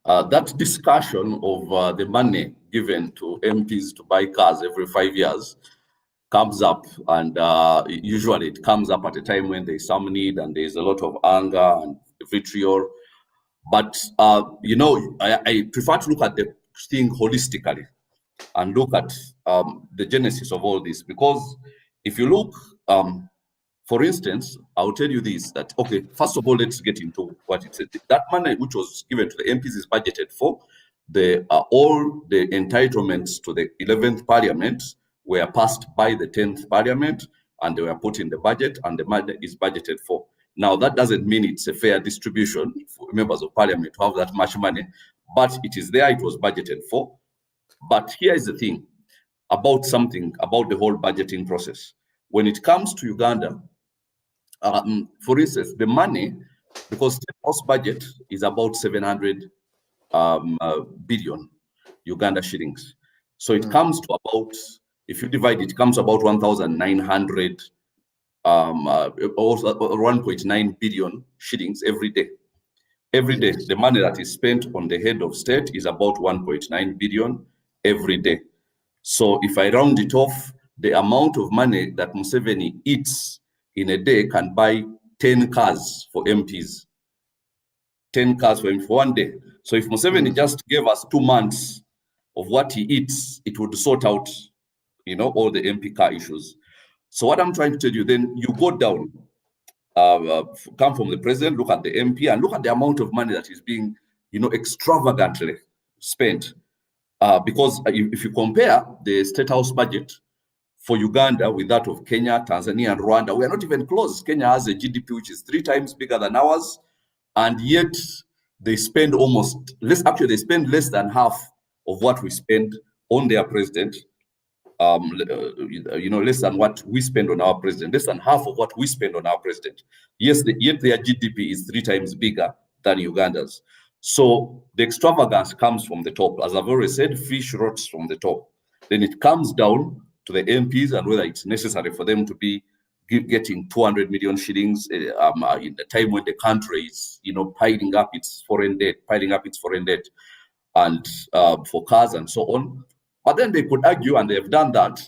That discussion of the money given to MPs to buy cars every 5 years comes up, and usually it comes up at a time when there's some need and there's a lot of anger and vitriol. But I prefer to look at the thing holistically and look at the genesis of all this, because if you look, for instance, I'll tell you this, that, okay, first of all, let's get into what it said. That money which was given to the MPs is budgeted for. All the entitlements to the 11th Parliament were passed by the 10th Parliament, and they were put in the budget, and the money is budgeted for. Now, that doesn't mean it's a fair distribution for members of Parliament to have that much money, but it is there, it was budgeted for. But here is the thing about the whole budgeting process. When it comes to Uganda, for instance, the money, because the House budget is about 700 billion Uganda shillings. So it comes to about, if you divide it, comes about 1,900 or 1.9 billion shillings every day. Every day, the money that is spent on the head of state is about 1.9 billion every day. So if I round it off, the amount of money that Museveni eats in a day can buy 10 cars for MPs. 10 cars for him for one day. So if Museveni just gave us 2 months of what he eats, it would sort out, all the MP car issues. So what I'm trying to tell you, then you go down, come from the president, look at the MP, and look at the amount of money that is being, extravagantly spent. Because if you compare the State House budget for Uganda with that of Kenya, Tanzania, and Rwanda, we are not even close. Kenya has a GDP which is 3 times bigger than ours, and yet they spend they spend less than half of what we spend on their president. Less than what we spend on our president, less than half of what we spend on our president. Yes, yet their GDP is 3 times bigger than Uganda's. So the extravagance comes from the top. As I've already said, fish rots from the top. Then it comes down to the MPs and whether it's necessary for them to be getting 200 million shillings in the time when the country is, piling up its foreign debt, and for cars and so on. But then they could argue, and they have done that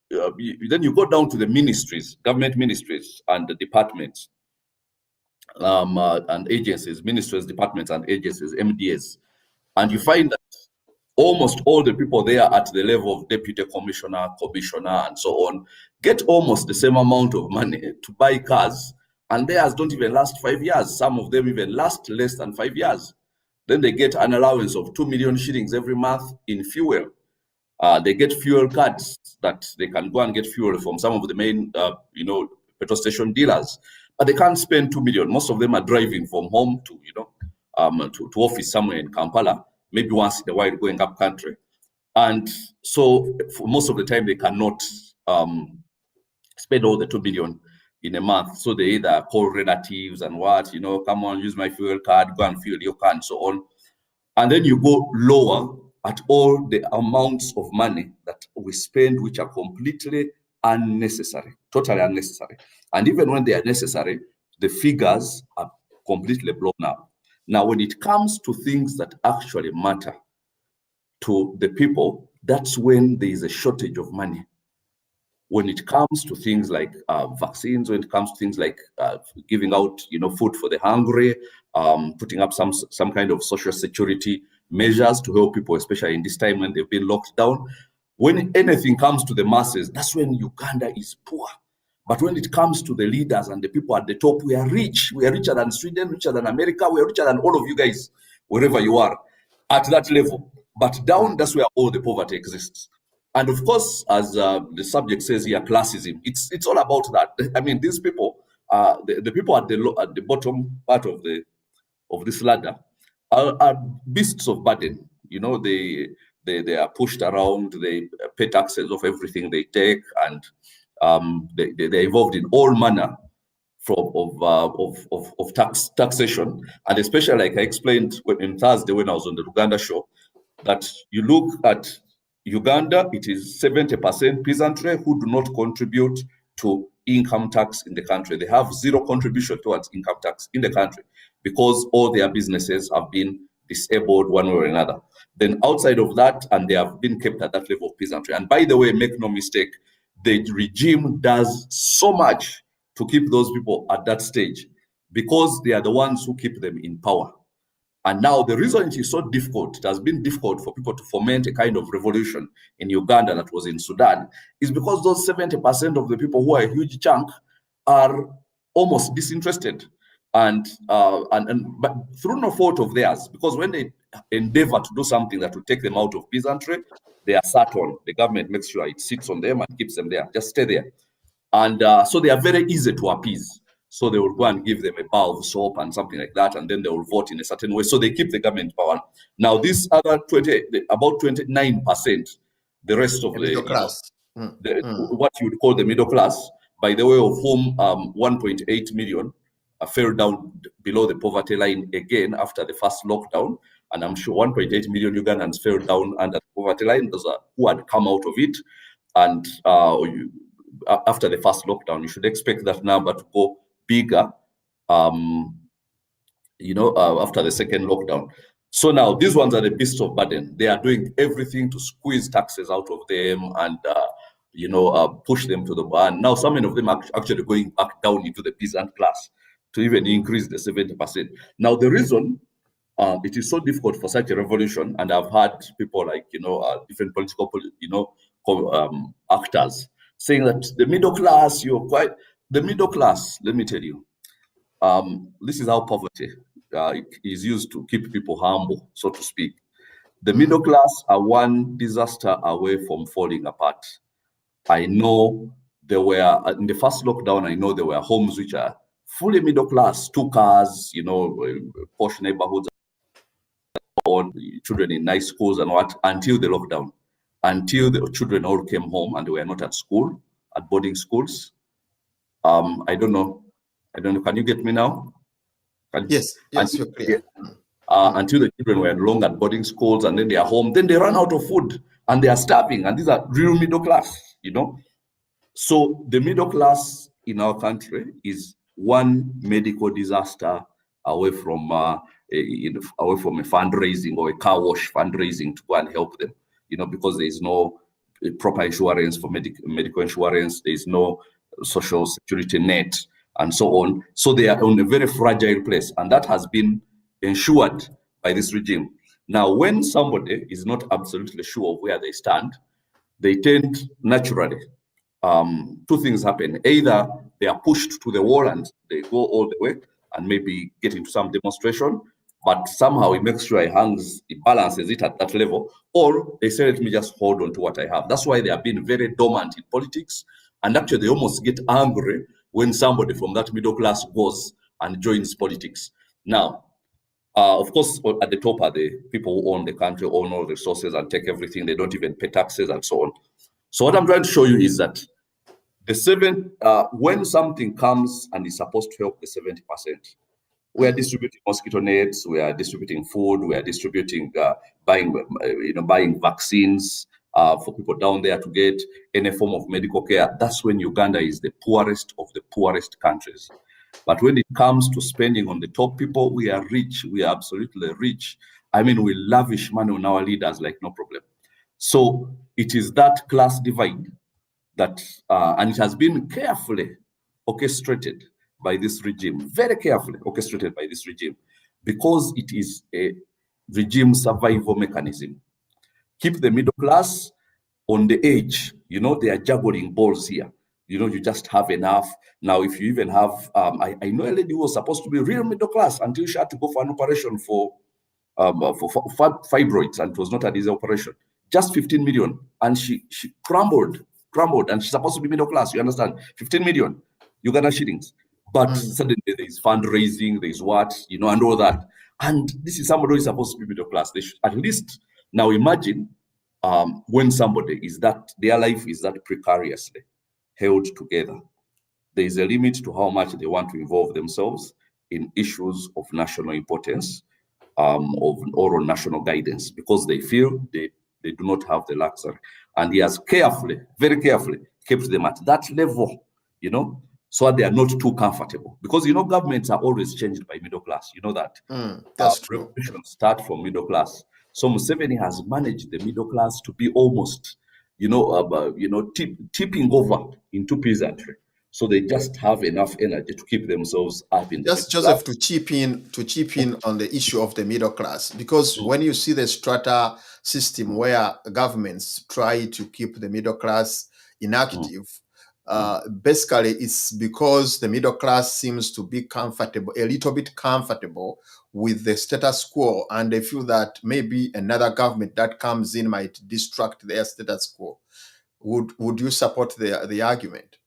then you go down to the ministries, government ministries and the departments and agencies, ministries, departments and agencies, MDAs. And you find that almost all the people there at the level of deputy commissioner, and so on, get almost the same amount of money to buy cars, and theirs don't even last 5 years. Some of them even last less than 5 years. Then they get an allowance of 2 million shillings every month in fuel. They get fuel cards that they can go and get fuel from some of the main, petrol station dealers, but they can't spend 2 million. Most of them are driving from home to, to office somewhere in Kampala, maybe once in a while going up country. And so for most of the time, they cannot spend all the 2 million in a month. So they either call relatives and come on, use my fuel card, go and fuel your car and so on. And then you go lower at all the amounts of money that we spend, which are completely unnecessary, totally unnecessary. And even when they are necessary, the figures are completely blown up. Now, when it comes to things that actually matter to the people, that's when there is a shortage of money. When it comes to things like vaccines, when it comes to things like giving out, food for the hungry, putting up some kind of social security measures to help people, especially in this time when they've been locked down. When anything comes to the masses, that's when Uganda is poor. But when it comes to the leaders and the people at the top, we are rich. We are richer than Sweden, richer than America. We are richer than all of you guys, wherever you are, at that level. But down, that's where all the poverty exists. And of course, as the subject says here, classism, it's all about that. I mean, these people, the people at the bottom part of this ladder are beasts of burden. They are pushed around, they pay taxes of everything they take, and they're involved in all manner of taxation. And especially, like I explained in Thursday when I was on the Uganda show, that you look at Uganda, it is 70% peasantry who do not contribute to income tax in the country. They have zero contribution towards income tax in the country because all their businesses have been disabled one way or another. Then outside of that, and they have been kept at that level of peasantry. And by the way, make no mistake, the regime does so much to keep those people at that stage because they are the ones who keep them in power. And now the reason it is so difficult, it has been difficult for people to foment a kind of revolution in Uganda that was in Sudan, is because those 70% of the people who are a huge chunk are almost disinterested. But through no fault of theirs, because when they endeavor to do something that will take them out of peasantry, they are sat on. The government makes sure it sits on them and keeps them there. Just stay there. And so they are very easy to appease. So they will go and give them a bar of soap and something like that, and then they will vote in a certain way. So they keep the government power. Now, this other about 29%, the rest of the middle class, what you would call the middle class, by the way of whom 1.8 million fell down below the poverty line again after the first lockdown. And I'm sure 1.8 million Ugandans fell down under the poverty line. Those are who had come out of it. And after the first lockdown, you should expect that number to go bigger, after the second lockdown. So now these ones are the beasts of burden. They are doing everything to squeeze taxes out of them and, push them to the bar. Now some of them are actually going back down into the peasant class to even increase the 70%. Now the reason it is so difficult for such a revolution, and I've had people like, different political, actors saying that the middle class, the middle class, let me tell you, this is how poverty is used to keep people humble, so to speak. The middle class are one disaster away from falling apart. I know there were, in the first lockdown, I know there were homes which are fully middle class, 2 cars, posh neighborhoods, children in nice schools and what, until the lockdown, until the children all came home and they were not at school, at boarding schools. I don't know. Can you get me now? Yes, you're clear. Until the children were long at boarding schools and then they are home, then they run out of food and they are starving. And these are real middle class, So the middle class in our country is one medical disaster away from a fundraising or a car wash fundraising to go and help them, because there is no proper insurance for medical insurance, there is no social security net, and so on. So they are on a very fragile place, and that has been ensured by this regime. Now, when somebody is not absolutely sure of where they stand, they tend naturally, 2 things happen. Either they are pushed to the wall and they go all the way and maybe get into some demonstration, but somehow it makes sure it balances it at that level, or they say, let me just hold on to what I have. That's why they have been very dormant in politics, and actually they almost get angry when somebody from that middle class goes and joins politics. Now, of course, at the top are the people who own the country, own all the resources and take everything. They don't even pay taxes and so on. So what I'm trying to show you is that when something comes and is supposed to help the 70%, we are distributing mosquito nets, we are distributing food, we are distributing, buying vaccines for people down there to get any form of medical care. That's when Uganda is the poorest of the poorest countries. But when it comes to spending on the top people, we are rich. We are absolutely rich. I mean, we lavish money on our leaders like no problem. So it is that class divide that, and it has been carefully orchestrated by this regime, very carefully orchestrated by this regime, because it is a regime survival mechanism. Keep the middle class on the edge. They are juggling balls here. You just have enough. Now, if you even have, I know a lady who was supposed to be real middle class until she had to go for an operation for fibroids, and it was not an easy operation. Just 15 million, and she crumbled, and she's supposed to be middle class. You understand? 15 million Uganda shillings. But suddenly there is fundraising, there is what, and all that. And this is somebody who is supposed to be middle class. They should at least now imagine when somebody is that, their life is that precariously held together. There is a limit to how much they want to involve themselves in issues of national importance, of oral national guidance, because they feel they do not have the luxury. And he has carefully, very carefully, kept them at that level, so they are not too comfortable. Because, you know, governments are always changed by middle class. You know that. That's true. Revolutions start from middle class. So Museveni has managed the middle class to be almost, tipping over into peasantry. So they just have enough energy to keep themselves up in the Just middle Joseph, class. to chip in on the issue of the middle class, because when you see the strata system where governments try to keep the middle class inactive, basically it's because the middle class seems to be comfortable, a little bit comfortable with the status quo, and they feel that maybe another government that comes in might distract their status quo. Would you support the argument?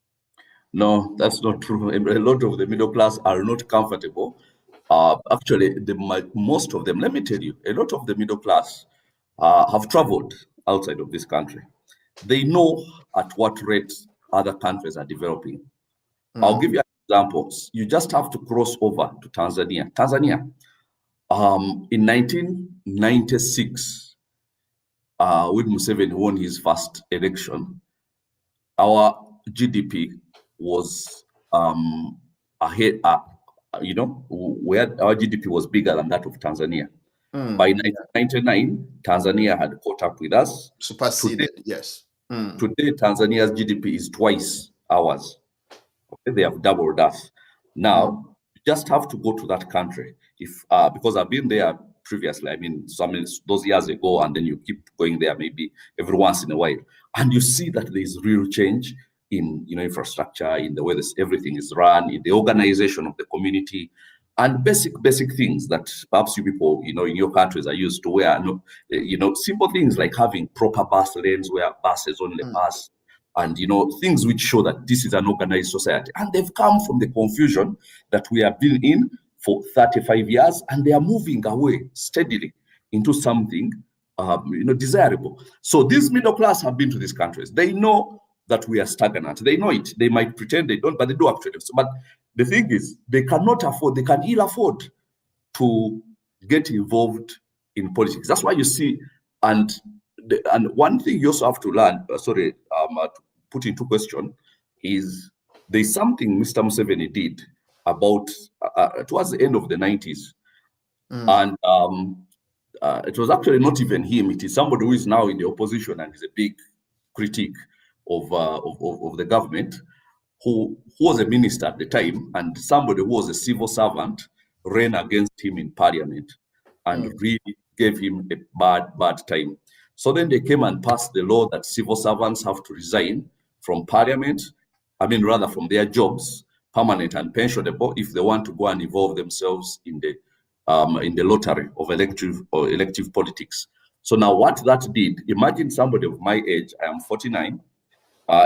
No, that's not true. A lot of the middle class are not comfortable. Actually, most of them, let me tell you, a lot of the middle class have traveled outside of this country. They know at what rate other countries are developing. I'll give you examples. You just have to cross over to Tanzania. Tanzania, in 1996, when Museveni won his first election, our GDP was ahead. Where our GDP was bigger than that of Tanzania. By 1999, Tanzania had caught up with us. Superseded, yes. Today, Tanzania's GDP is twice ours. Okay, they have doubled us. Now, you just have to go to that country because I've been there previously. I mean, those years ago, and then you keep going there maybe every once in a while, and you see that there is real change in infrastructure, in the way everything is run, in the organization of the community, and basic things that perhaps you people in your countries are used to. Where simple things like having proper bus lanes where buses only pass. And things which show that this is an organized society, and they've come from the confusion that we have been in for 35 years, and they are moving away steadily into something desirable. So these middle class have been to these countries. They know that we are stagnant. They know it. They might pretend they don't, but they do actually. But the thing is, they can ill afford to get involved in politics. That's why you see, and one thing you also have to learn, to put into question, is there's something Mr. Museveni did about towards the end of the 90s. And it was actually not even him. It is somebody who is now in the opposition and is a big critique of the government, who was a minister at the time, and somebody who was a civil servant ran against him in parliament and really gave him a bad time. So then they came and passed the law that civil servants have to resign from parliament, from their jobs, permanent and pensionable, if they want to go and involve themselves in the lottery of elective politics. So now what that did, imagine somebody of my age, I am 49,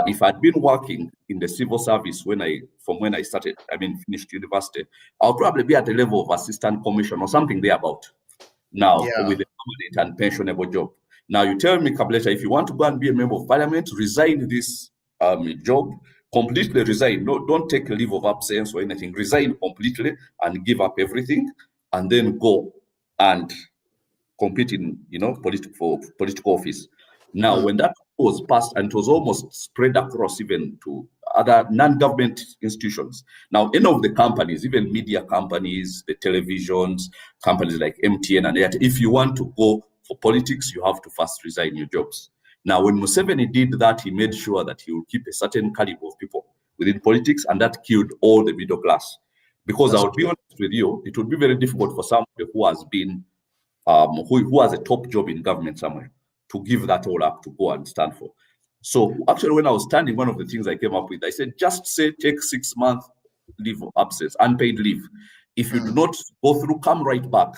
if I'd been working in the civil service from when I started, finished university, I'll probably be at the level of assistant commissioner or something thereabout. Now, with a permanent and pensionable job. Now, you tell me, Kabuleta, if you want to go and be a member of parliament, resign this job, completely resign. No, don't take a leave of absence or anything. Resign completely and give up everything, and then go and compete in, political office. Now, when that was passed, and it was almost spread across even to other non-government institutions. Now, any of the companies, even media companies, the televisions, companies like MTN and Airtel, if you want to go for politics, you have to first resign your jobs. Now, when Museveni did that, he made sure that he would keep a certain caliber of people within politics, and that killed all the middle class. Because I would be honest with you, it would be very difficult for somebody who has been, who has a top job in government somewhere, to give that all up to go and stand for. So actually, when I was standing, one of the things I came up with, I said, just say take 6 months leave of absence, unpaid leave. If you do not go through, come right back.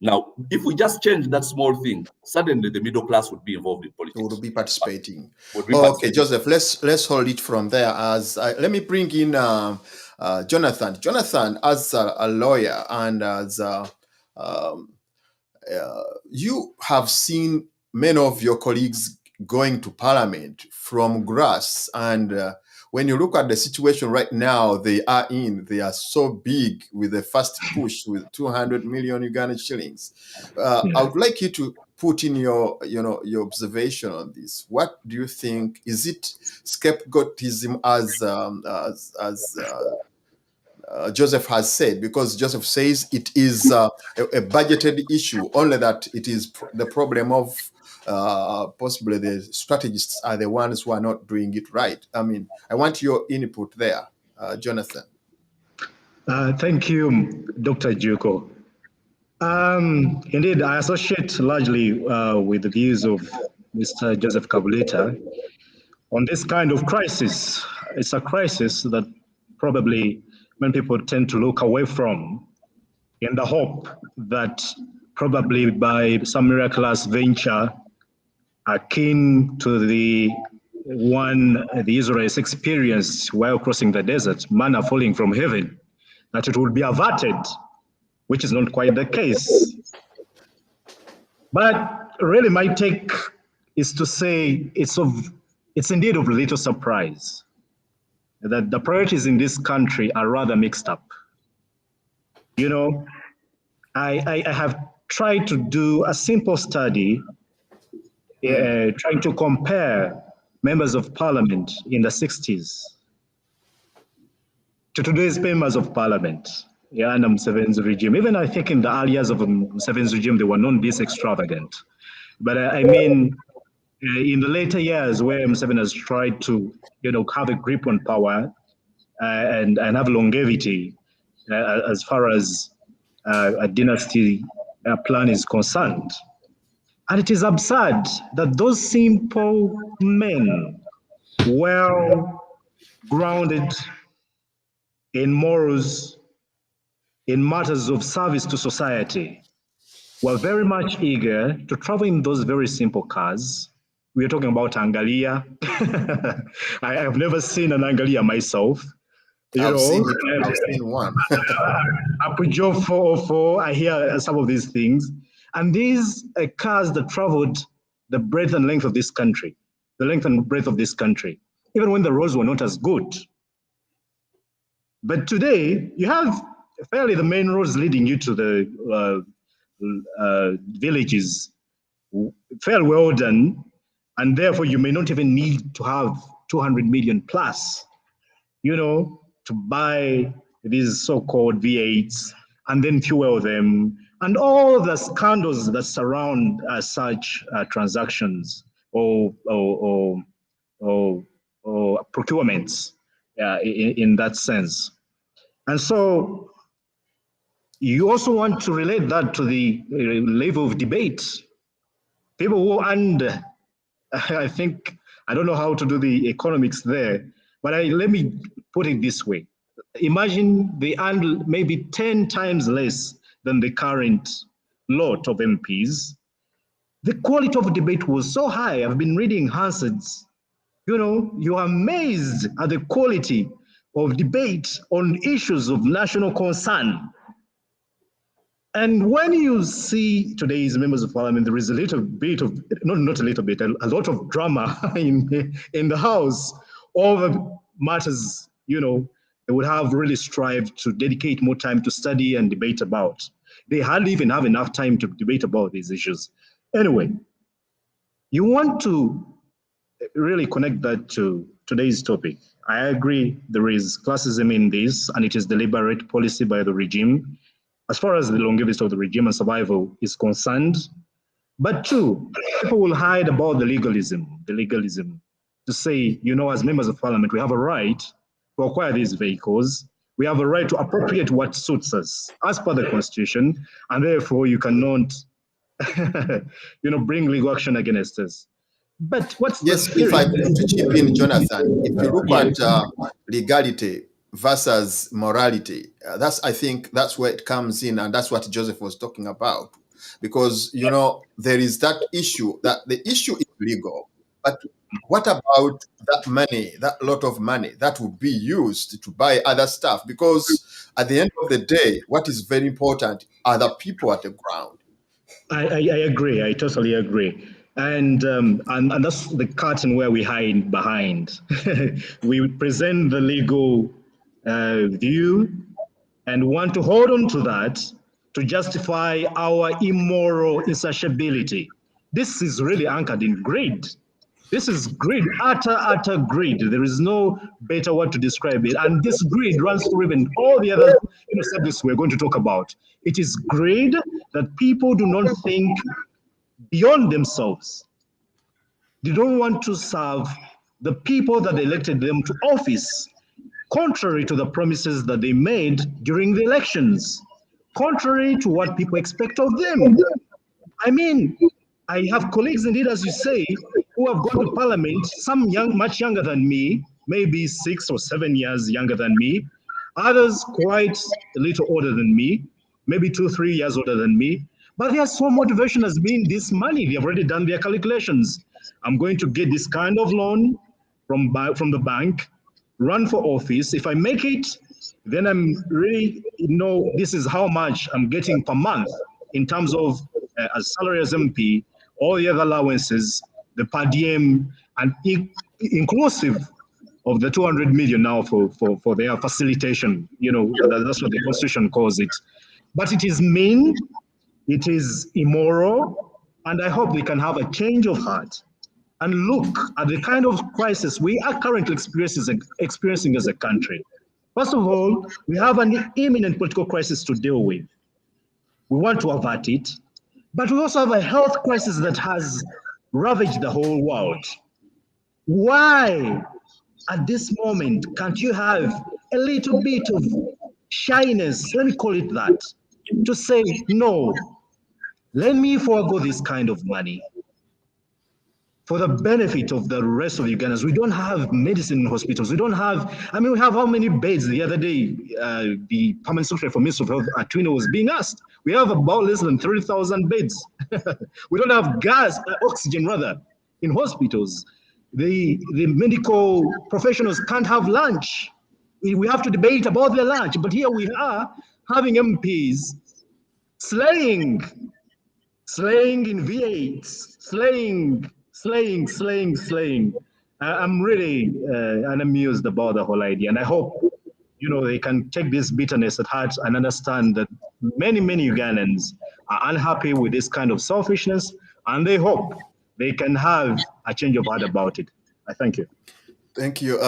Now, if we just change that small thing, suddenly the middle class would be involved in politics. Would be participating. Okay, Joseph, let's hold it from there. Let me bring in Jonathan. Jonathan, as a lawyer and as you have seen many of your colleagues going to parliament from grass, and when you look at the situation right now they are so big with the first push with 200 million Ugandan shillings. I would like you to put in your observation on this. What do you think? Is it scapegoatism as Joseph has said? Because Joseph says it is a budgeted issue, only that it is the problem of possibly the strategists are the ones who are not doing it right. I mean, I want your input there, Jonathan. Thank you, Dr. Juko. Indeed, I associate largely with the views of Mr. Joseph Kabuleta on this kind of crisis. It's a crisis that probably many people tend to look away from in the hope that probably by some miraculous venture akin to the one the Israelites experienced while crossing the desert, manna falling from heaven, that it will be averted, which is not quite the case. But really my take is to say it's indeed of little surprise that the priorities in this country are rather mixed up. You know, I have tried to do a simple study trying to compare members of parliament in the 60s to today's members of parliament under Museveni's regime. Even I think in the early years of Museveni's regime, they were not this extravagant. But I mean, in the later years where Museveni has tried to, have a grip on power and have longevity as far as a dynasty plan is concerned. And it is absurd that those simple men, well grounded in morals, in matters of service to society, were very much eager to travel in those very simple cars. We are talking about Angalia. I have never seen an Angalia myself. I've seen one. A Peugeot 404, I hear some of these things. And these cars that traveled the breadth and length of this country, the length and breadth of this country, even when the roads were not as good. But today, you have fairly the main roads leading you to the villages, fairly well done, and therefore you may not even need to have 200 million plus, to buy these so-called V8s and then fuel them, and all the scandals that surround such transactions or procurements in that sense. And so you also want to relate that to the level of debate. People who earned, I think, I don't know how to do the economics there, but let me put it this way. Imagine they earned maybe 10 times less than the current lot of MPs. The quality of debate was so high. I've been reading Hansard's. You're amazed at the quality of debate on issues of national concern. And when you see today's members of parliament, there is a little bit of, not a little bit, a lot of drama in the House over matters, they would have really strived to dedicate more time to study and debate about. They hardly even have enough time to debate about these issues. Anyway, you want to really connect that to today's topic. I agree there is classism in this, and it is deliberate policy by the regime as far as the longevity of the regime and survival is concerned. But two, people will hide about the legalism, to say, as members of parliament, we have a right to acquire these vehicles. We have a right to appropriate what suits us as per the constitution, and therefore you cannot, bring legal action against us. But what's yes? If I could chip in, Jonathan, if you look at legality versus morality, I think that's where it comes in, and that's what Joseph was talking about. Because there is that issue that the issue is legal, but what about that money, that lot of money that would be used to buy other stuff? Because at the end of the day, what is very important are the people at the ground. I agree. I totally agree. And that's the curtain where we hide behind. We present the legal view and want to hold on to that to justify our immoral insatiability. This is really anchored in greed. This is greed, utter greed. There is no better word to describe it. And this greed runs through even all the other subjects we're going to talk about. It is greed that people do not think beyond themselves. They don't want to serve the people that elected them to office, contrary to the promises that they made during the elections, contrary to what people expect of them. I mean, I have colleagues, indeed, as you say, who have gone to parliament, some much younger than me, maybe 6 or 7 years younger than me, others quite a little older than me, maybe 2, 3 years older than me. But their sole motivation has been this money. They've already done their calculations. I'm going to get this kind of loan from the bank, run for office. If I make it, then I'm really, this is how much I'm getting per month in terms of as salary as MP, all the other allowances, the per diem, and inclusive of the 200 million now for their facilitation. That's what the Constitution calls it. But it is mean, it is immoral, and I hope we can have a change of heart and look at the kind of crisis we are currently experiencing as a country. First of all, we have an imminent political crisis to deal with. We want to avert it, but we also have a health crisis that has ravaged the whole world. Why, at this moment, can't you have a little bit of shyness, let me call it that, to say, no, let me forego this kind of money for the benefit of the rest of Ugandans. We don't have medicine in hospitals. We don't have, we have how many beds? The other day, the Permanent Secretary for Ministry of Health, Atwino, was being asked. We have about less than 30,000 beds. We don't have oxygen rather, in hospitals. The medical professionals can't have lunch. We have to debate about their lunch, but here we are having MPs slaying in V8s, slaying. I'm really unamused about the whole idea, and I hope they can take this bitterness at heart and understand that many Ugandans are unhappy with this kind of selfishness, and they hope they can have a change of heart about it. I thank you. Thank you,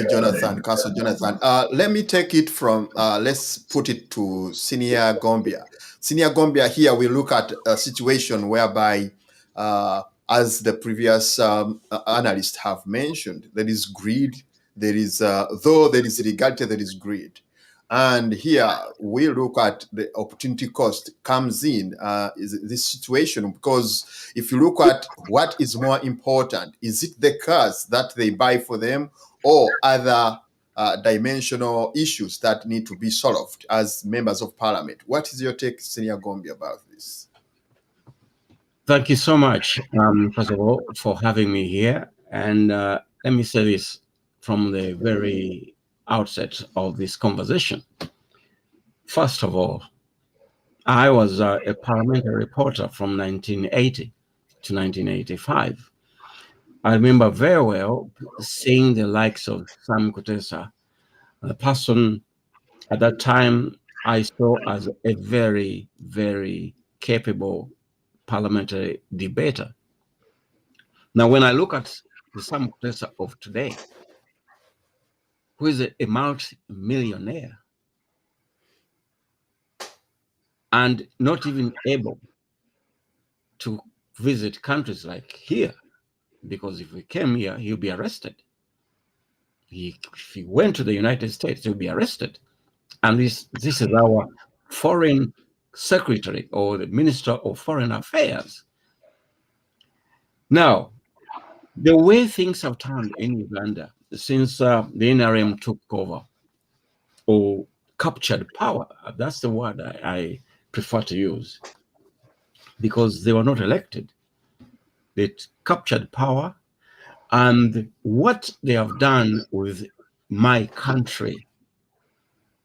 Jonathan, Councillor Jonathan. Let me take it from, let's put it to Senior Gombia. Senior Gombia, here we look at a situation whereby, as the previous analysts have mentioned, there is greed, there is, though there is legality, there is greed. And here we look at the opportunity cost comes in is this situation, because if you look at what is more important, is it the cars that they buy for them or other dimensional issues that need to be solved as members of parliament? What is your take, Senior Gombi, about this? Thank you so much, first of all, for having me here. And let me say this from the very outset of this conversation. First of all, I was a parliamentary reporter from 1980 to 1985. I remember very well seeing the likes of Sam Kutesa, a person at that time I saw as a very, very capable parliamentary debater. Now, when I look at the Sam Kutesa of today, who is a multi-millionaire and not even able to visit countries like here, because if he came here, he'll be arrested. If he went to the United States, he'll be arrested. And this is our foreign secretary or the Minister of Foreign Affairs. Now, the way things have turned in Uganda since the NRM took over or captured power, that's the word I prefer to use, because they were not elected. They captured power, and what they have done with my country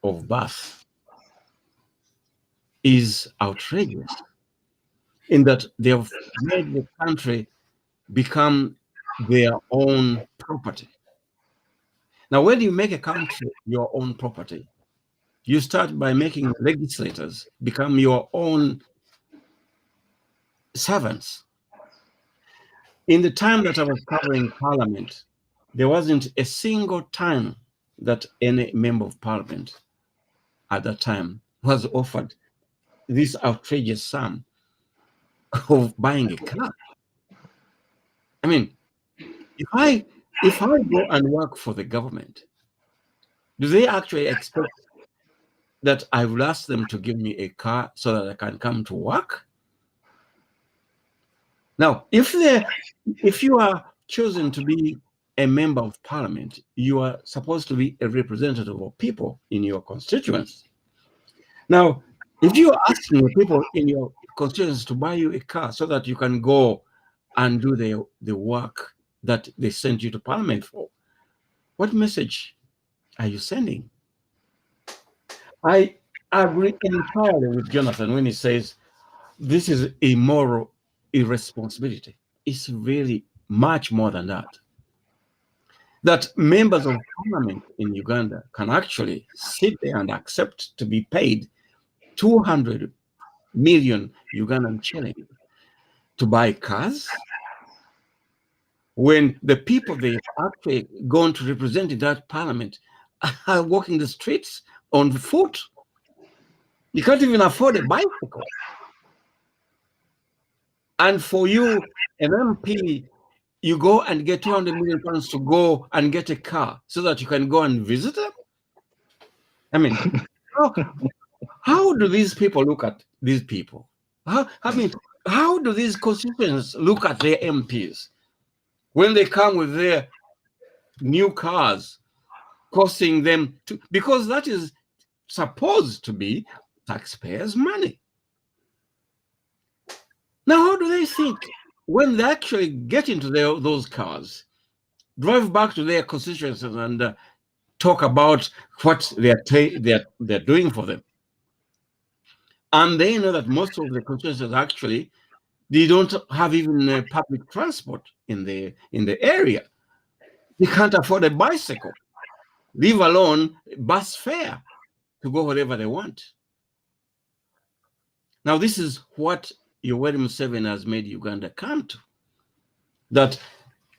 of birth is outrageous, in that they have made the country become their own property. Now, when you make a country your own property, you start by making legislators become your own servants. In the time that I was covering Parliament, there wasn't a single time that any member of Parliament at that time was offered this outrageous sum of buying a car. I mean, if I go and work for the government, do they actually expect that I will ask them to give me a car so that I can come to work? Now, if you are chosen to be a member of Parliament, you are supposed to be a representative of people in your constituency. Now, if you are asking the people in your constituency to buy you a car so that you can go and do the work that they sent you to Parliament for, what message are you sending? I agree entirely with Jonathan when he says this is a moral irresponsibility. It's really much more than that. That members of Parliament in Uganda can actually sit there and accept to be paid 200 million Ugandan shillings to buy cars, when the people they've actually gone to represent in that Parliament are walking the streets on foot. You can't even afford a bicycle. And for you, an MP, you go and get 200 million pounds to go and get a car so that you can go and visit them? I mean, how do these people look at these people? How do these constituents look at their MPs when they come with their new cars costing them to, because that is supposed to be taxpayers' money? Now, how do they think when they actually get into those cars, drive back to their constituencies and talk about what they're doing for them? And they know that most of the constituencies actually, they don't have even public transport in the area. They can't afford a bicycle, leave alone bus fare to go wherever they want. Now, this is what Yoweri Museveni has made Uganda come to. That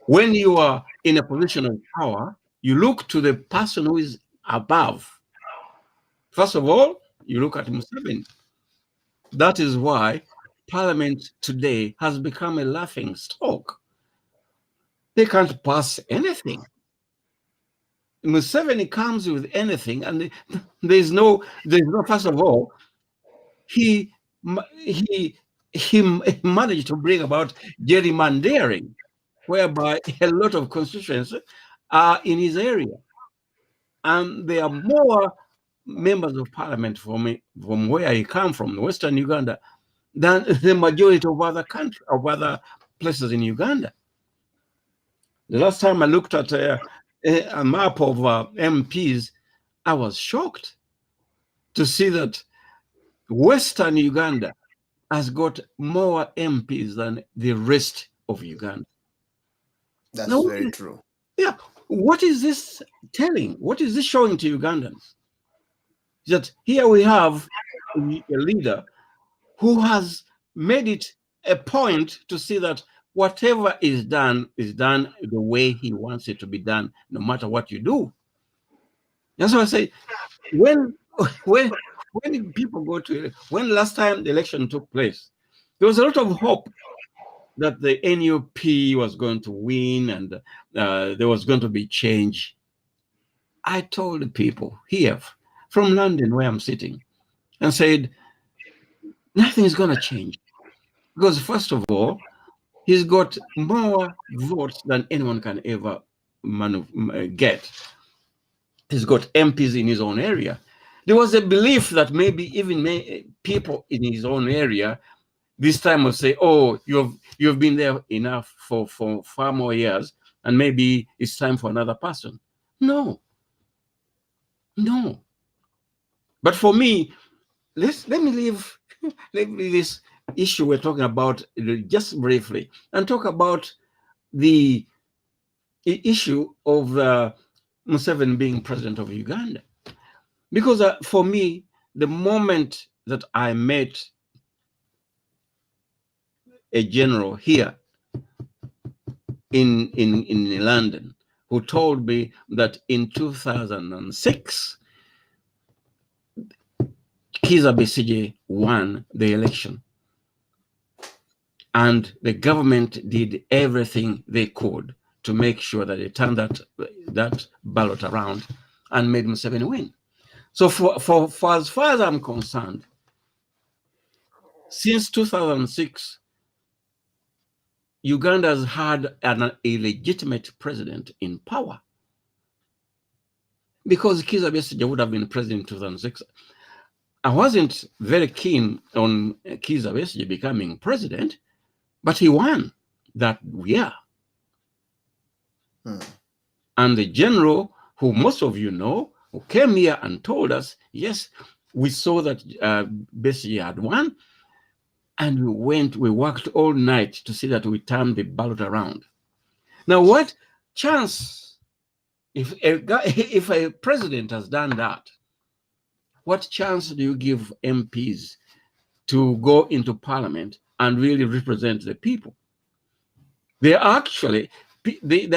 when you are in a position of power, you look to the person who is above. First of all, you look at Museveni. That is why Parliament today has become a laughing stock. They can't pass anything. Museveni comes with anything, and there's no. First of all, he managed to bring about gerrymandering, whereby a lot of constituents are in his area, and there are more members of Parliament from where he comes from, Western Uganda, than the majority of other places in Uganda. The last time I looked at a map of MPs, I was shocked to see that Western Uganda has got more MPs than the rest of Uganda. That's very true. Yeah. What is this telling? What is this showing to Ugandans? That here we have a leader who has made it a point to see that whatever is done the way he wants it to be done, no matter what you do. That's why I say, when people go to, when last time the election took place, there was a lot of hope that the NUP was going to win and there was going to be change. I told the people here from London, where I'm sitting, and said, nothing is going to change. Because first of all, he's got more votes than anyone can ever get. He's got MPs in his own area. There was a belief that maybe even people in his own area this time will say, oh, you've been there enough for far more years, and maybe it's time for another person. No. But for me, let me leave this issue we're talking about just briefly and talk about the issue of Museveni being president of Uganda. Because for me, the moment that I met a general here in London who told me that in 2006, Kizza Besigye won the election. And the government did everything they could to make sure that they turned that ballot around and made Museveni win. So for as far as I'm concerned, since 2006, Uganda has had a legitimate president in power. Because Kizza Besigye would have been president in 2006. I wasn't very keen on Kizza Besigye becoming president, but he won that year. And the general, who most of you know, who came here and told us, yes, we saw that Besigye had won, and we worked all night to see that we turned the ballot around. Now, what chance, if a president has done that, what chance do you give MPs to go into parliament and really represent the people? They are actually, they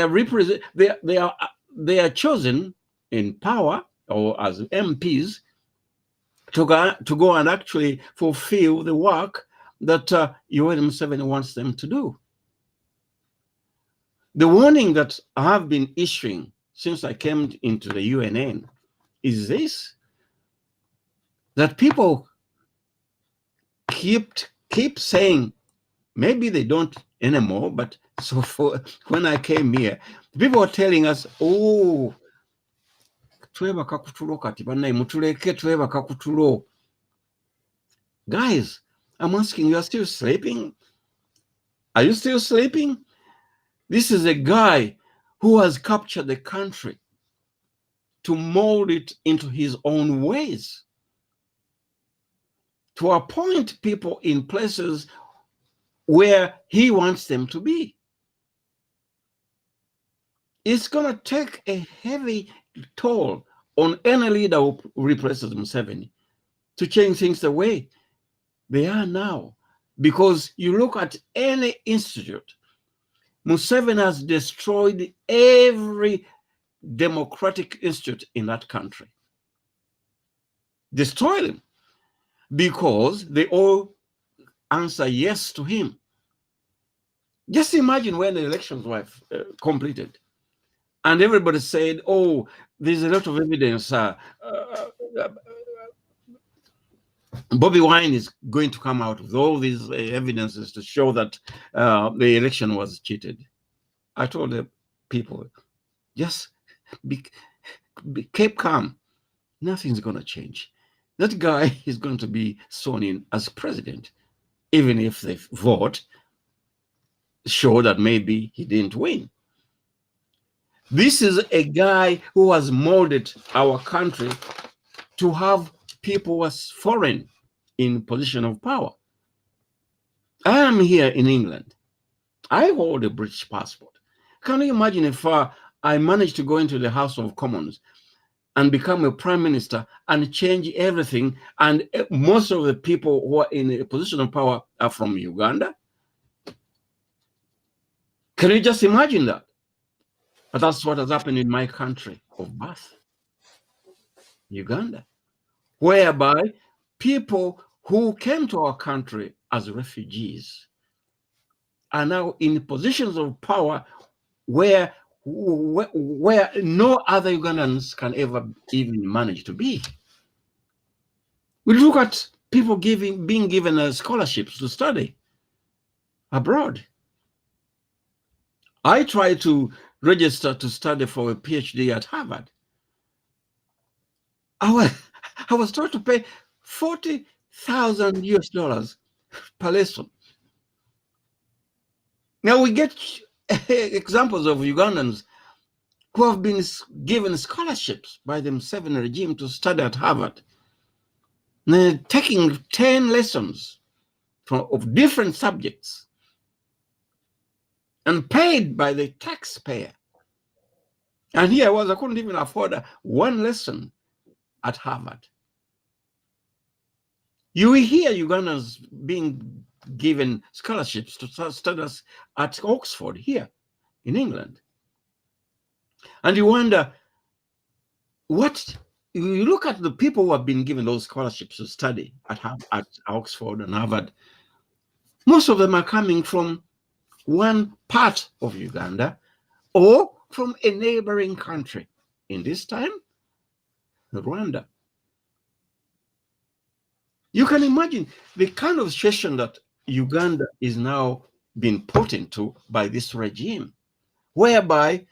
are chosen in power or as MPs to go and actually fulfill the work that Yoweri Museveni wants them to do. The warning that I have been issuing since I came into the UNN is this, that people keep saying, maybe they don't anymore, but so for when I came here, people were telling us, oh, guys, I'm asking you, are still sleeping? Are you still sleeping? This is a guy who has captured the country to mold it into his own ways, to appoint people in places where he wants them to be. It's going to take a heavy toll on any leader who replaces Museveni to change things the way they are now. Because you look at any institute, Museveni has destroyed every democratic institute in that country. Destroyed them because they all answer yes to him. Just imagine when the elections were completed and everybody said, oh, there's a lot of evidence. Bobby Wine is going to come out with all these evidences to show that the election was cheated. I told the people, just keep calm. Nothing's going to change. That guy is going to be sworn in as president, even if the vote show that maybe he didn't win. This is a guy who has molded our country to have people who are foreign in position of power. I am here in England. I hold a British passport. Can you imagine if I managed to go into the House of Commons and become a prime minister and change everything, and most of the people who are in a position of power are from Uganda? Can you just imagine that? But that's what has happened in my country of birth, Uganda, whereby people who came to our country as refugees are now in positions of power where no other Ugandans can ever even manage to be. We look at people being given scholarships to study abroad. I tried to register to study for a PhD at Harvard. I was told to pay $40,000 per lesson. Now we get examples of Ugandans who have been given scholarships by the Museveni regime to study at Harvard. They're taking 10 lessons of different subjects and paid by the taxpayer. And here I couldn't even afford one lesson at Harvard. You hear Ugandans being given scholarships to study at Oxford here. in England. And you wonder, what you look at the people who have been given those scholarships to study at Oxford and Harvard, most of them are coming from one part of Uganda or from a neighboring country. In this time, Rwanda. You can imagine the kind of situation that Uganda is now being put into by this regime, whereby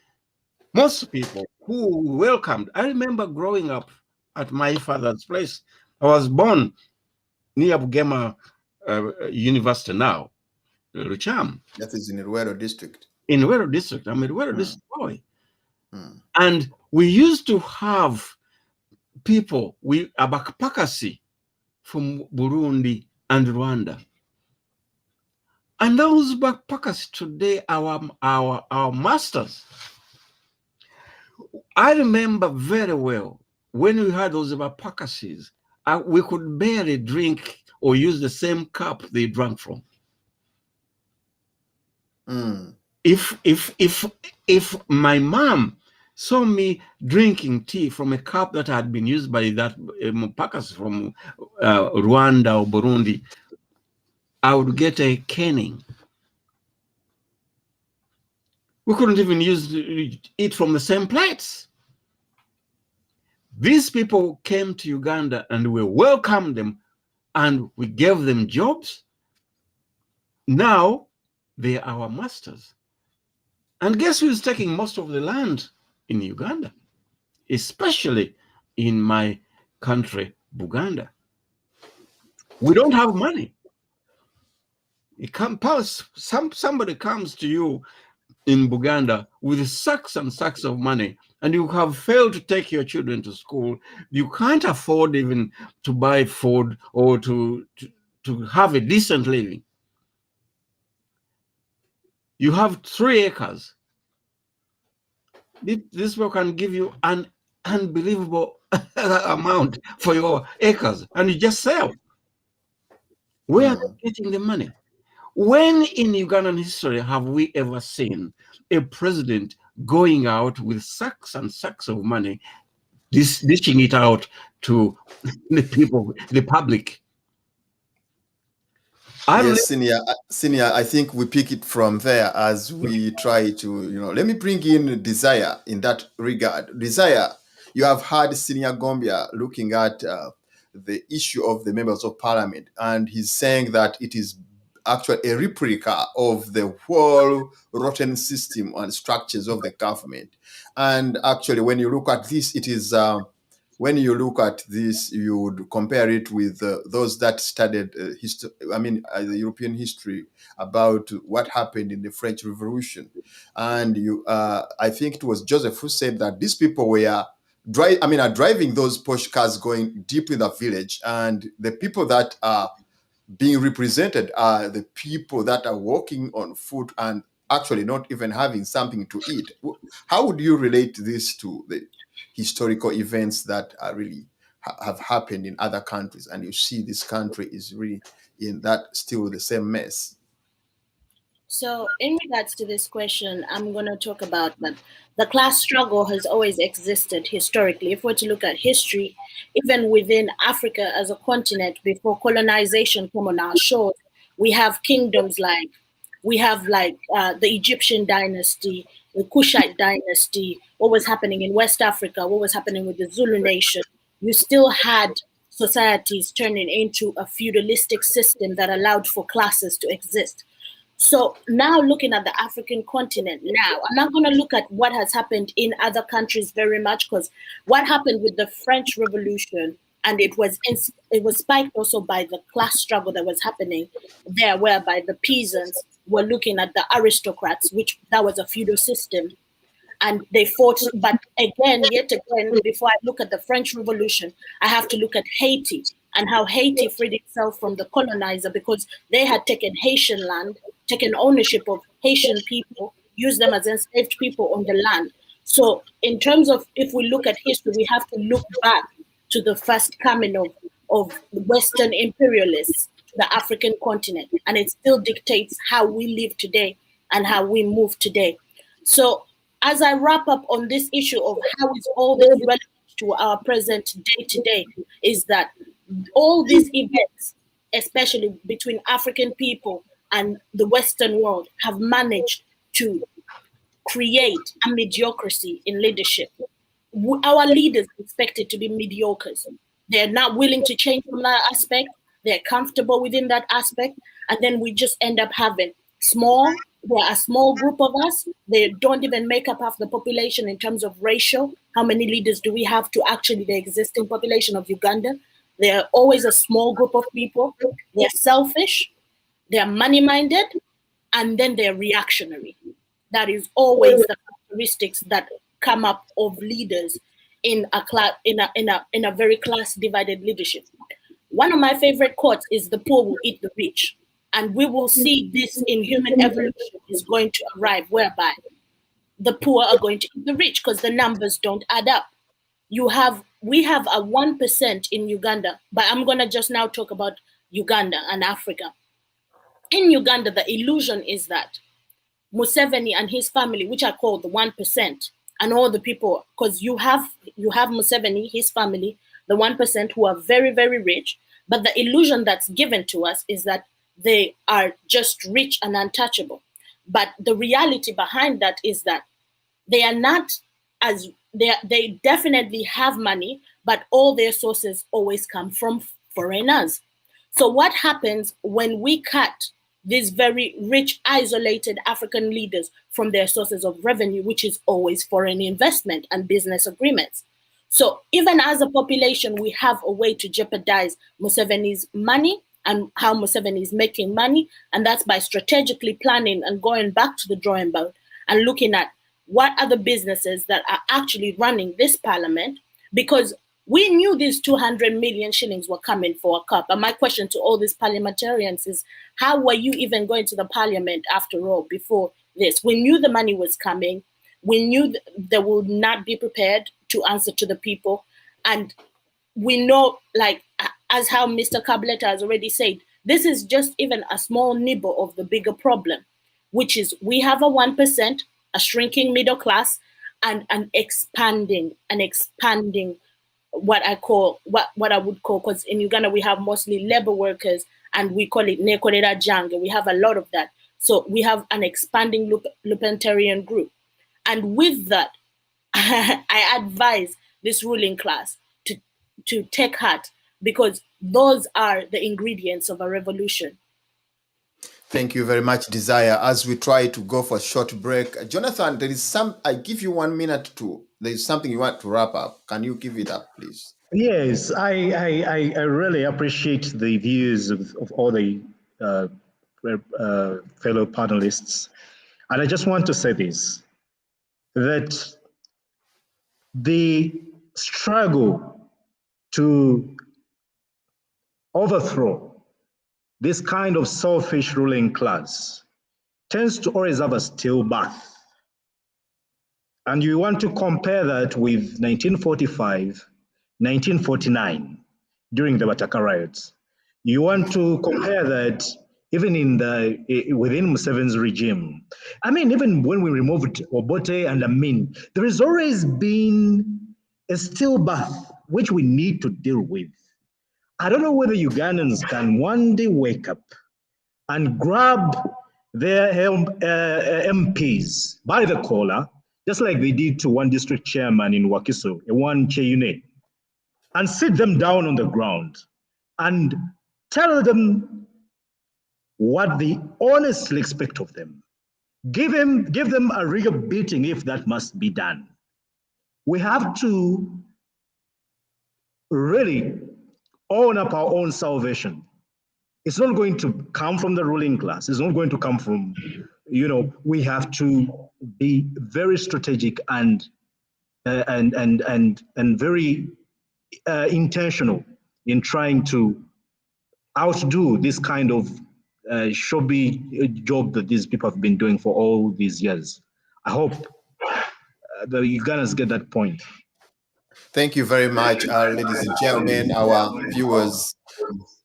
most people who welcomed, I remember growing up at my father's place. I was born near Bugema University now, Rucham. That is in Ruwero district. In Ruwero district. I'm a Ruwero district boy. And we used to have people, Abakpakasi from Burundi and Rwanda. And those backpackers today are our masters. I remember very well when we had those backpackers, we could barely drink or use the same cup they drank from. If my mom saw me drinking tea from a cup that had been used by that Pakas from Rwanda or Burundi, I would get a caning. We couldn't even eat from the same plates. These people came to Uganda and we welcomed them and we gave them jobs. Now they are our masters. And guess who is taking most of the land in Uganda, especially in my country, Buganda? We don't have money. Somebody comes to you in Buganda with sacks and sacks of money, and you have failed to take your children to school. You can't afford even to buy food or to have a decent living. You have 3 acres. This people can give you an unbelievable amount for your acres, and you just sell. Where are they getting the money? When in Ugandan history have we ever seen a president going out with sacks and sacks of money, dishing it out to the people, the public? Yes, Senior, I think we pick it from there as we try to, let me bring in Desire in that regard. Desire, you have heard Senior Gombia looking at the issue of the members of parliament, and he's saying that it is actually a replica of the whole rotten system and structures of the government. And actually, when you look at this, it is... when you look at this, you would compare it with those that studied the European history about what happened in the French Revolution. And I think it was Joseph who said that these people were driving those Porsche cars going deep in the village, and the people that are being represented are the people that are walking on foot and actually not even having something to eat. How would you relate this to the historical events that are really have happened in other countries, and you see this country is really in that still the same mess? So in regards to this question, I'm going to talk about that the class struggle has always existed historically. If we're to look at history, even within Africa as a continent, before colonization came on our shores, we have kingdoms like the Egyptian dynasty, the Kushite dynasty, what was happening in West Africa, what was happening with the Zulu nation. You still had societies turning into a feudalistic system that allowed for classes to exist. So now looking at the African continent now, I'm not going to look at what has happened in other countries very much, because what happened with the French Revolution, and it was spiked also by the class struggle that was happening there, whereby the peasants were looking at the aristocrats, which that was a feudal system, and they fought. But yet again, before I look at the French Revolution, I have to look at Haiti and how Haiti freed itself from the colonizer, because they had taken Haitian land, taken ownership of Haitian people, used them as enslaved people on the land. So in terms of, if we look at history, we have to look back to the first coming of Western imperialists to the African continent, and it still dictates how we live today and how we move today. So as I wrap up on this issue of how is all this relevant to our present day to day, is that all these events, especially between African people and the Western world, have managed to create a mediocrity in leadership. Our leaders are expected to be mediocres. They're not willing to change from that aspect. They're comfortable within that aspect. And then we just end up having they're a small group of us. They don't even make up half the population in terms of ratio. How many leaders do we have to actually the existing population of Uganda? They're always a small group of people. They're selfish. They're money-minded. And then they're reactionary. That is always the characteristics that come up of leaders in a very class divided leadership. One of my favorite quotes is "The poor will eat the rich," and we will see this in human evolution is going to arrive, whereby the poor are going to eat the rich because the numbers don't add up. We have a 1% in Uganda, but I'm gonna just now talk about Uganda and Africa. In Uganda, the illusion is that Museveni and his family, which are called the 1%, and all the people, because you have Museveni, his family, the 1% who are very, very rich, but the illusion that's given to us is that they are just rich and untouchable. But the reality behind that is that they are not as, they definitely have money, but all their sources always come from foreigners. So what happens when we cut these very rich, isolated African leaders from their sources of revenue, which is always foreign investment and business agreements? So even as a population, we have a way to jeopardize Museveni's money and how Museveni is making money. And that's by strategically planning and going back to the drawing board and looking at what are the businesses that are actually running this parliament, because we knew these 200 million shillings were coming for a cup. And my question to all these parliamentarians is, how were you even going to the parliament after all before this? We knew the money was coming. We knew they would not be prepared to answer to the people. And we know, like, as how Mr. Kabuleta has already said, this is just even a small nibble of the bigger problem, which is we have a 1%, a shrinking middle class, and an expanding what I would call, because in Uganda we have mostly labor workers and we call it Nekolera Jange. We have a lot of that. So we have an expanding Lupentarian group. And with that, I advise this ruling class to take heart, because those are the ingredients of a revolution. Thank you very much, Desire. As we try to go for a short break, Jonathan, I give you 1 minute there's something you want to wrap up. Can you give it up, please? Yes, I really appreciate the views of all the fellow panelists. And I just want to say this, that the struggle to overthrow this kind of selfish ruling class tends to always have a stillbirth. And you want to compare that with 1945, 1949, during the Bataka riots. You want to compare that even within Museveni's regime. I mean, even when we removed Obote and Amin, there has always been a stillbirth which we need to deal with. I don't know whether Ugandans can one day wake up and grab their MPs by the collar, just like they did to one district chairman in Wakiso, Ewan Cheyune, and sit them down on the ground and tell them what they honestly expect of them. Give them a real beating if that must be done. We have to really own up our own salvation. It's not going to come from the ruling class. It's not going to come from, we have to be very strategic and very intentional in trying to outdo this kind of shabby job that these people have been doing for all these years. I hope the Ugandans get that point. Thank you very much, ladies and gentlemen, our viewers.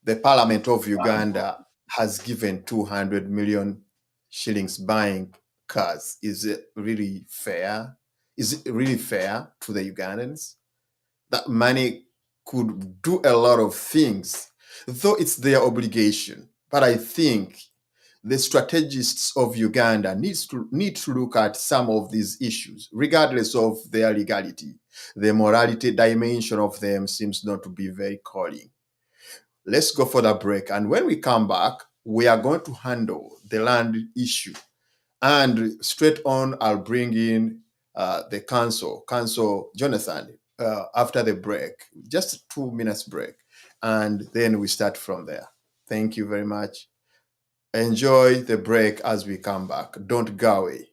The Parliament of Uganda has given 200 million shillings buying cars, is it really fair? Is it really fair to the Ugandans? That money could do a lot of things, though it's their obligation. But I think the strategists of Uganda need to look at some of these issues, regardless of their legality. The morality dimension of them seems not to be very calling. Let's go for the break. And when we come back, we are going to handle the land issue. And straight on, I'll bring in the Council Jonathan, after the break, just a 2 minutes break. And then we start from there. Thank you very much. Enjoy the break as we come back. Don't go away.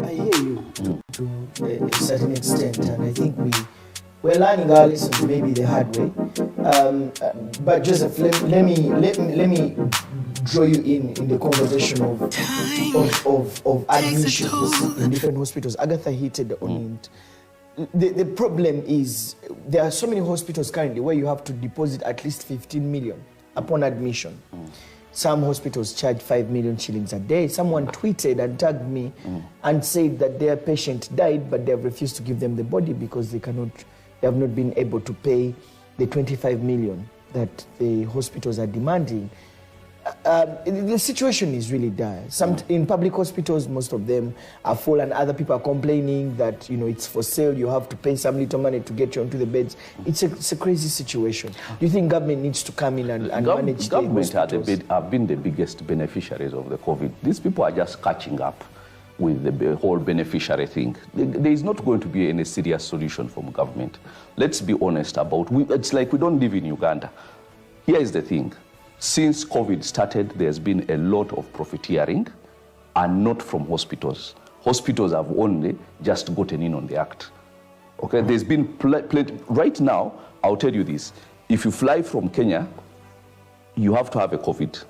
I hear you to a certain extent, and I think we're learning our lessons maybe the hard way. But Joseph, let me draw you in the conversation of admissions in different hospitals. Agatha hit on it. The problem is there are so many hospitals currently where you have to deposit at least 15 million upon admission. Some hospitals charge 5 million shillings a day. Someone tweeted and tagged me and said that their patient died, but they have refused to give them the body because they have not been able to pay the 25 million that the hospitals are demanding. The situation is really dire. In public hospitals, most of them are full, and other people are complaining that it's for sale. You have to pay some little money to get you onto the beds. It's a crazy situation. Do you think government needs to come in and manage the hospitals? Government have been the biggest beneficiaries of the COVID. These people are just catching up with the whole beneficiary thing. There is not going to be any serious solution from government. Let's be honest about it. It's like we don't live in Uganda. Here is the thing. Since COVID started, there's been a lot of profiteering, and not from hospitals. Hospitals have only just gotten in on the act. Okay, there's been plenty. Right now, I'll tell you this. If you fly from Kenya, you have to have a COVID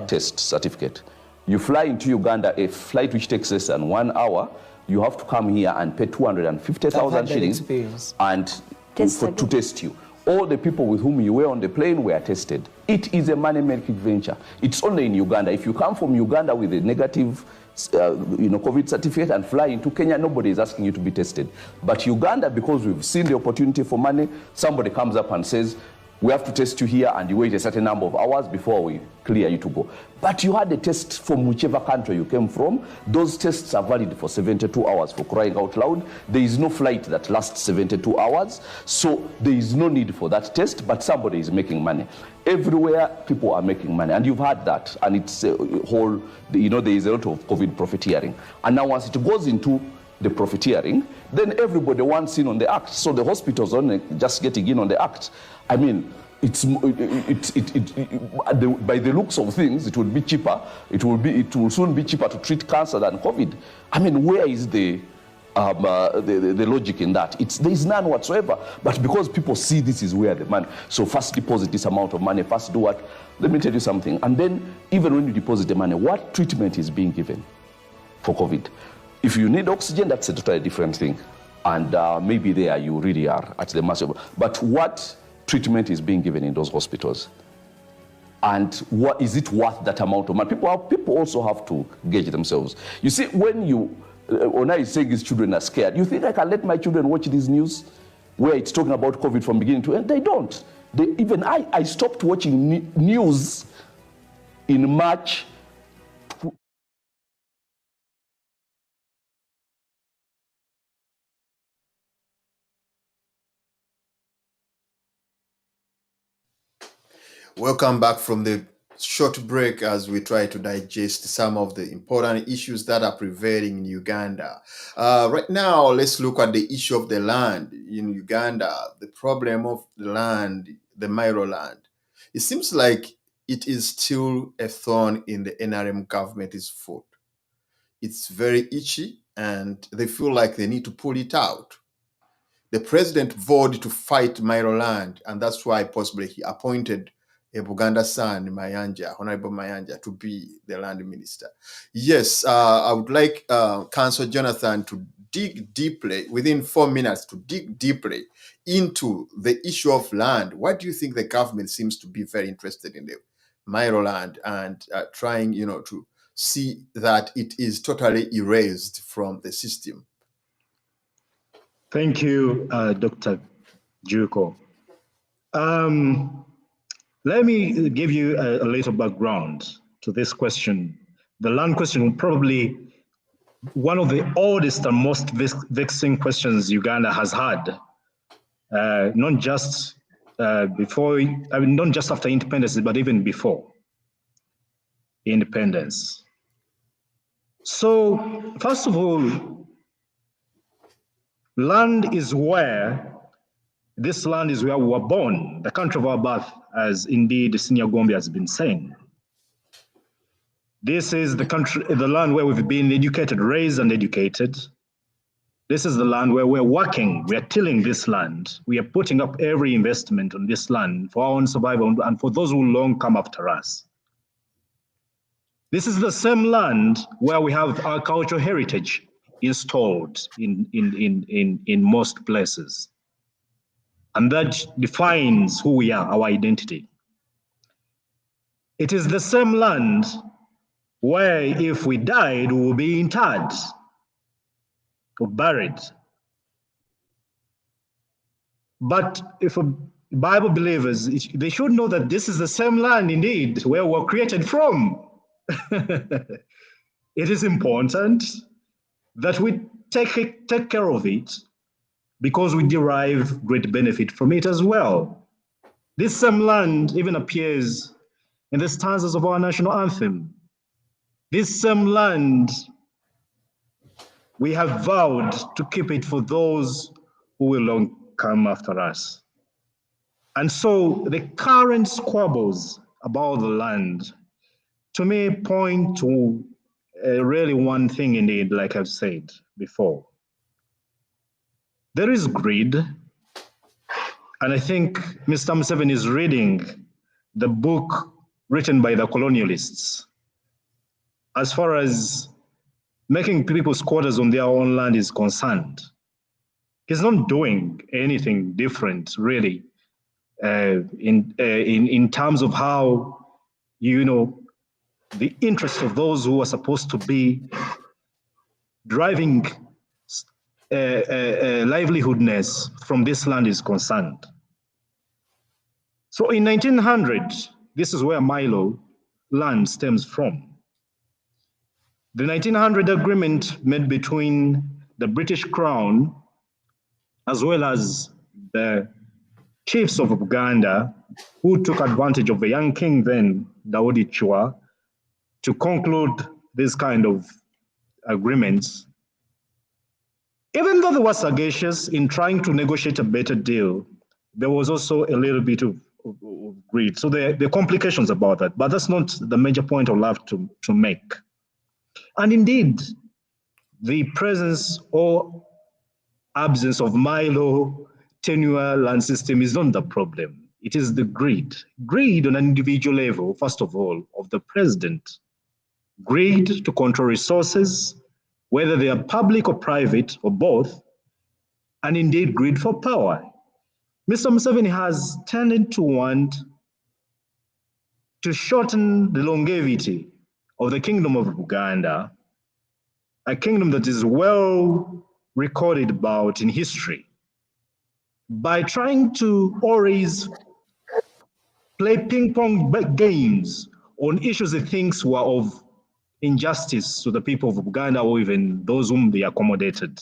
test certificate. You fly into Uganda, a flight which takes less than 1 hour, you have to come here and pay 250,000 shillings and to test you. All the people with whom you were on the plane were tested. It is a money-making venture. It's only in Uganda. If you come from Uganda with a negative COVID certificate and fly into Kenya, nobody is asking you to be tested. But Uganda, because we've seen the opportunity for money, somebody comes up and says, we have to test you here, and you wait a certain number of hours before we clear you to go. But you had a test from whichever country you came from. Those tests are valid for 72 hours, for crying out loud. There is no flight that lasts 72 hours, so there is no need for that test, but somebody is making money. Everywhere, people are making money, and you've had that, and it's a whole, there is a lot of COVID profiteering. And now once it goes into the profiteering, then everybody wants in on the act. So the hospitals are just getting in on the act. I mean, by the looks of things, it will be cheaper. It will soon be cheaper to treat cancer than COVID. I mean, where is the logic in that? There is none whatsoever. But because people see this is where the money, so first deposit this amount of money, first do what? Let me tell you something. And then even when you deposit the money, what treatment is being given for COVID? If you need oxygen, that's a totally different thing. And maybe there you really are at the massive. But what treatment is being given in those hospitals? And what is it worth that amount of money? People also have to gauge themselves. You see, when Ona is saying his children are scared, you think I can let my children watch this news where it's talking about COVID from beginning to end? They don't. Even I stopped watching news in March. Welcome back from the short break as we try to digest some of the important issues that are prevailing in Uganda. Right now, let's look at the issue of the land in Uganda, the problem of the land, the Mairo land. It seems like it is still a thorn in the NRM government's foot. It's very itchy, and they feel like they need to pull it out. The president vowed to fight Mairo land, and that's why possibly he appointed a Buganda son, Honorable Mayanja, to be the land minister. Yes, I would like Councillor Jonathan to dig deeply, within 4 minutes, to dig deeply into the issue of land. Why do you think the government seems to be very interested in the Mairo land and trying, to see that it is totally erased from the system? Thank you, Dr. Juko. Let me give you a little background to this question. The land question, probably one of the oldest and most vexing questions Uganda has had, not just before, not just after independence, but even before independence. So, first of all, land is where, this land is where we were born, the country of our birth, as indeed Senior Gombe has been saying. This is the country, the land where we've been educated, raised and educated. This is the land where we're working, we are tilling this land. We are putting up every investment on this land for our own survival and for those who long come after us. This is the same land where we have our cultural heritage installed in most places. And that defines who we are, our identity. It is the same land where if we died, we will be interred or buried. But if Bible believers, they should know that this is the same land indeed where we were created from. It is important that we take care of it because we derive great benefit from it as well. This same land even appears in the stanzas of our national anthem. This same land, we have vowed to keep it for those who will long come after us. And so the current squabbles about the land, to me, point to really one thing indeed, like I've said before. There is greed, and I think Mr. Museveni is reading the book written by the colonialists. As far as making people squatters on their own land is concerned, he's not doing anything different, really, in terms of how, you know, the interests of those who are supposed to be driving livelihoodness from this land is concerned. So in 1900, this is where Milo land stems from. The 1900 agreement made between the British Crown as well as the chiefs of Buganda, who took advantage of the young king then, Daudi Chua, to conclude this kind of agreements. Even though they were sagacious in trying to negotiate a better deal, there was also a little bit of greed. So there are complications about that, but that's not the major point I'd love to make. And indeed, the presence or absence of Milo tenure land system is not the problem. It is the greed. Greed on an individual level, first of all, of the president. Greed to control resources, whether they are public or private or both, and indeed greed for power. Mr. Museveni has tended to want to shorten the longevity of the kingdom of Buganda, a kingdom that is well recorded about in history, by trying to always play ping-pong games on issues he thinks were of injustice to the people of Buganda or even those whom they accommodated.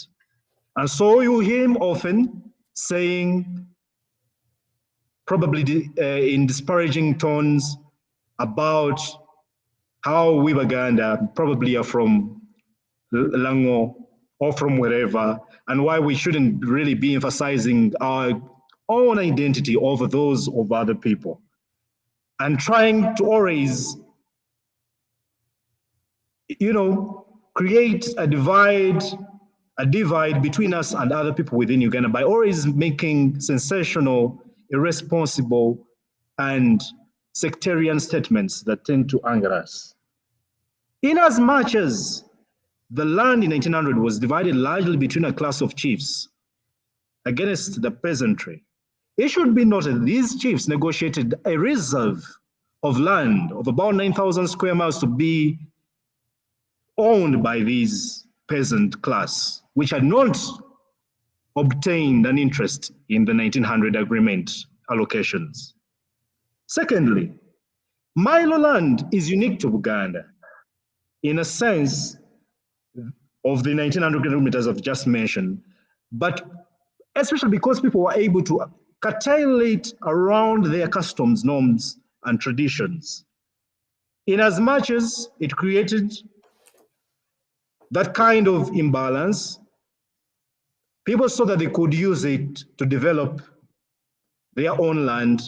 And so you hear him often saying, probably in disparaging tones, about how we Buganda probably are from Lango or from wherever, and why we shouldn't really be emphasizing our own identity over those of other people, and trying to always, you know, create a divide between us and other people within Uganda by always making sensational, irresponsible, and sectarian statements that tend to anger us. In as much as the land in 1900 was divided largely between a class of chiefs against the peasantry, it should be noted these chiefs negotiated a reserve of land of about 9,000 square miles to be owned by these peasant class, which had not obtained an interest in the 1900 agreement allocations. Secondly, Milo land is unique to Buganda in a sense of the 1900 kilometers I've just mentioned, but especially because people were able to curtail it around their customs, norms, and traditions. In as much as it created that kind of imbalance, people saw that they could use it to develop their own land,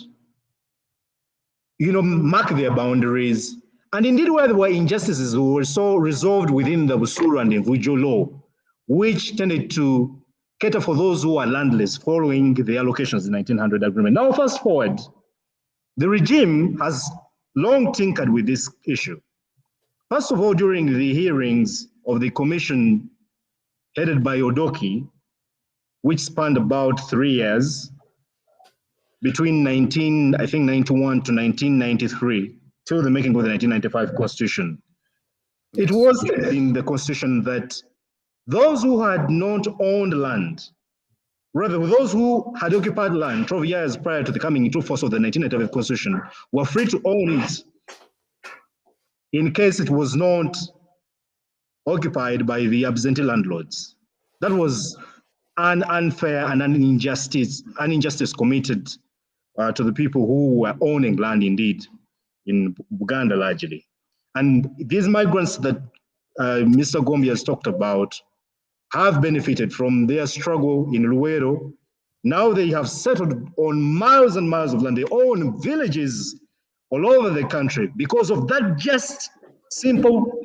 mark their boundaries. And indeed, where there were injustices, they were so resolved within the Busuru and Imvujo law, which tended to cater for those who are landless following the allocations in the 1900 agreement. Now, fast forward, the regime has long tinkered with this issue. First of all, during the hearings of the commission headed by Odoki, which spanned about 3 years, between 1991 to 1993, till the making of the 1995 Constitution. It was in the Constitution that those who had not owned land, rather those who had occupied land 12 years prior to the coming into force of the 1995 Constitution, were free to own it in case it was not occupied by the absentee landlords. That was an unfair and an injustice committed to the people who were owning land indeed in Buganda largely. And these migrants that Mr. Gombi has talked about have benefited from their struggle in Luwero. Now they have settled on miles and miles of land. They own villages all over the country because of that just simple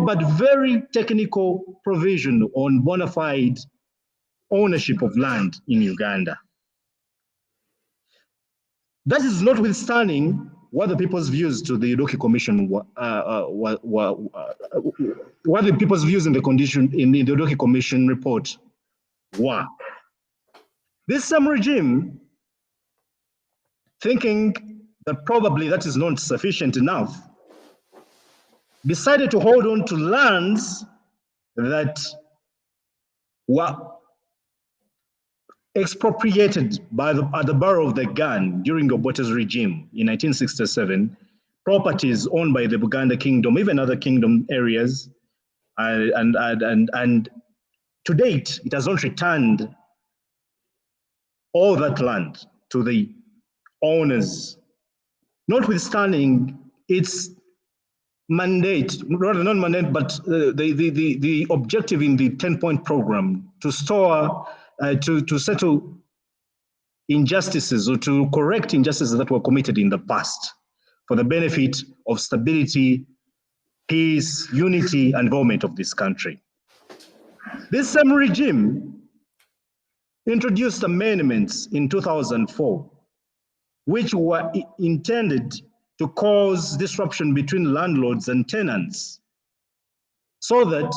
but very technical provision on bona fide ownership of land in Uganda. That is notwithstanding what the people's views to the Udoki Commission what the people's views in the Udoki Commission report were. This same regime, thinking that probably that is not sufficient enough, decided to hold on to lands that were expropriated at the barrel of the gun during Obote's regime in 1967, properties owned by the Buganda Kingdom, even other kingdom areas, and to date, it has not returned all that land to the owners, notwithstanding its mandate, rather not mandate, but the objective in the 10-point program to store, to settle injustices or to correct injustices that were committed in the past for the benefit of stability, peace, unity, and development of this country. This same regime introduced amendments in 2004, which were intended to cause disruption between landlords and tenants, so that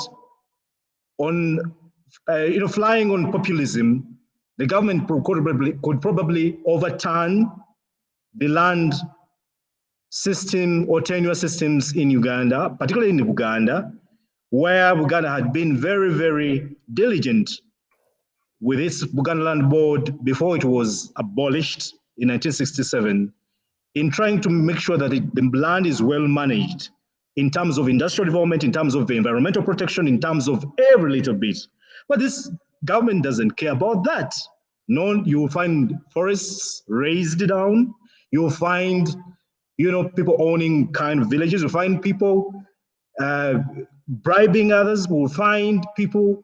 on flying on populism, the government could probably overturn the land system or tenure systems in Uganda, particularly in Buganda, where Buganda had been very, very diligent with its Buganda Land Board before it was abolished in 1967, in trying to make sure that the land is well managed in terms of industrial development, in terms of the environmental protection, in terms of every little bit. But this government doesn't care about that. No, you will find forests raised down. You will find, people owning kind of villages. You'll find people bribing others. We'll find people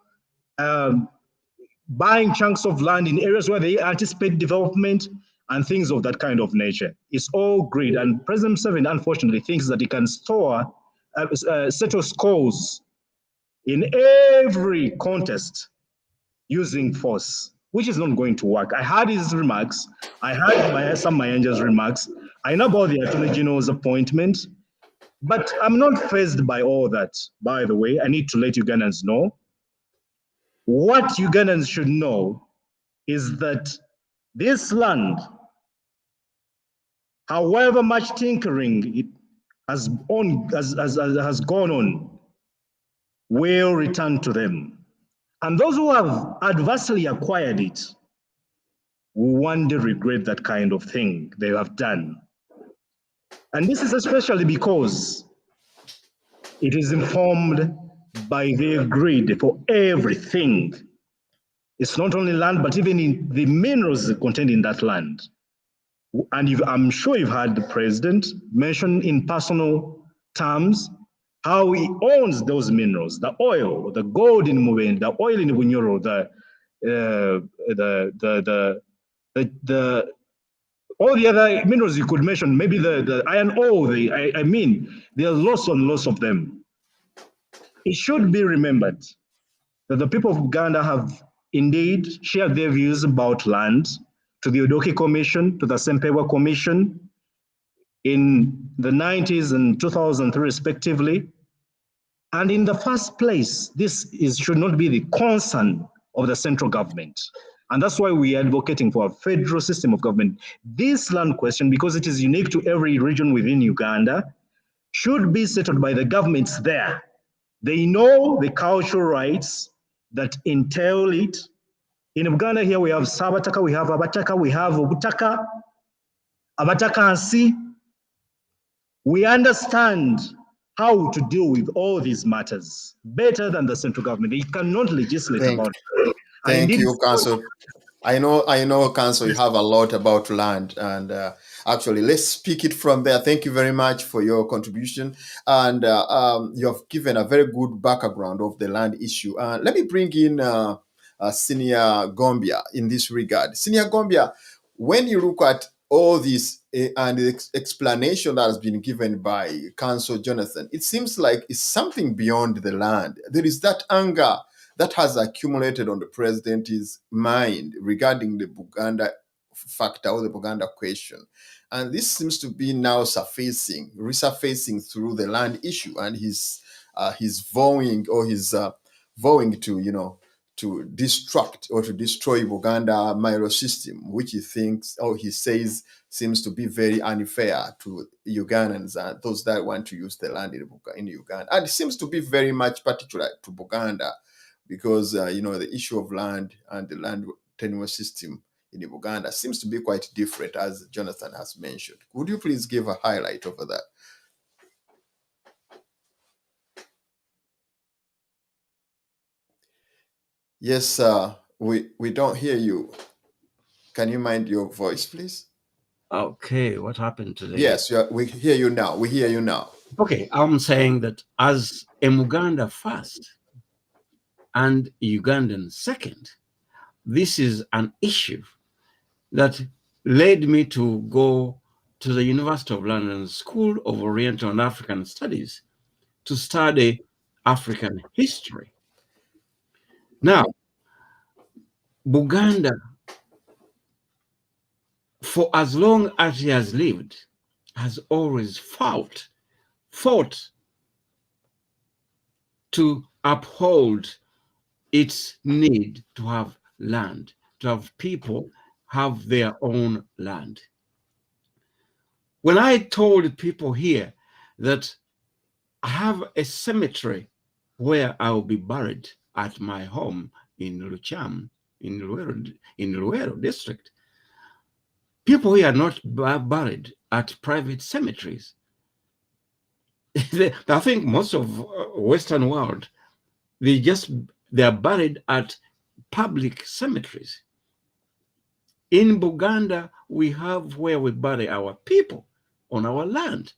buying chunks of land in areas where they anticipate development and things of that kind of nature. It's all greed. And President Museveni, unfortunately, thinks that he can settle scores in every contest using force, which is not going to work. I heard his remarks. I heard some Mayanja's remarks. I know about the Attorney General's appointment, but I'm not fazed by all that, by the way. I need to let Ugandans know. What Ugandans should know is that this land, however much tinkering it has gone on, will return to them. And those who have adversely acquired it will one day regret that kind of thing they have done. And this is especially because it is informed by their greed for everything. It's not only land, but even in the minerals contained in that land. And I'm sure you've heard the president mention in personal terms how he owns those minerals, the oil, the gold in Mubende, the oil in Bunyoro, all the other minerals you could mention, maybe the iron ore, I mean, there are lots and lots of them. It should be remembered that the people of Uganda have indeed shared their views about land to the Udoki Commission, to the Sempewa Commission in the 90s and 2003 respectively. And in the first place, this should not be the concern of the central government. And that's why we are advocating for a federal system of government. This land question, because it is unique to every region within Uganda, should be settled by the governments there. They know the cultural rights that entail it. In Uganda here, we have Sabataka, we have Abataka, we have Obutaka, Abataka and C. We understand how to deal with all these matters better than the central government. It cannot legislate about it. Thank you, Council. I know, Council, you have a lot about land, and actually, let's speak it from there. Thank you very much for your contribution, and you have given a very good background of the land issue. Let me bring in Senior Gombia in this regard. Senior Gombia, when you look at all this and the explanation that has been given by Council Jonathan, it seems like it's something beyond the land. There is that anger that has accumulated on the president's mind regarding the Buganda factor or the Buganda question. And this seems to be now resurfacing through the land issue, and he's vowing to destruct or to destroy Buganda Miro system, which he thinks, or he says, seems to be very unfair to Ugandans and those that want to use the land in Uganda. And it seems to be very much particular to Buganda, because the issue of land and the land tenure system in Uganda seems to be quite different, as Jonathan has mentioned. Would you please give a highlight over that? Yes, we don't hear you. Can you mind your voice, please? Okay, what happened today? Yes, we hear you now. We hear you now. Okay, I'm saying that as a Muganda first and Ugandan second, this is an issue that led me to go to the University of London School of Oriental and African Studies to study African history. Now, Buganda, for as long as he has lived, has always fought to uphold its need to have land, to have people have their own land. When I told people here that I have a cemetery where I will be buried at my home in Lucham, in Luero district, people here are not buried at private cemeteries. I think most of Western world, they are buried at public cemeteries. In Buganda, we have where we bury our people on our land.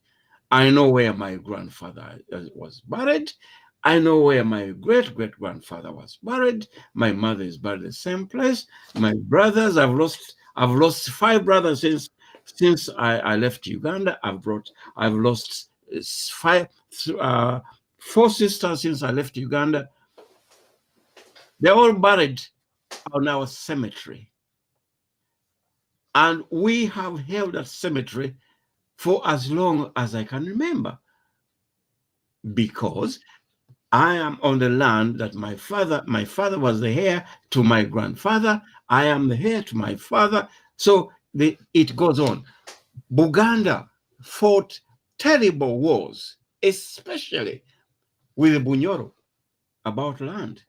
I know where my grandfather was buried. I know where my great-great-grandfather was buried. My mother is buried the same place. My brothers, I've lost 5 brothers since I left Uganda. I've lost 4 sisters since I left Uganda. They're all buried on our cemetery. And we have held that cemetery for as long as I can remember, because I am on the land that my father was the heir to my grandfather. I am the heir to my father. So it goes on. Buganda fought terrible wars, especially with Bunyoro. about land.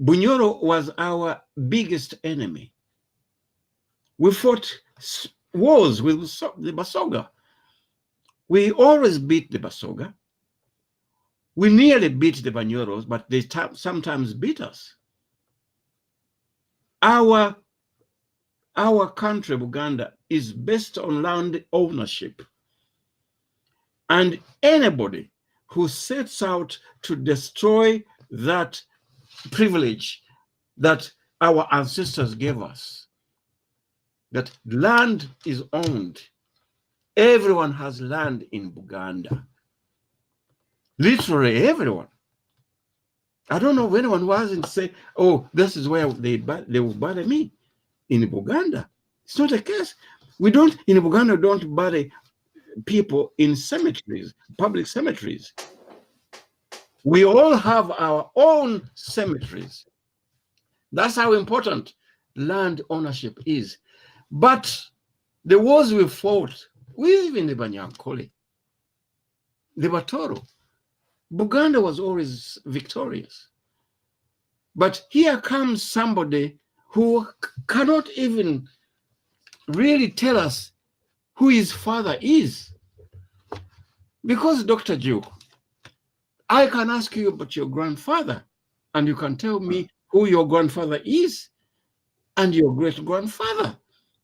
Bunyoro was our biggest enemy. We fought wars with the Basoga. We always beat the Basoga. We nearly beat the Banyoros, but they sometimes beat us. Our country, Buganda, is based on land ownership. And anybody who sets out to destroy that privilege that our ancestors gave us, that land is owned. Everyone has land in Buganda. Literally everyone. I don't know of anyone who hasn't said, oh, this is where they will bury me. In Buganda, it's not the case. We don't, in Buganda, don't bury people in cemeteries, public cemeteries. We all have our own cemeteries. That's how important land ownership is. But the wars we fought, even the Banyankole, the Batoro, Buganda was always victorious. But here comes somebody who cannot even really tell us who his father is. Because, Dr. Jew, I can ask you about your grandfather, and you can tell me who your grandfather is, and your great-grandfather,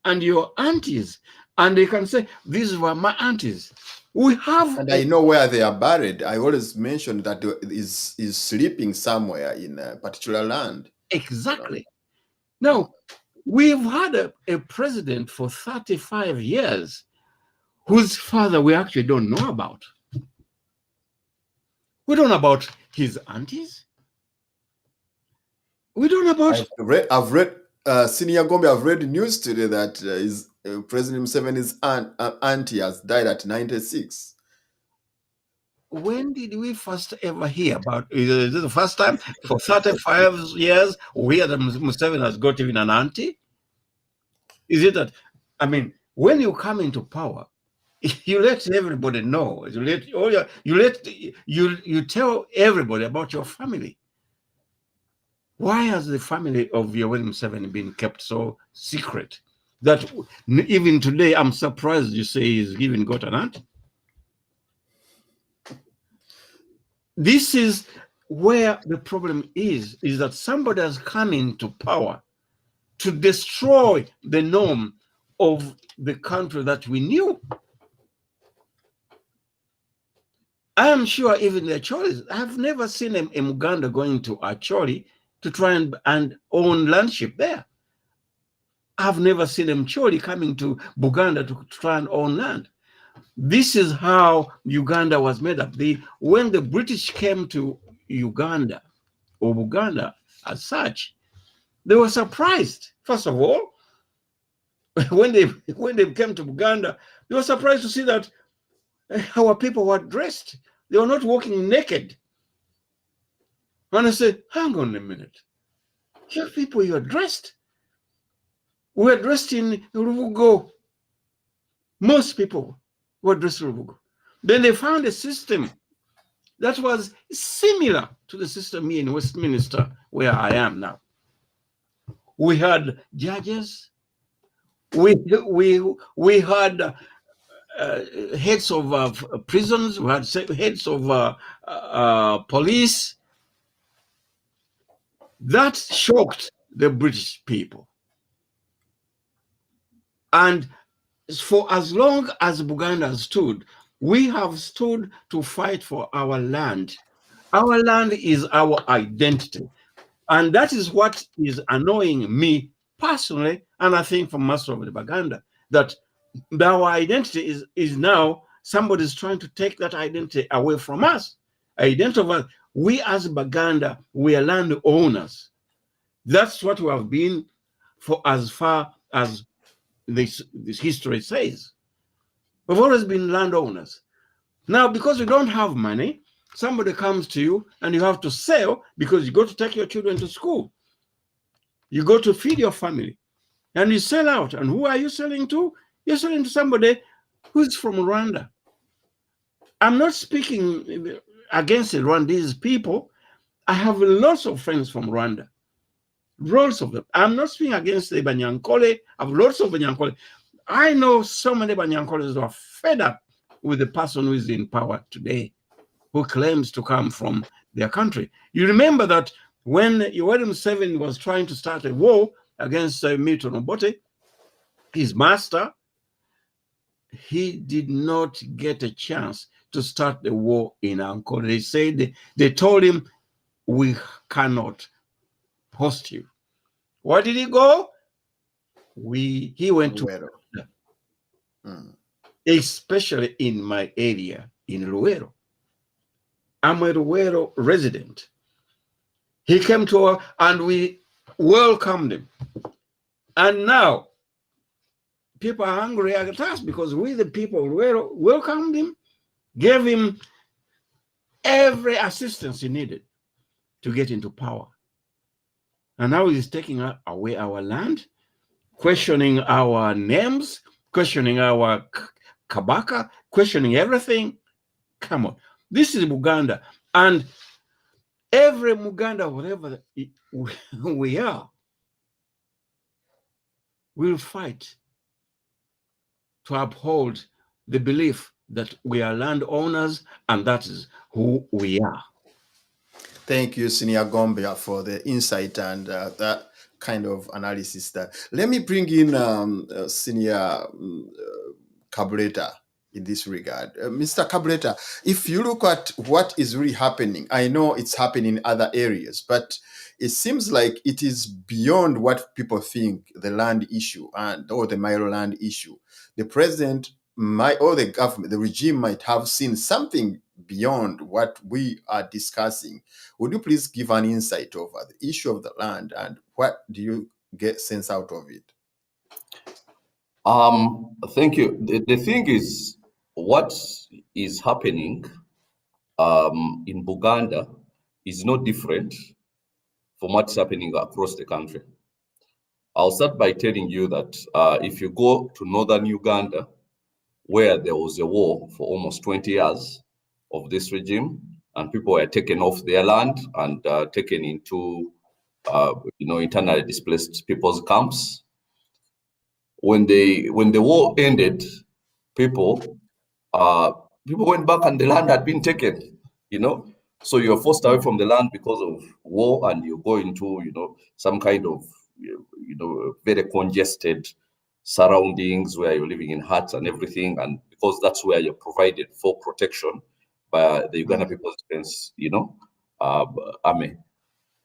and your aunties. And they can say, these were my aunties. We have... And I know where they are buried. I always mention that is sleeping somewhere in a particular land. Exactly. Now, we've had a president for 35 years whose father we actually don't know about. We don't know about his aunties. We don't know about... I've read Senior Gombe, I've read news today that President Museveni's auntie has died at 96. When did we first ever hear about, is this the first time for 35 years we hear that Museveni has got even an auntie? Is it that, I mean, when you come into power, you let everybody know, you tell everybody about your family. Why has the family of Yoweri Museveni been kept so secret that even today I'm surprised you say he's even got an aunt? This is where the problem is that somebody has come into power to destroy the norm of the country that we knew. I am sure even the Acholis, I've never seen a Muganda going to Acholi to try and own landship there. I've never seen a Mcholi coming to Buganda to try and own land. This is how Uganda was made up. When the British came to Uganda, or Buganda as such, they were surprised. First of all, when they came to Buganda, they were surprised to see that our people were dressed. They were not walking naked. And I said, hang on a minute. Your people, you are dressed. We are dressed in Ruvugo. Most people were dressed in Ruvugo. Then they found a system that was similar to the system here in Westminster, where I am now. We had judges. We had heads of prisons. We had heads of police. That shocked the British people. And for as long as Buganda stood, we have stood to fight for our land. Our land is our identity. And that is what is annoying me personally, and I think for most of the Buganda, that our identity is now somebody's trying to take that identity away from us. We as Buganda, we are land owners. That's what we have been for as far as this history says. We've always been landowners. Now, because we don't have money, somebody comes to you and you have to sell because you go to take your children to school. You go to feed your family and you sell out. And who are you selling to? You're selling to somebody who's from Rwanda. I'm not speaking, against the Rwandese people. I have lots of friends from Rwanda, lots of them. I'm not speaking against the Banyankole. I have lots of Banyankole. I know so many Banyankoles who are fed up with the person who is in power today, who claims to come from their country. You remember that when Yoweri Museveni was trying to start a war against Milton Obote, his master, he did not get a chance to start the war in Ankole. They said, they told him, we cannot host you. Where did he go? He went to Buganda, especially in my area, in Luero. I'm a Luero resident. He came to us and we welcomed him. And now, people are angry at us because we, the people of Luero, welcomed him, gave him every assistance he needed to get into power. And now he's taking away our land, questioning our names, questioning our kabaka, questioning everything. Come on. This is Buganda. And every Muganda, whatever we are, will fight to uphold the belief that we are landowners and that is who we are. Thank you, Senior Gombea, for the insight and that kind of analysis. That let me bring in Senior Kabuleta in this regard. Mr. Kabuleta, if you look at what is really happening, I know it's happening in other areas, but it seems like it is beyond what people think, the land issue or the Milo land issue. The president or the government, the regime might have seen something beyond what we are discussing. Would you please give an insight over the issue of the land and what do you get sense out of it? Thank you. The thing is, what is happening in Buganda is no different from what's happening across the country. I'll start by telling you that if you go to northern Uganda, where there was a war for almost 20 years of this regime, and people were taken off their land and taken into, internally displaced people's camps. When the war ended, people went back and the land had been taken, So you're forced away from the land because of war, and you go into, some kind of, very congested surroundings where you're living in huts and everything, and because that's where you're provided for protection by the Uganda People's Defense, army.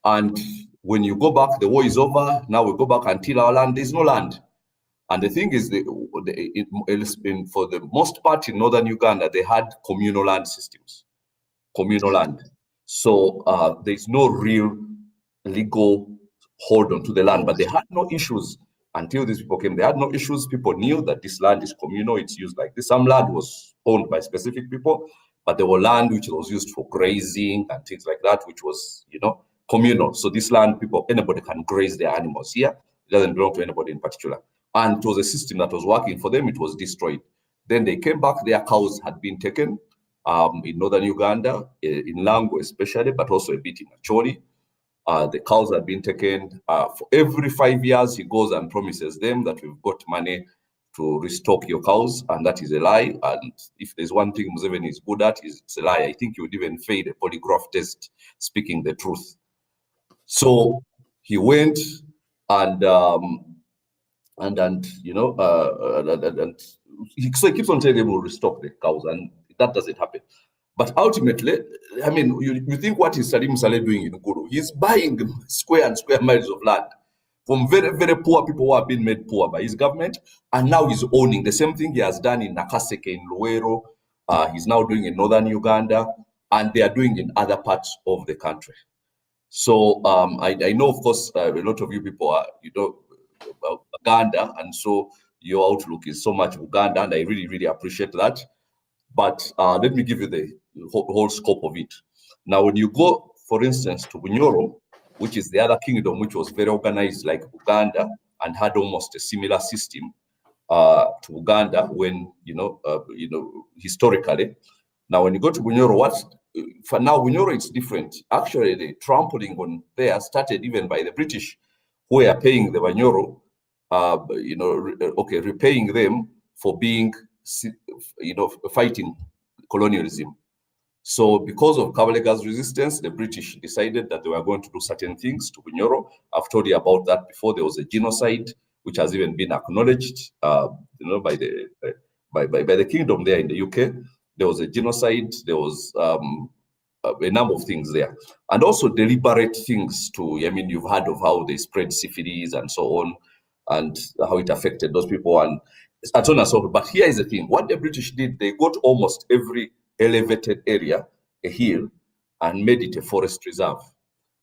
And when you go back, the war is over. Now we go back and till our land. There's no land. And the thing is, for the most part in northern Uganda, they had communal land systems, communal land. So there's no real legal hold on to the land, but they had no issues until these people came. They had no issues. People knew that this land is communal. It's used like this. Some land was owned by specific people, but there were land which was used for grazing and things like that, which was, communal. So this land, anybody can graze their animals here. It doesn't belong to anybody in particular. And it was a system that was working for them. It was destroyed. Then they came back. Their cows had been taken in northern Uganda, in Lango especially, but also a bit in Acholi. The cows had been taken. For every 5 years, he goes and promises them that we've got money to restock your cows, and that is a lie. And if there's one thing Museveni is good at, it's a lie. I think he would even fail a polygraph test speaking the truth. So he went and so he keeps on telling them we'll restock the cows, and that doesn't happen. But ultimately, I mean, you think what is Salim Saleh doing in Guru? He's buying square and square miles of land from very, very poor people who have been made poor by his government, and now he's owning. The same thing he has done in Nakaseke, in Luero, he's now doing in northern Uganda, and they are doing in other parts of the country. So I know, of course, a lot of you people are, about Uganda, and so your outlook is so much Uganda, and I really, really appreciate that. But let me give you the whole scope of it. Now, when you go, for instance, to Bunyoro, which is the other kingdom, which was very organized like Uganda and had almost a similar system to Uganda when, historically. Now, when you go to Bunyoro, for now, Bunyoro it's different. Actually, the trampling on there started even by the British, who are paying the Bunyoro, repaying them for being, fighting colonialism. So because of Kabuleta's resistance, the British decided that they were going to do certain things to Bunyoro. I've told you about that before. There was a genocide, which has even been acknowledged, by the kingdom there in the UK. There was a genocide. There was a number of things there, and also deliberate things too. I mean, you've heard of how they spread syphilis and so on, and how it affected those people and so on and so forth. But here is the thing: what the British did, they got almost every elevated area, a hill, and made it a forest reserve.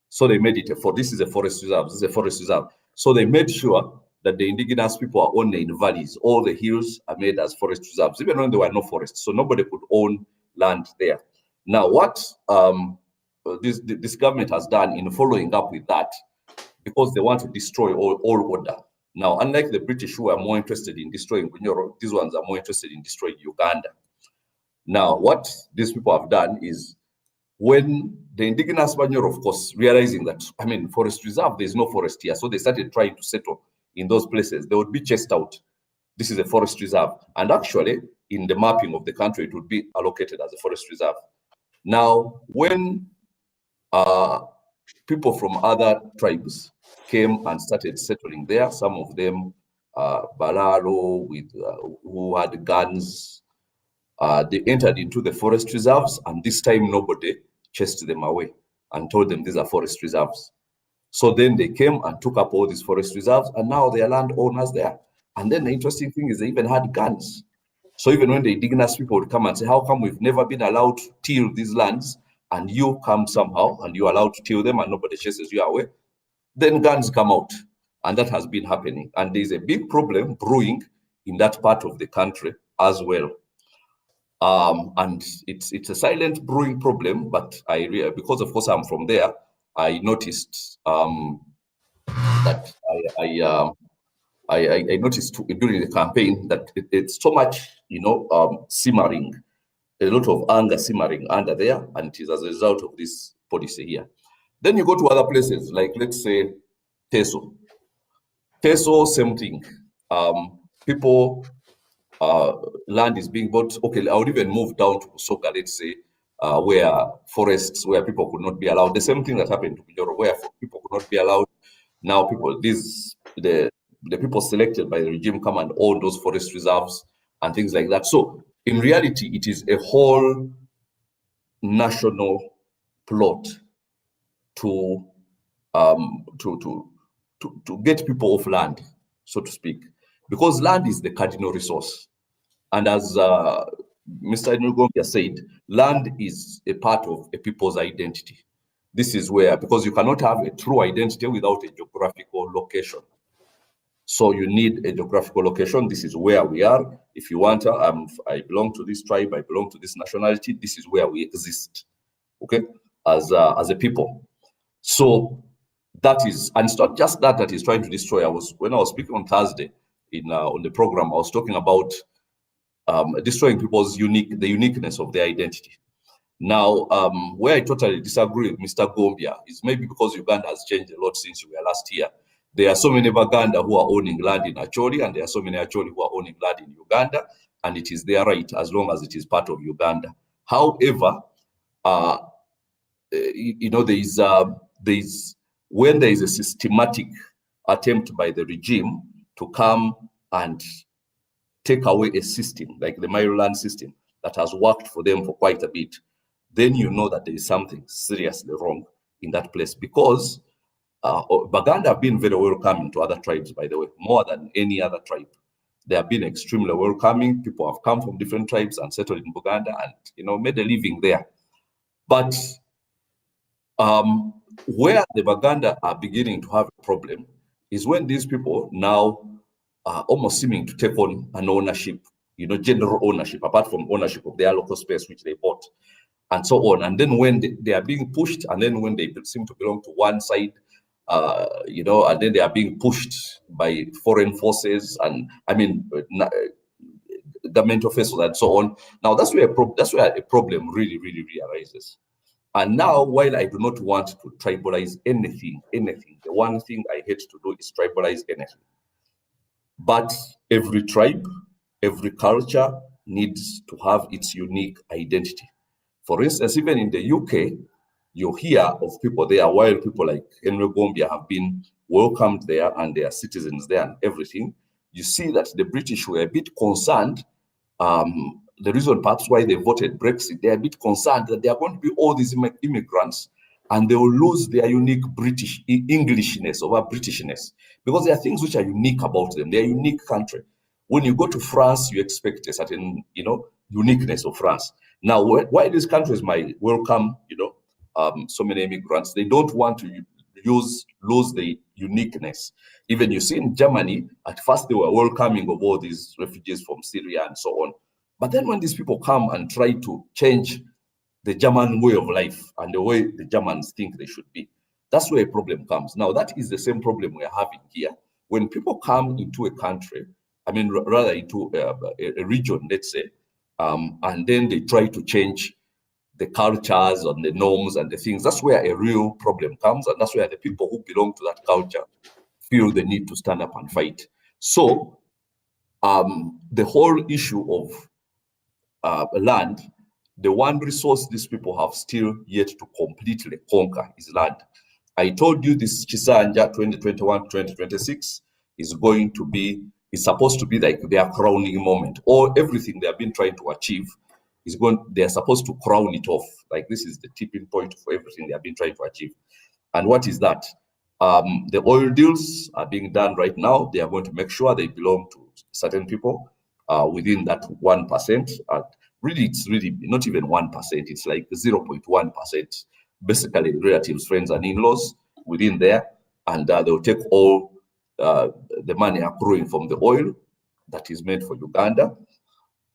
So they made it this is a forest reserve, this is a forest reserve. So they made sure that the indigenous people are only in valleys. All the hills are made as forest reserves, even when there were no forests. So nobody could own land there. Now, what this government has done in following up with that, because they want to destroy all order. Now, unlike the British, who are more interested in destroying Bunyoro, these ones are more interested in destroying Uganda. Now, what these people have done is, when the indigenous Bunyoro, of course, realizing that, I mean, forest reserve, there's no forest here, so they started trying to settle in those places. They would be chased out. This is a forest reserve. And actually, in the mapping of the country, it would be allocated as a forest reserve. Now, when people from other tribes came and started settling there, some of them, Balaro, who had guns, they entered into the forest reserves, and this time nobody chased them away and told them these are forest reserves. So then they came and took up all these forest reserves, and now they are landowners there. And then the interesting thing is they even had guns. So even when the indigenous people would come and say, how come we've never been allowed to till these lands, and you come somehow and you're allowed to till them and nobody chases you away, then guns come out. And that has been happening. And there's a big problem brewing in that part of the country as well. And it's a silent brewing problem, but because of course I'm from there, I noticed that I noticed during the campaign that it's so much, simmering, a lot of anger simmering under there, and it is as a result of this policy here. Then you go to other places, like let's say Teso. Teso, same thing. People, land is being bought. Okay, I would even move down to Soka, let's say, where forests, where people could not be allowed. The same thing that happened to Bunyoro, where people could not be allowed. Now the people selected by the regime come and own those forest reserves and things like that. So in reality, it is a whole national plot to get people off land, so to speak, because land is the cardinal resource. And as Mr. Ngumbia said, land is a part of a people's identity. This is where, because you cannot have a true identity without a geographical location. So you need a geographical location. This is where we are. If you want, I belong to this tribe, I belong to this nationality. This is where we exist, okay, as a people. So that is, and it's not just that is trying to destroy. When I was speaking on Thursday on the program, I was talking about destroying people's the uniqueness of their identity. Now, where I totally disagree with Mr. Gombia is maybe because Uganda has changed a lot since we were last here. There are so many Baganda who are owning land in Acholi, and there are so many Acholi who are owning land in Uganda, and it is their right as long as it is part of Uganda. However, when there is a systematic attempt by the regime to come and take away a system like the Maryland system that has worked for them for quite a bit, then you know that there is something seriously wrong in that place, because Baganda have been very welcoming to other tribes, by the way, more than any other tribe. They have been extremely welcoming. People have come from different tribes and settled in Buganda and, made a living there. But where the Baganda are beginning to have a problem is when these people now are almost seeming to take on an ownership, general ownership, apart from ownership of their local space, which they bought, and so on. And then when they are being pushed, and then when they seem to belong to one side, and then they are being pushed by foreign forces and government officials and so on. Now that's where a problem really, really, really arises. And now, while I do not want to tribalize anything, the one thing I hate to do is tribalize anything. But every tribe, every culture needs to have its unique identity. For instance, even in the UK, you hear of people there, while people like Henry Gombia have been welcomed there and they are citizens there and everything, you see that the British were a bit concerned. The reason perhaps why they voted Brexit, they're a bit concerned that there are going to be all these immigrants and they will lose their unique British Englishness over Britishness, because there are things which are unique about them. They're a unique country. When you go to France, you expect a certain, uniqueness of France. Now, why these countries might welcome, so many immigrants, they don't want to lose the uniqueness. Even you see in Germany, at first they were welcoming of all these refugees from Syria and so on. But then when these people come and try to change the German way of life and the way the Germans think they should be, that's where a problem comes. Now, that is the same problem we're having here. When people come into a country, rather into a region, let's say, and then they try to change the cultures and the norms and the things, that's where a real problem comes, and that's where the people who belong to that culture feel the need to stand up and fight. So the whole issue of land, the one resource these people have still yet to completely conquer is land. I told you this Chisanja 2021-2026 is supposed to be like their crowning moment, or everything they have been trying to achieve they're supposed to crown it off. Like, this is the tipping point for everything they have been trying to achieve. And what is that? The oil deals are being done right now. They are going to make sure they belong to certain people within that 1%. Really, it's really not even 1%. It's like 0.1%. Basically, relatives, friends, and in-laws within there. And they'll take all the money accruing from the oil that is meant for Uganda.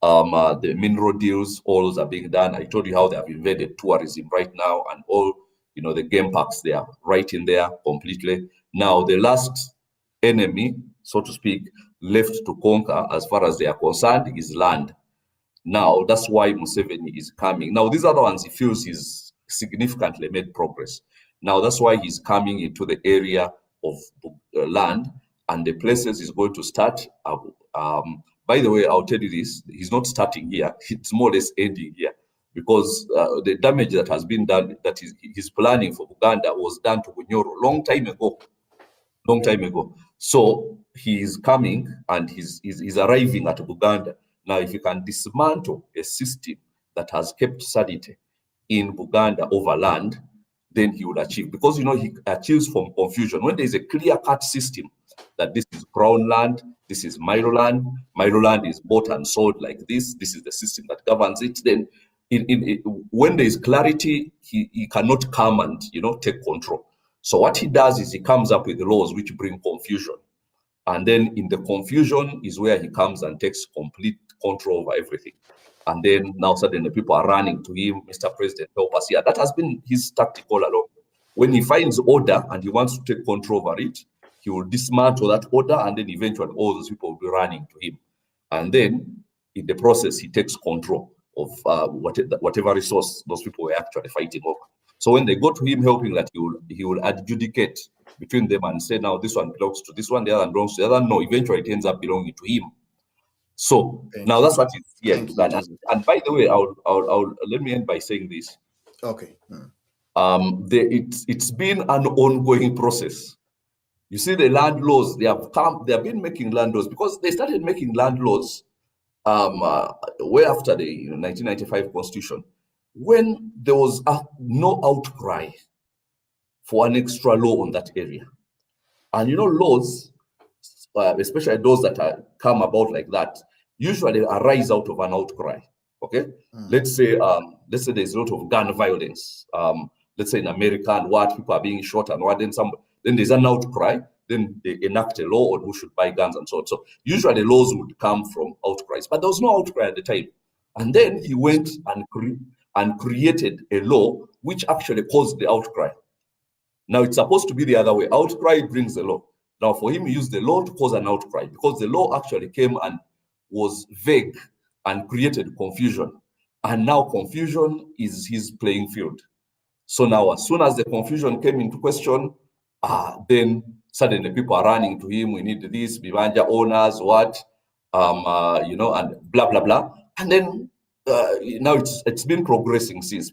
The mineral deals, all those are being done. I told you how they have invaded tourism right now, and all, the game parks, they are right in there completely. Now, the last enemy, so to speak, left to conquer, as far as they are concerned, is land. Now, that's why Museveni is coming. Now, these other ones, he feels he's significantly made progress. Now, that's why he's coming into the area of land, and the places he's going to start. By the way, I'll tell you this, he's not starting here, it's more or less ending here, because the damage that has been done, that he's planning for Buganda, was done to Bunyoro long time ago. So he's coming and he's arriving at Buganda. Now, if you can dismantle a system that has kept sanity in Buganda over land, then he will achieve, because he achieves from confusion. When there is a clear-cut system that this is Crown land, this is Milo land is bought and sold like this is the system that governs it, then when there is clarity, he cannot come and take control. So what he does is he comes up with laws which bring confusion, and then in the confusion is where he comes and takes complete control over everything. And then now suddenly people are running to him, Mr. President, help us here. That has been his tactic all along. When he finds order and he wants to take control over it, he will dismantle that order, and then eventually all those people will be running to him. And then in the process, he takes control of whatever resource those people were actually fighting over. So when they go to him helping, that he will adjudicate between them and say, now this one belongs to this one, the other belongs to the other. No, eventually it ends up belonging to him. So now that's what is here. And by the way, I'll let me end by saying this. Okay. It's been an ongoing process. You see, the land laws, they have been making land laws, because they started making land laws way after the 1995 Constitution, when there was no outcry for an extra law on that area. And laws, especially those that come about like that, usually arise out of an outcry. Okay, let's say there's a lot of gun violence. Let's say in America, and what people are being shot and what, then there's an outcry. Then they enact a law on who should buy guns and so on. So usually laws would come from outcries, but there was no outcry at the time. And then he went and created a law which actually caused the outcry. Now it's supposed to be the other way. Outcry brings the law. Now for him, he used the law to cause an outcry, because the law actually came and was vague and created confusion. And now confusion is his playing field. So now, as soon as the confusion came into question, then suddenly people are running to him. We need this, Bibanja owners, what, and blah, blah, blah. And then now it's been progressing since.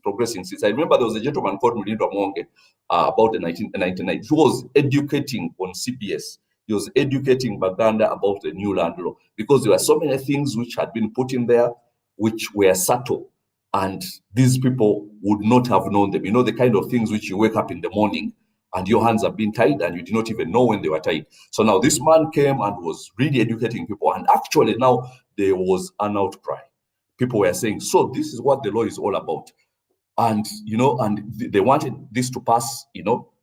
I remember there was a gentleman called Mulindwa Mwonge about the 1999. He was educating on CBS. He was educating Buganda about the new land law, because there were so many things which had been put in there which were subtle, and these people would not have known them. You know, the kind of things which you wake up in the morning and your hands have been tied and you did not even know when they were tied. So now this man came and was really educating people, and actually now there was an outcry. People were saying, so this is what the law is all about. And, they wanted this to pass,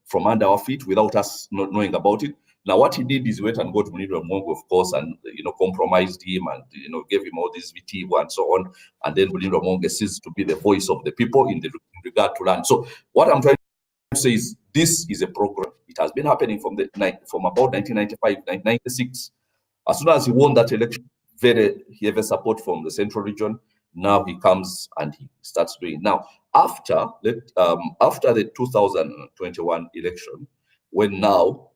from under our feet without us not knowing about it. Now, what he did is went and got Mulindwa Mwonge, of course, and, compromised him and, gave him all this VTV and so on. And then Mulindwa Mwonge ceased to be the voice of the people in regard to land. So what I'm trying to say is this is a program. It has been happening from about 1995, 1996. As soon as he won that election, very heavy support from the central region. Now he comes and he starts doing. Now, after the 2021 election, when now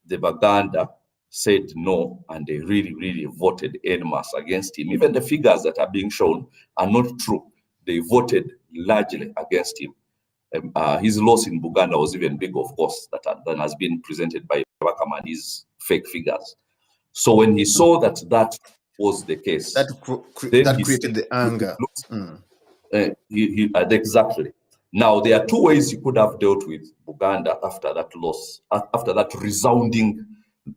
the Buganda said no, and they really, really voted en masse against him. Even the figures that are being shown are not true. They voted largely against him. His loss in Buganda was even big, of course, than has been presented by Bakam and his fake figures. So when he saw that was the case, that created the anger. Exactly. Now, there are two ways he could have dealt with Buganda after that loss, after that resounding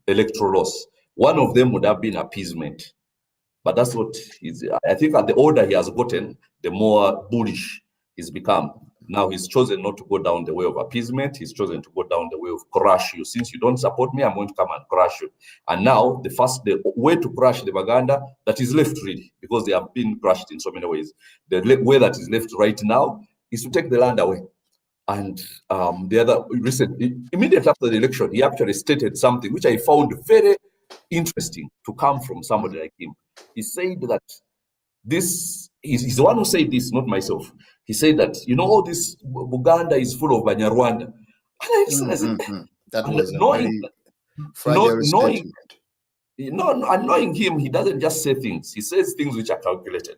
electoral loss. One of them would have been appeasement. But that's what I think the older he has gotten, the more bullish he's become. Now he's chosen not to go down the way of appeasement. He's chosen to go down the way of crush you. Since you don't support me, I'm going to come and crush you. And now the way to crush the Buganda that is left really, because they have been crushed in so many ways. The way that is left right now is to take the land away. And the other immediately after the election, he actually stated something which I found very interesting to come from somebody like him. He said that he's the one who said this, not myself. He said that, all this Buganda is full of Banyarwanda. And I said, that was a very fragile statement. And knowing him, he doesn't just say things. He says things which are calculated.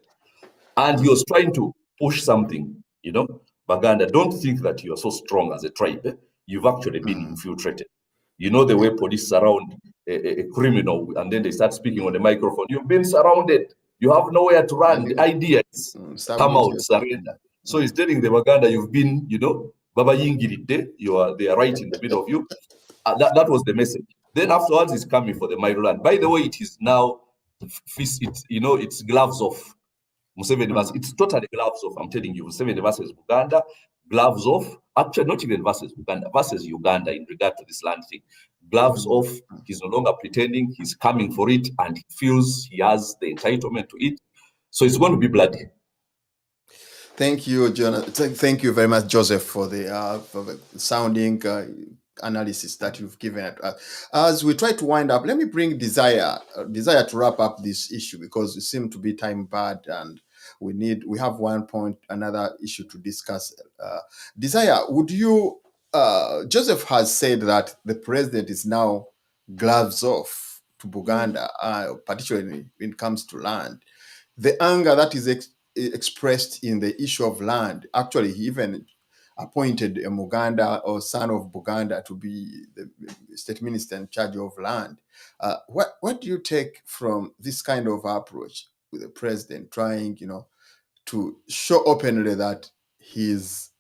And he was trying to push something, Buganda, don't think that you're so strong as a tribe. You've actually been infiltrated. You know the way police surround a criminal and then they start speaking on the microphone. You've been surrounded. You have nowhere to run. The idea is come out, surrender. So he's telling the Buganda, you've been, Baba Yingiride, they are right in the middle of you. That was the message. Then afterwards, he's coming for the Mairoland. By the way, it is now, it's gloves off. Museveni versus, it's totally gloves off. I'm telling you, Museveni versus Buganda, gloves off. Actually, not even versus Buganda, versus Uganda in regard to this land thing. Gloves off. He's no longer pretending. He's coming for it, and he feels he has the entitlement to it. So it's going to be bloody. Thank you, Jonathan. Thank you very much, Joseph, for the sounding analysis that you've given us. As we try to wind up, let me bring Desire to wrap up this issue, because it seems to be time bad and we have another issue to discuss. Desire, would you, Joseph has said that the president is now gloves off to Buganda, particularly when it comes to land. The anger that is expressed in the issue of land, actually he even appointed a Muganda or son of Buganda to be the state minister in charge of land. What do you take from this kind of approach with the president trying, to show openly that he's,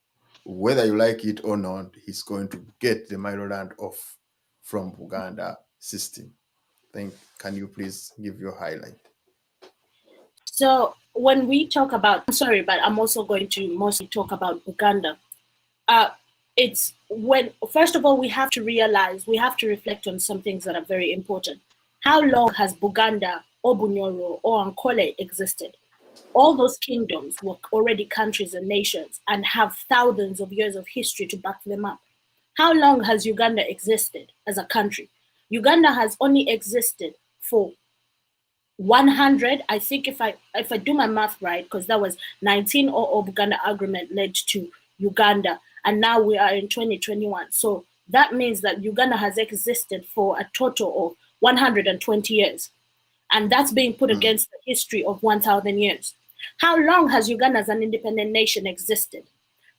whether you like it or not, he's going to get the Mairoland off from Buganda system? Can you please give your highlight? So when we talk about, I'm sorry, but I'm also going to mostly talk about Buganda. It's when, first of all, we have to reflect on some things that are very important. How long has Buganda or Bunyoro or Ankole existed? All those kingdoms were already countries and nations and have thousands of years of history to back them up. How long has Uganda existed as a country? Uganda has only existed for 100, I think, if I do my math right, because that was 1900 Buganda agreement led to Uganda. and now we are in 2021. So that means that Uganda has existed for a total of 120 years. And that's being put against the history of 1,000 years. How long has Uganda as an independent nation existed?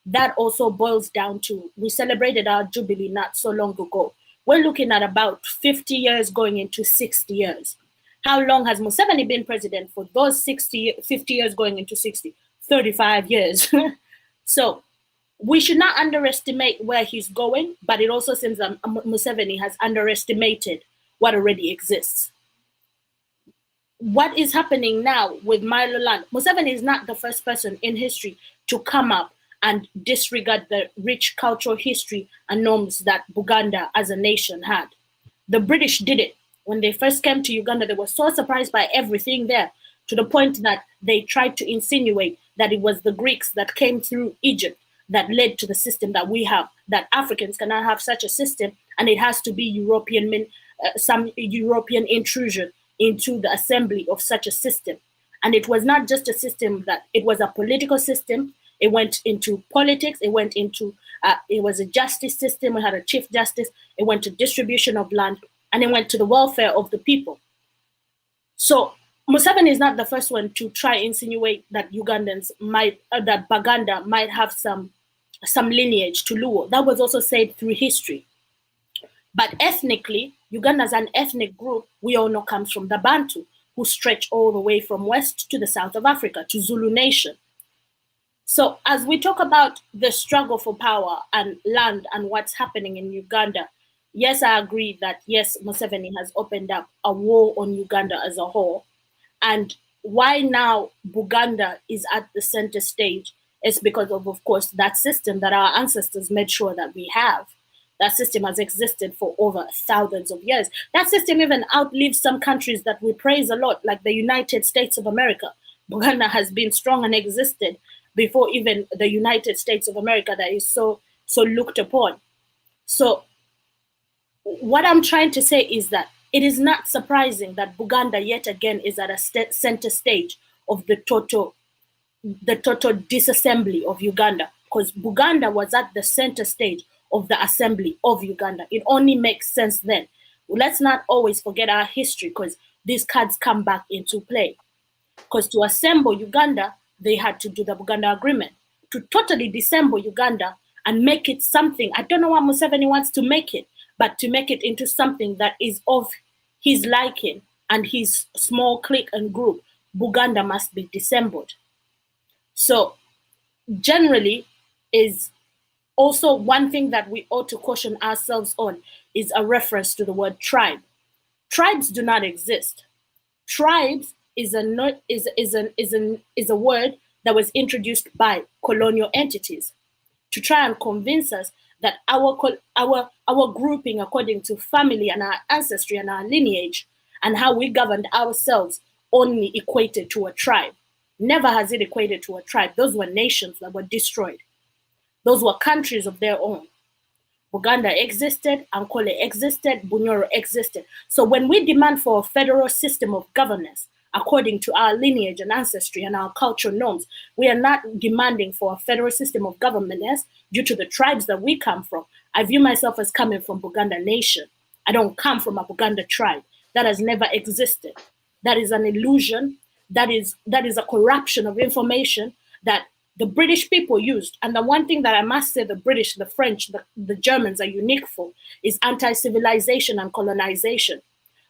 That also boils down to, we celebrated our Jubilee not so long ago. We're looking at about 50 years going into 60 years. How long has Museveni been president for those 50 years going into 60? 35 years. So we should not underestimate where he's going, but it also seems that Museveni has underestimated what already exists. What is happening now with Milo Land? Museveni is not the first person in history to come up and disregard the rich cultural history and norms that Buganda as a nation had. The British did it. When they first came to Uganda, they were so surprised by everything there, to the point that they tried to insinuate that it was the Greeks that came through Egypt that led to the system that we have, that Africans cannot have such a system, and it has to be some European intrusion into the assembly of such a system. And it was not just a system, that it was a political system. It went into politics, it went into, it was a justice system, we had a chief justice, it went to distribution of land, and it went to the welfare of the people. So Museveni is not the first one to try insinuate that Ugandans might, that Buganda might have some lineage to Luo. That was also said through history. But ethnically, Uganda as an ethnic group, we all know comes from the Bantu, who stretch all the way from west to the south of Africa, to Zulu Nation. So as we talk about the struggle for power and land and what's happening in Uganda, yes, I agree that, yes, Museveni has opened up a war on Uganda as a whole. And why now Buganda is at the center stage is because of course, that system that our ancestors made sure that we have. That system has existed for over thousands of years. That system even outlives some countries that we praise a lot, like the United States of America. Buganda has been strong and existed before even the United States of America that is so looked upon. So what I'm trying to say is that it is not surprising that Buganda yet again is at a center stage of the total disassembly of Uganda, because Buganda was at the center stage of the assembly of Uganda. It only makes sense then. Let's not always forget our history, because these cards come back into play. Because to assemble Uganda, they had to do the Buganda Agreement. To totally disassemble Uganda and make it something, I don't know what Museveni wants to make it, but to make it into something that is of his liking and his small clique and group, Buganda must be disassembled. So generally is also one thing that we ought to caution ourselves on is a reference to the word tribe. Tribes do not exist. Tribes is a word that was introduced by colonial entities to try and convince us that our grouping according to family and our ancestry and our lineage and how we governed ourselves only equated to a tribe. Never has it equated to a tribe. Those were nations that were destroyed. Those were countries of their own. Buganda existed, Ankole existed, Bunyoro existed. So when we demand for a federal system of governance, according to our lineage and ancestry and our cultural norms, we are not demanding for a federal system of governance due to the tribes that we come from. I view myself as coming from Buganda nation. I don't come from a Buganda tribe. That has never existed. That is an illusion. That is a corruption of information that the British people used. And the one thing that I must say the British, the French, the Germans are unique for is anti-civilization and colonization.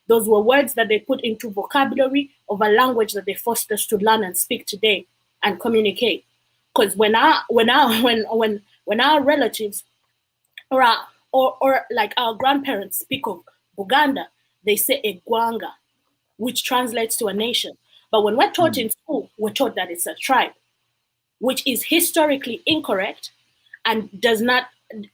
Those were words that they put into vocabulary of a language that they forced us to learn and speak today and communicate. Because when our relatives or like our grandparents speak of Buganda, they say Egwanga, which translates to a nation. But when we're taught in school, we're taught that it's a tribe, which is historically incorrect and does not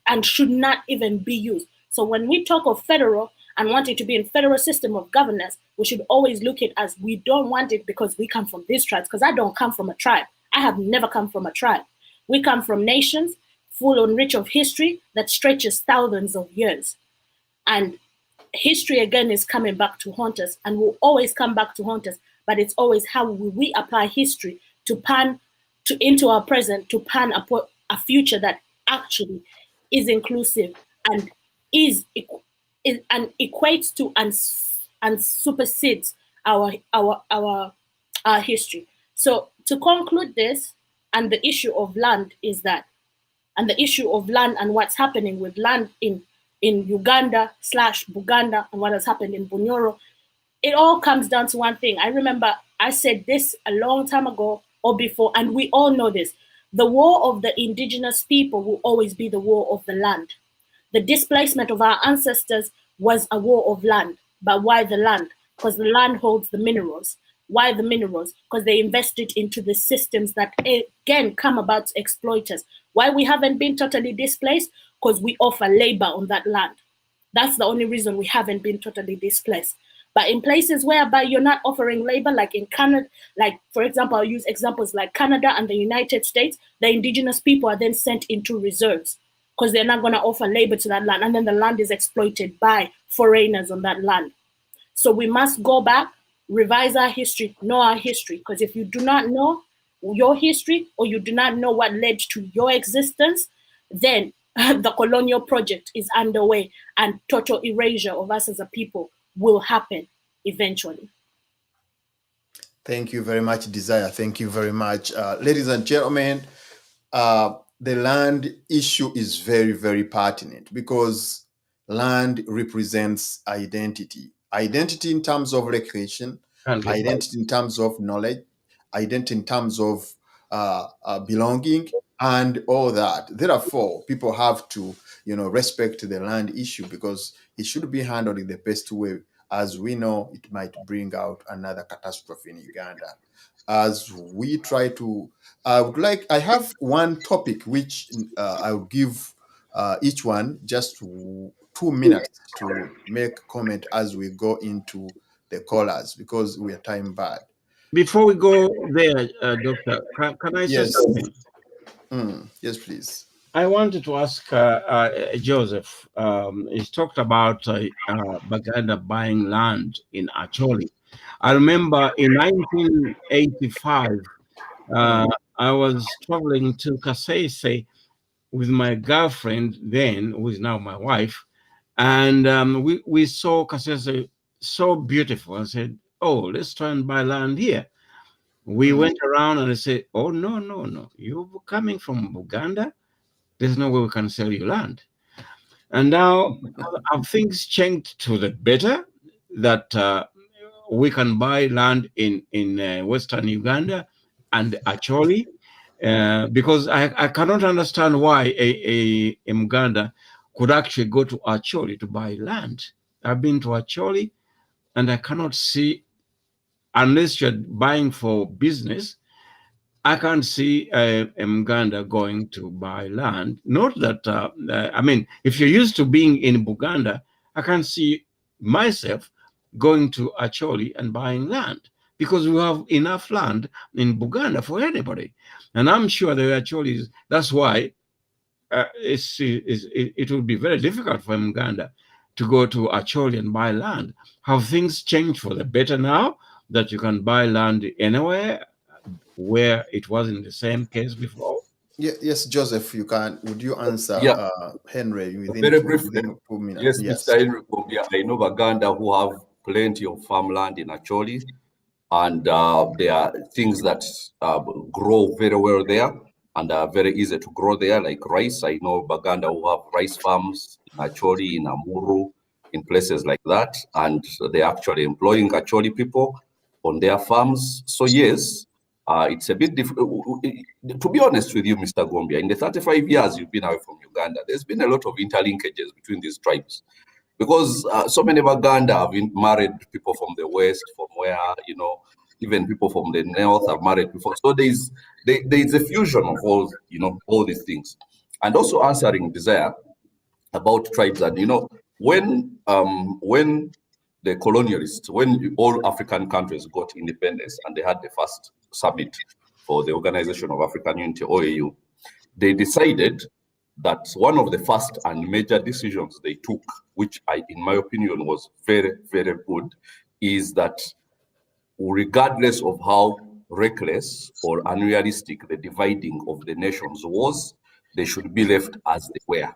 and should not even be used. So when we talk of federal and want it to be in federal system of governance, we should always look at it as we don't want it because we come from these tribes, because I don't come from a tribe. I have never come from a tribe. We come from nations full and rich of history that stretches thousands of years. And history again is coming back to haunt us and will always come back to haunt us, but it's always how we apply history to into our present, to pan a future that actually is inclusive and and equates to and supersedes our history. So to conclude this, and the issue of land is that, and the issue of land and what's happening with land in Uganda / Buganda and what has happened in Bunyoro, it all comes down to one thing. I remember I said this a long time ago or before, and we all know this. The war of the indigenous people will always be the war of the land. The displacement of our ancestors was a war of land. But why the land? Because the land holds the minerals. Why the minerals? Because they invested into the systems that, again, come about to exploit us. Why we haven't been totally displaced? Because we offer labor on that land. That's the only reason we haven't been totally displaced. But in places whereby you're not offering labor, like in Canada, like, for example, I'll use examples like Canada and the United States, the indigenous people are then sent into reserves because they're not going to offer labor to that land. And then the land is exploited by foreigners on that land. So we must go back, revise our history, know our history. Because if you do not know your history, or you do not know what led to your existence, then the colonial project is underway and total erasure of us as a people will happen eventually. Thank you very much, Desire. Thank you very much. Ladies and gentlemen, the land issue is very, very pertinent because land represents identity. Identity in terms of recreation, identity in terms of knowledge, identity in terms of belonging, and all that. Therefore, people have to, respect the land issue because it should be handled in the best way. As we know, it might bring out another catastrophe in Uganda. As we try to, I have one topic which I'll give each one just 2 minutes to make comment as we go into the callers because we are time bad. Before we go there, Doctor, can I say something? Yes, please. I wanted to ask Joseph. He's talked about Buganda buying land in Acholi. I remember in 1985, I was traveling to Kasese with my girlfriend then, who is now my wife, and we saw Kasese so beautiful. I said, "Oh, let's try and buy land here." We went around and I said, "Oh, no. You're coming from Buganda? There's no way we can sell you land." And now have things changed to the better that we can buy land in Western Uganda and actually, because I cannot understand why a Muganda could actually go to Acholi to buy land. I've been to Acholi and I cannot see, unless you're buying for business, I can't see a Muganda going to buy land. Not that, I mean, if you're used to being in Buganda, I can't see myself going to Acholi and buying land because we have enough land in Buganda for anybody. And I'm sure the Acholis, that's why it will be very difficult for Muganda to go to Acholi and buy land. Have things changed for the better now that you can buy land anywhere where it wasn't the same case before? Yes, Joseph, you can. Would you answer Henry within very briefly? Within 2 minutes? Yes, Mr. Henry Gombia, I know Buganda who have plenty of farmland in Acholi, and there are things that grow very well there and are very easy to grow there, like rice. I know Buganda who have rice farms in Acholi, in Amuru, in places like that, and they're actually employing Acholi people on their farms. So yes, it's a bit different. To be honest with you, Mr. Gombia, in the 35 years you've been away from Uganda, there's been a lot of interlinkages between these tribes. Because so many Baganda have married people from the west, from where, even people from the north have married before. So there is a fusion of all these things. And also answering Desire about tribes, and when the colonialists, when all African countries got independence and they had the first summit for the Organization of African Unity, OAU, they decided that one of the first and major decisions they took, which in my opinion was very, very good, is that regardless of how reckless or unrealistic the dividing of the nations was, they should be left as they were.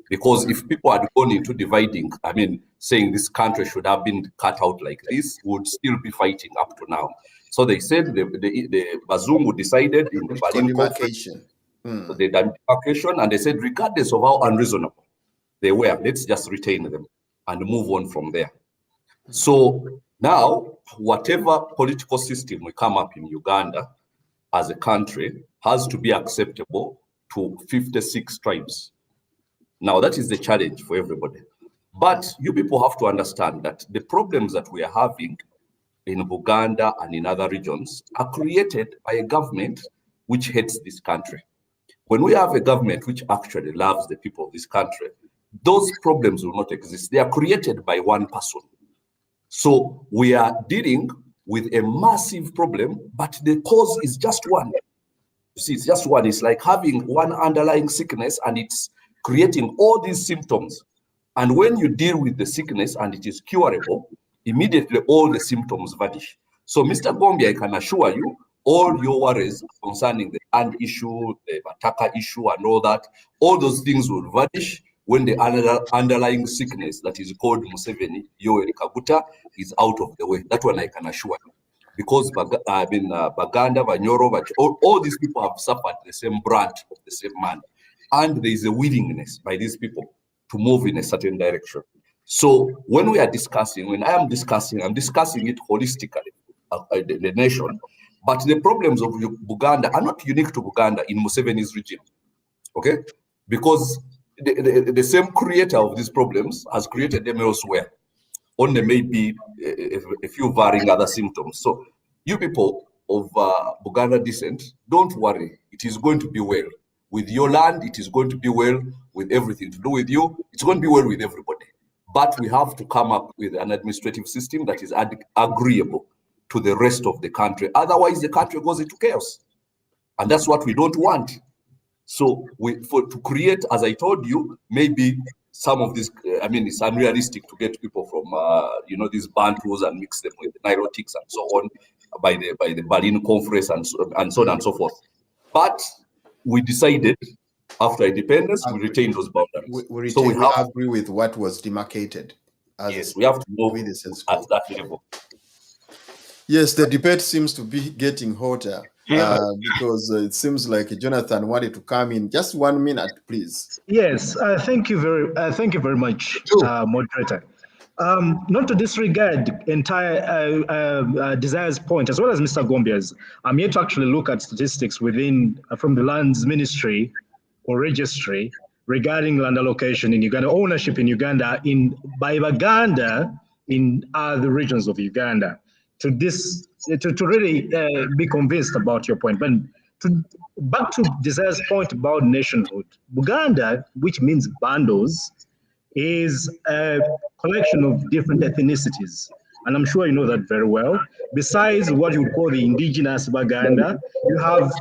Because if people had gone into dividing, I mean, saying this country should have been cut out like this, we would still be fighting up to now. So they said the Bazungu decided in the Berlin Conference, the demarcation, and they said, regardless of how unreasonable they were, let's just retain them and move on from there. So now, whatever political system we come up in Uganda as a country has to be acceptable to 56 tribes. Now, that is the challenge for everybody. But you people have to understand that the problems that we are having in Buganda and in other regions are created by a government which hates this country. When we have a government which actually loves the people of this country, those problems will not exist. They are created by one person. So we are dealing with a massive problem, but the cause is just one. You see, it's just one. It's like having one underlying sickness and it's creating all these symptoms. And when you deal with the sickness and it is curable, immediately all the symptoms vanish. So, Mr. Gombi, I can assure you, all your worries concerning the land issue, the Bataka issue, and all that, all those things will vanish when the underlying sickness that is called Museveni, Yoweri Kaguta, is out of the way. That one I can assure you. Because Baganda, Banyoro, all these people have suffered the same branch of the same man. And there is a willingness by these people to move in a certain direction. So when we are discussing, when I am discussing, I'm discussing it holistically, the nation. But the problems of Buganda are not unique to Buganda in Museveni's regime, okay? Because the same creator of these problems has created them elsewhere. Only maybe a few varying other symptoms. So you people of Buganda descent, don't worry. It is going to be well. With your land, it is going to be well. With everything to do with you, it's going to be well with everybody. But we have to come up with an administrative system that is agreeable to the rest of the country. Otherwise, the country goes into chaos. And that's what we don't want. So to create, as I told you, maybe some of this, I mean, it's unrealistic to get people from, these Bantus and mix them with the Nilotics and so on by the Berlin Conference and so on and so forth. But we decided after independence, we retain those boundaries. We have agree with what was demarcated. Yes, we have to move at that level. Yes, the debate seems to be getting hotter because it seems like Jonathan wanted to come in. Just 1 minute, please. Yes, thank you very much, moderator. Not to disregard entire Desire's point, as well as Mr. Gombia's, I'm yet to actually look at statistics from the Lands Ministry or Registry regarding land allocation in Uganda, ownership in Uganda by Baganda in other regions of Uganda. To really be convinced about your point. But back to Desire's point about nationhood, Buganda, which means bandos, is a collection of different ethnicities. And I'm sure you know that very well. Besides what you call the indigenous Baganda, you have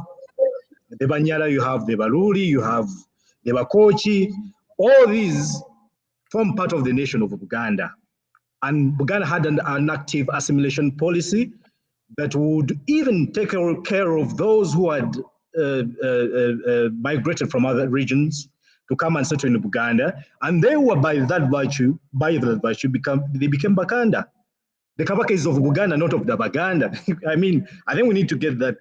the Banyala, you have the Baruri, you have the Bakochi. All these form part of the nation of Buganda. And Buganda had an active assimilation policy that would even take care of those who had migrated from other regions to come and settle in Buganda, and they were by that virtue they became Baganda. The Kabaka of Buganda, not of the Baganda. I mean, I think we need to get that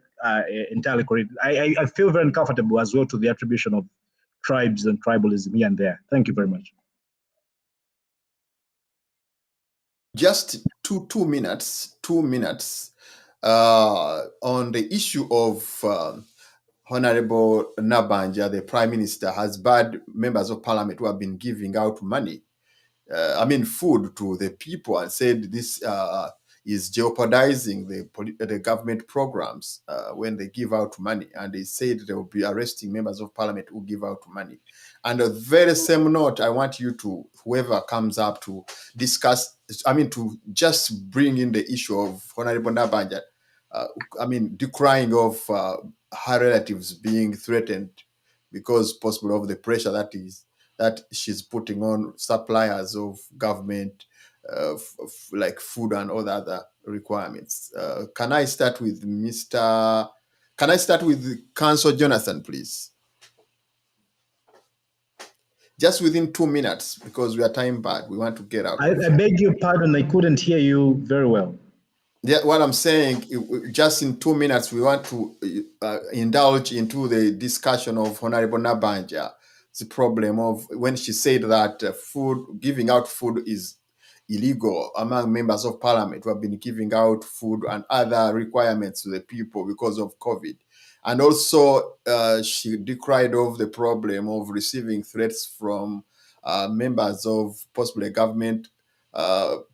entirely correct. I feel very uncomfortable as well to the attribution of tribes and tribalism here and there. Thank you very much. Just two minutes on the issue of Honorable Nabanja, the Prime Minister, has bad members of Parliament who have been giving out money, food to the people, and said this is jeopardizing the government programs when they give out money. And they said they will be arresting members of Parliament who give out money. And on the very same note, I want you to, whoever comes up, to discuss, to just bring in the issue of Honorable Nabanja, decrying of her relatives being threatened because possibly of the pressure that she's putting on suppliers of government, like food and all the other requirements. Can I start with Councillor Jonathan, please? just within 2 minutes, because we are time bad. We want to get out. I beg your pardon, I couldn't hear you very well. Yeah, what I'm saying, just in 2 minutes, we want to indulge into the discussion of Honorable Nabanja, the problem of when she said that giving out food is illegal among members of parliament who have been giving out food and other requirements to the people because of COVID. And also, she decried of the problem of receiving threats from members of possibly government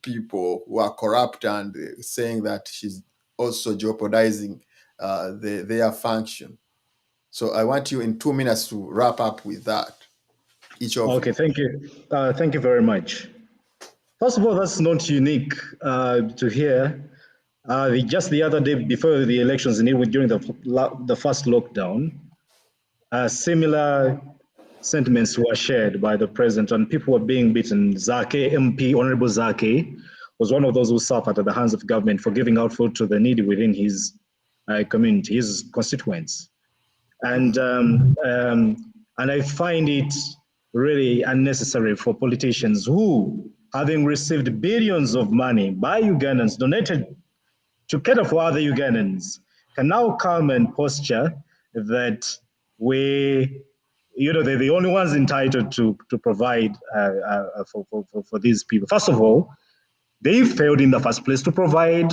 people who are corrupt, and saying that she's also jeopardizing their function. So I want you in 2 minutes to wrap up with that. Each of Okay, you. thank you. Thank you very much. First of all, that's not unique to hear. Just the other day before the elections, during the first lockdown, similar sentiments were shared by the president, and people were being beaten. Zake MP, Honorable Zake, was one of those who suffered at the hands of government for giving out food to the needy within his community, his constituents. And I find it really unnecessary for politicians who, having received billions of money by Ugandans donated to cater for other Ugandans, can now come and posture that they're the only ones entitled to provide for these people. First of all, they failed in the first place to provide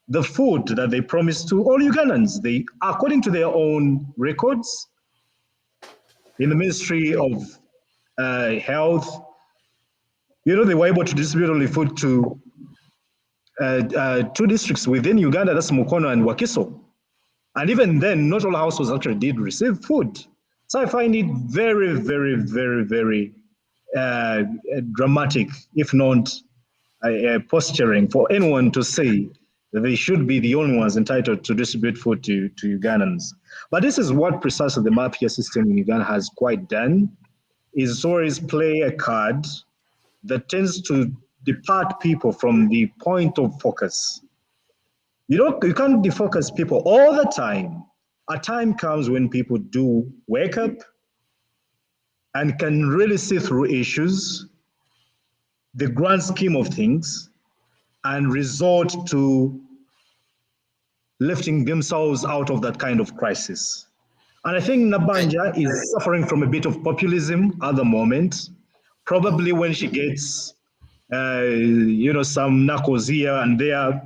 the food that they promised to all Ugandans. They, according to their own records, in the Ministry of Health, they were able to distribute only food to 2 districts within Uganda, that's Mukono and Wakiso. And even then, not all households actually did receive food. So I find it very, very, very, very dramatic, if not posturing, for anyone to say that they should be the only ones entitled to distribute food to Ugandans. But this is what precisely the mafia system in Uganda has quite done, is always play a card that tends to depart people from the point of focus. You can't defocus people all the time. A time comes when people do wake up and can really see through issues, the grand scheme of things, and resort to lifting themselves out of that kind of crisis. And I think Nabanja is suffering from a bit of populism at the moment. Probably when she gets, some knuckles here and there,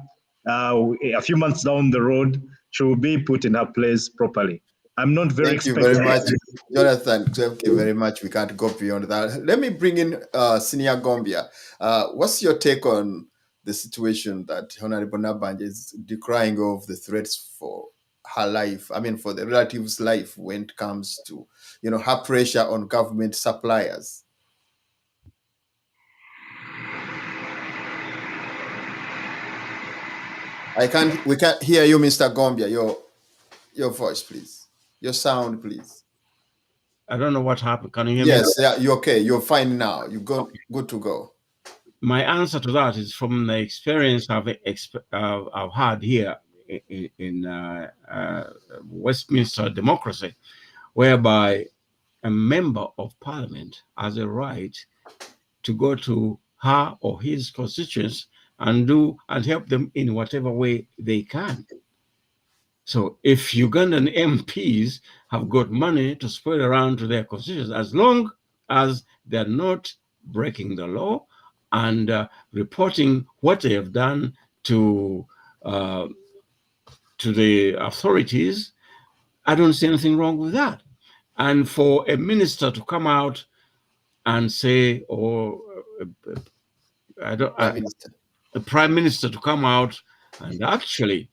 a few months down the road, she will be put in her place properly. I'm not very Thank you very much, Jonathan. Thank you very much. We can't go beyond that. Let me bring in Senior Gombia. What's your take on the situation that Honorable Nabanja is decrying of the threats for her life? I mean, for the relative's life when it comes to, her pressure on government suppliers. We can't hear you, Mr. Gombia. Your voice, please. Your sound, please. I don't know what happened. Can you hear me? Yes, yeah, you're okay. You're fine now. You're good to go. My answer to that is from the experience I've had here in Westminster democracy, whereby a member of parliament has a right to go to her or his constituents and help them in whatever way they can. So if Ugandan MPs have got money to spread around to their constituents, as long as they're not breaking the law and reporting what they have done to the authorities, I don't see anything wrong with that. And for a minister to come out and say, or the prime minister to come out and actually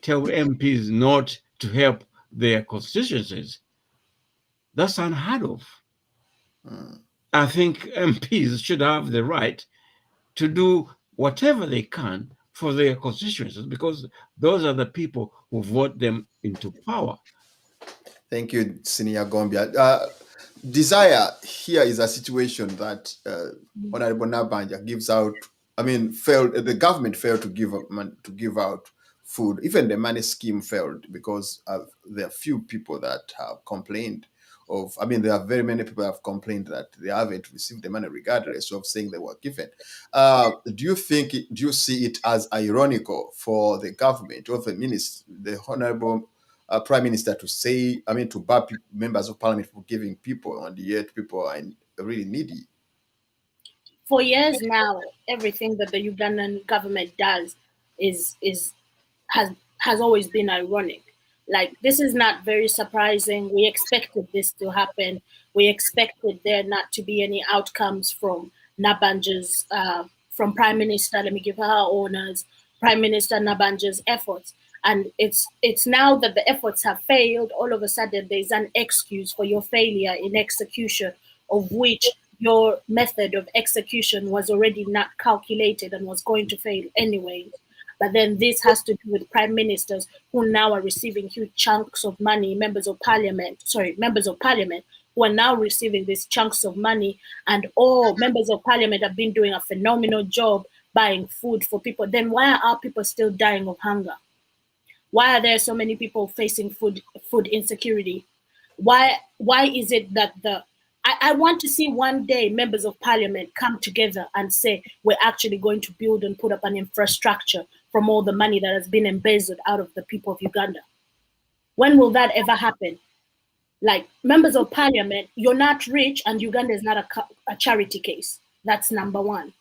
tell MPs not to help their constituencies, that's unheard of. I think MPs should have the right to do whatever they can for their constituencies, because those are the people who vote them into power. Thank you, Senior Gombia. Desire here is a situation that Honorable Nabanja gives out. I mean, the government failed to give out food. Even the money scheme failed because there are few people that have complained I mean, there are very many people who have complained that they haven't received the money regardless of saying they were given. Do you see it as ironical for the government or the Honorable Prime Minister to say, to bar members of parliament for giving people, and yet people are really needy? For years now, everything that the Ugandan government does has always been ironic. Like, this is not very surprising. We expected this to happen. We expected there not to be any outcomes from Nabanja's, from Prime Minister, let me give her honors, Prime Minister Nabanja's efforts. And it's now that the efforts have failed, all of a sudden there's an excuse for your failure in execution, of which your method of execution was already not calculated and was going to fail anyway. But then this has to do with prime ministers who now are receiving huge chunks of money, members of parliament who are now receiving these chunks of money, and all members of parliament have been doing a phenomenal job buying food for people. Then why are people still dying of hunger? Why are there so many people facing food insecurity? Why is it that I want to see one day members of parliament come together and say, we're actually going to build and put up an infrastructure from all the money that has been embezzled out of the people of Uganda. When will that ever happen? Like, members of parliament, you're not rich and Uganda is not a charity case. That's number one.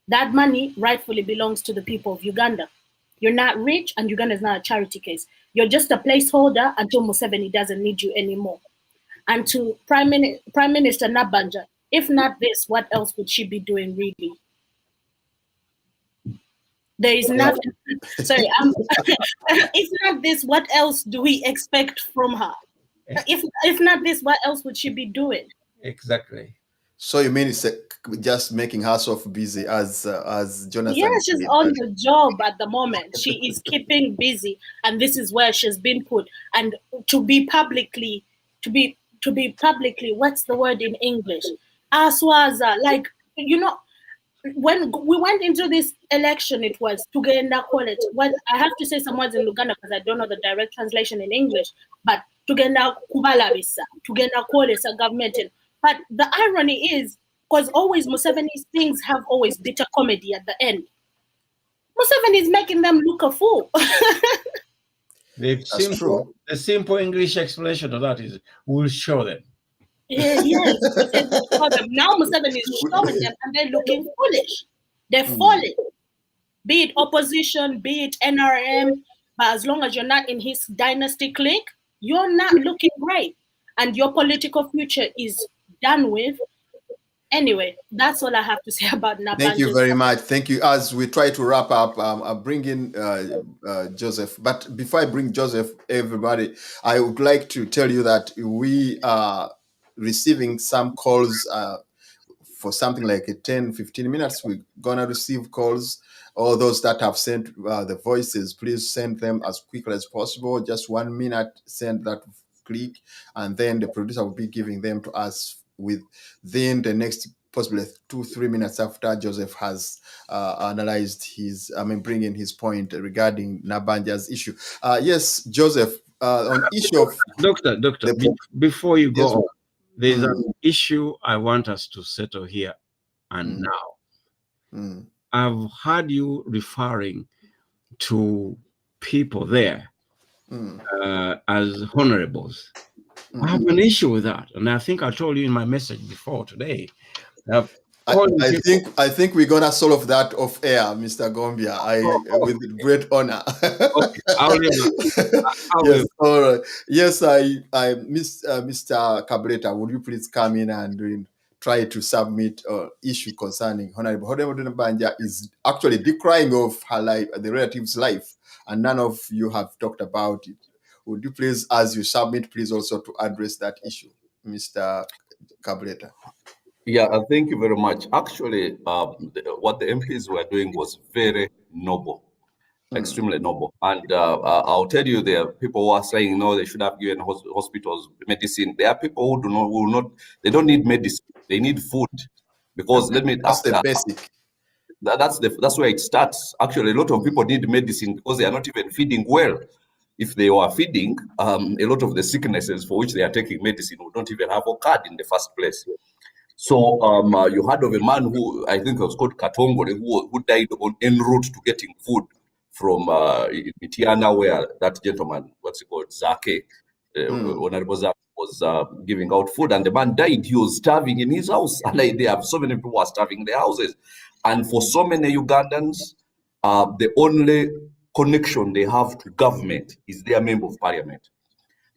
That money rightfully belongs to the people of Uganda. You're not rich and Uganda is not a charity case. You're just a placeholder until Museveni doesn't need you anymore. And to Prime Minister Nabanja, if not this, what else would she be doing really? There is nothing. Sorry, if not this, what else do we expect from her? If not this, what else would she be doing? Exactly. So you mean it's just making herself busy as Jonathan? Yes, she's on the job at the moment. She is keeping busy, and this is where she's been put. And to be publicly, what's the word in English? Aswaza, like, when we went into this election, it was Tugenda College. Well, I have to say some words in Luganda because I don't know the direct translation in English, but Tugenda Kubalabisa, Tugenda Kolesa government. But the irony is, because always Museveni's things have always bitter comedy at the end. Museveni is making them look a fool. The simple English explanation of that is, we'll show them. Yes. Now Museveni is showing them and they're looking foolish. They're falling. Be it opposition, be it NRM, but as long as you're not in his dynasty clique, you're not looking great. And your political future is done with. Anyway, that's all I have to say about Nabanja. Thank you very much. Thank you. As we try to wrap up, I'll bring in Joseph. But before I bring Joseph, everybody, I would like to tell you that we are receiving some calls for something like 10-15 minutes. We're going to receive calls. All those that have sent the voices, please send them as quickly as possible. Just 1 minute, send that click, and then the producer will be giving them to us within the next possibly 2-3 minutes after Joseph has analyzed bringing his point regarding Nabanja's issue. Yes, Joseph, on issue of Doctor, before you go on, there's an issue I want us to settle here and now. I've heard you referring to people there as honorables. I have an issue with that, and I think I told you in my message before today. I think we're gonna solve that off air, Mr. Gombia. With great honor. Okay, yes, all right. Yes, Mr. Kabuleta, would you please come in and try to submit an issue concerning Honorable Nabanja is actually decrying of her life, the relative's life, and none of you have talked about it. Would you please, as you submit, please also to address that issue, Mr. Kabuleta? Yeah, thank you very much. Actually, what the MPs were doing was very noble, extremely noble. And I'll tell you, there are people who are saying, no, they should have given hospitals medicine. There are people who they don't need medicine, they need food. Because that's the basic. That's where it starts. Actually, a lot of people need medicine because they are not even feeding well. if they were feeding, a lot of the sicknesses for which they are taking medicine would not even have occurred in the first place. So you heard of a man who, I think it was called Katongole, who died en route to getting food from Mitiana, where that gentleman, what's it called, Zake, Honorable Zake, was giving out food, and the man died. He was starving in his house, and they have so many people who are starving in their houses. And for so many Ugandans, the only connection they have to government is their member of parliament.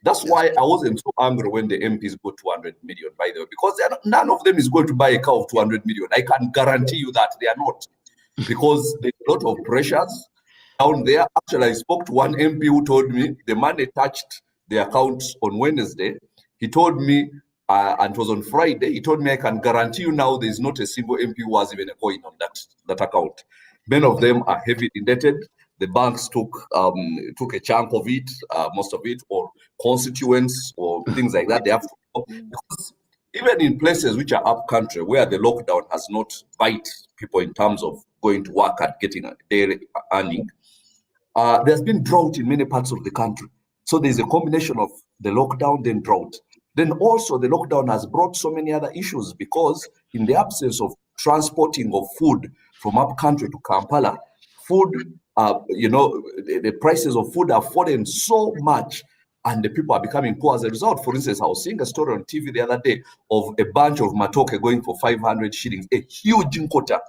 That's why I wasn't so angry when the MPs got 200 million, by the way, because none of them is going to buy a car of 200 million. I can guarantee you that they are not, because there's a lot of pressures down there. Actually, I spoke to one MP who told me the money touched the account on Wednesday. He told me, and it was on Friday, he told me, I can guarantee you now there's not a single MP who has even a coin on that account. Many of them are heavily indebted. The banks took a chunk of it, most of it, or constituents or things like that. They have to, because even in places which are up country where the lockdown has not bite people in terms of going to work and getting a daily earning, there's been drought in many parts of the country. So there's a combination of the lockdown, then drought. Then also the lockdown has brought so many other issues, because in the absence of transporting of food from up country to Kampala, food, the prices of food have fallen so much, and the people are becoming poor as a result. For instance, I was seeing a story on TV the other day of a bunch of matoke going for 500 shillings, a huge quota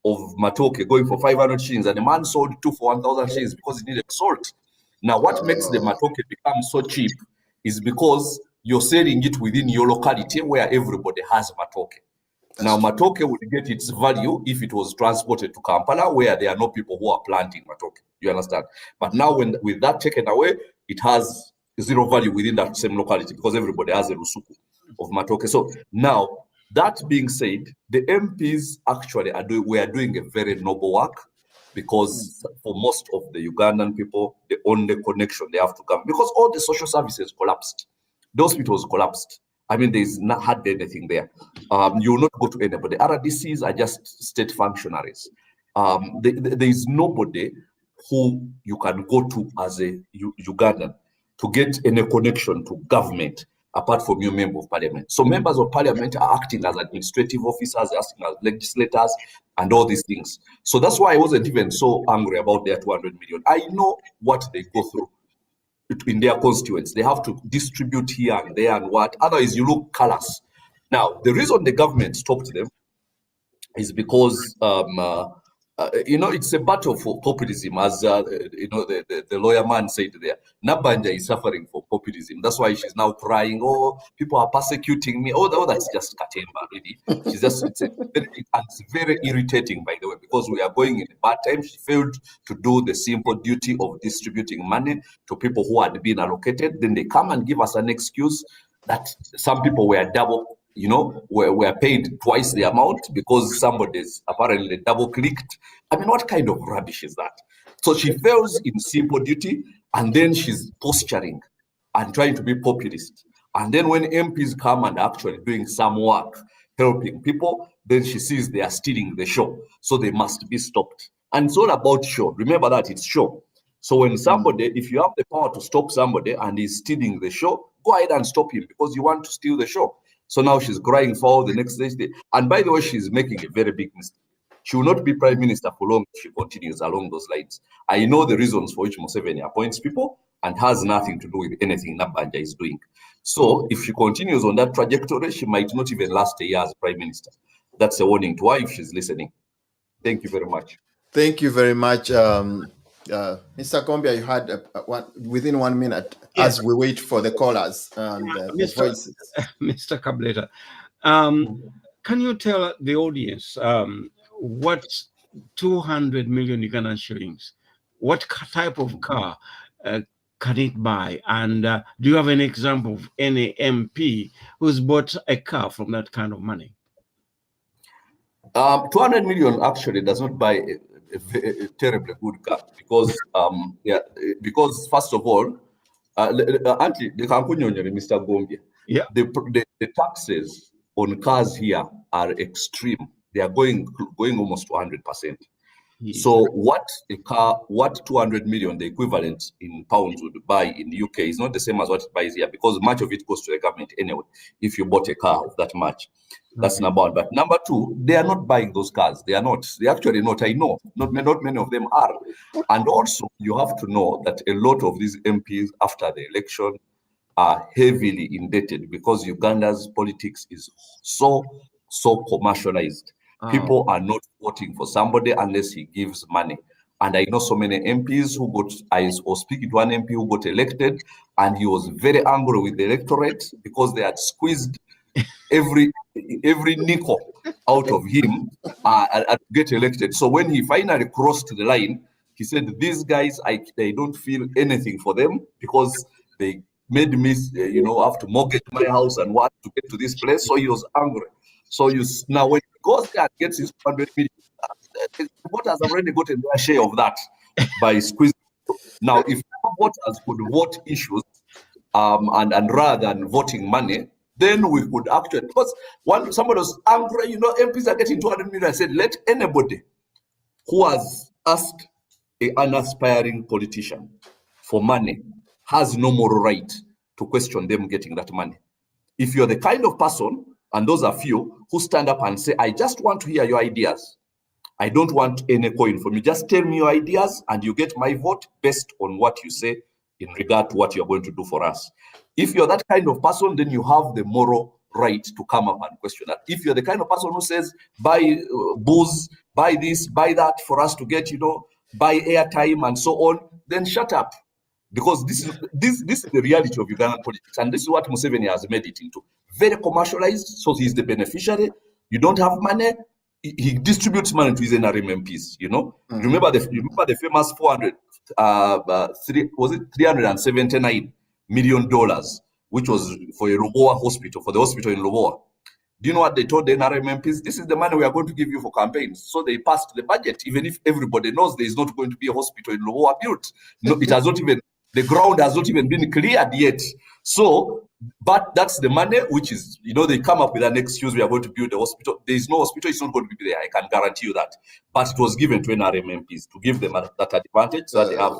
of matoke going for 500 shillings, and the man sold 2 for 1,000 shillings because he needed salt. Now, what makes the matoke become so cheap is because you're selling it within your locality where everybody has matoke. Now, matoke would get its value if it was transported to Kampala, where there are no people who are planting matoke. You understand? But now, with that taken away, it has zero value within that same locality, because everybody has a rusuku of matoke. So now, that being said, the MPs actually were doing a very noble work, because for most of the Ugandan people, the only connection they have to come, because all the social services collapsed. The hospitals collapsed. I mean, there's not hardly anything there. You will not go to anybody. RDCs are just state functionaries. There is nobody who you can go to as a Ugandan to get any connection to government apart from your member of parliament. So members of parliament are acting as administrative officers, acting as legislators, and all these things. So that's why I wasn't even so angry about their 200 million. I know what they go through in their constituents. They have to distribute here and there and what. Otherwise, you look callous. Now, the reason the government stopped them is because it's a battle for populism, as the lawyer man said there. Nabanja is suffering for populism. That's why she's now crying, oh, people are persecuting me. Oh, that's just Katemba, really. She's just, it's very irritating, by the way, because we are going in a bad time. She failed to do the simple duty of distributing money to people who had been allocated. Then they come and give us an excuse that some people were double, were paid twice the amount because somebody's apparently double-clicked. I mean, what kind of rubbish is that? So she fails in simple duty, and then she's posturing and trying to be populist. And then when MPs come and actually doing some work, helping people, then she sees they are stealing the show. So they must be stopped. And it's all about show. Remember that, it's show. So when somebody, if you have the power to stop somebody and he's stealing the show, go ahead and stop him, because you want to steal the show. So now she's crying foul the next day. And by the way, she's making a very big mistake. She will not be prime minister for long if she continues along those lines. I know the reasons for which Museveni appoints people, and has nothing to do with anything Nabanja is doing. So if she continues on that trajectory, she might not even last a year as prime minister. That's a warning to her if she's listening. Thank you very much. Thank you very much. Mr. Kombia, you had within 1 minute, yes, as we wait for the callers and the voices. Mr. Kabuleta, can you tell the audience what 200 million Ugandan shillings, what type of car can it buy? And do you have an example of any MP who's bought a car from that kind of money? 200 million actually does not buy a terribly good car, because because first of all, Mr. Gombia, the taxes on cars here are extreme. They are going almost to 100%. So what 200 million, the equivalent in pounds, would buy in the UK is not the same as what it buys here, because much of it goes to the government anyway. If you bought a car of that much, that's number one. But number two, they are not buying those cars. They are not. They actually not. I know. Not many of them are. And also, you have to know that a lot of these MPs after the election are heavily indebted, because Uganda's politics is so commercialized. People are not voting for somebody unless he gives money. And I know so many MPs who I was speaking to an MP who got elected, and he was very angry with the electorate because they had squeezed every nickel out of him to get elected. So when he finally crossed the line, he said, these guys, I don't feel anything for them, because they made me, have to mortgage my house and what to get to this place. So he was angry. So now when he goes there and gets his 200 million, the voters have already gotten their share of that by squeezing. Now, if voters could vote issues and rather than voting money, then we could actually, because somebody was angry, MPs are getting 200 million. I said, let anybody who has asked an aspiring politician for money has no moral right to question them getting that money. If you're the kind of person, and those are few, who stand up and say, I just want to hear your ideas. I don't want any coin from you. Just tell me your ideas and you get my vote based on what you say in regard to what you're going to do for us. If you're that kind of person, then you have the moral right to come up and question that. If you're the kind of person who says, buy booze, buy this, buy that for us to get, buy airtime and so on, then shut up. Because this is the reality of Ugandan politics, and this is what Museveni has made it into. Very commercialized, so he's the beneficiary. You don't have money, he distributes money to his NRM MPs, Remember the famous $379 million, which was for a Loboa hospital, for the hospital in Loboa. Do you know what they told the NRM MPs? This is the money we are going to give you for campaigns. So they passed the budget, even if everybody knows there is not going to be a hospital in Loboa built. No, it has not even, the ground has not even been cleared yet. So, but that's the money, which is, they come up with an excuse, we are going to build a hospital. There is no hospital, it's not going to be there, I can guarantee you that. But it was given to NRM MPs to give them that advantage so that they have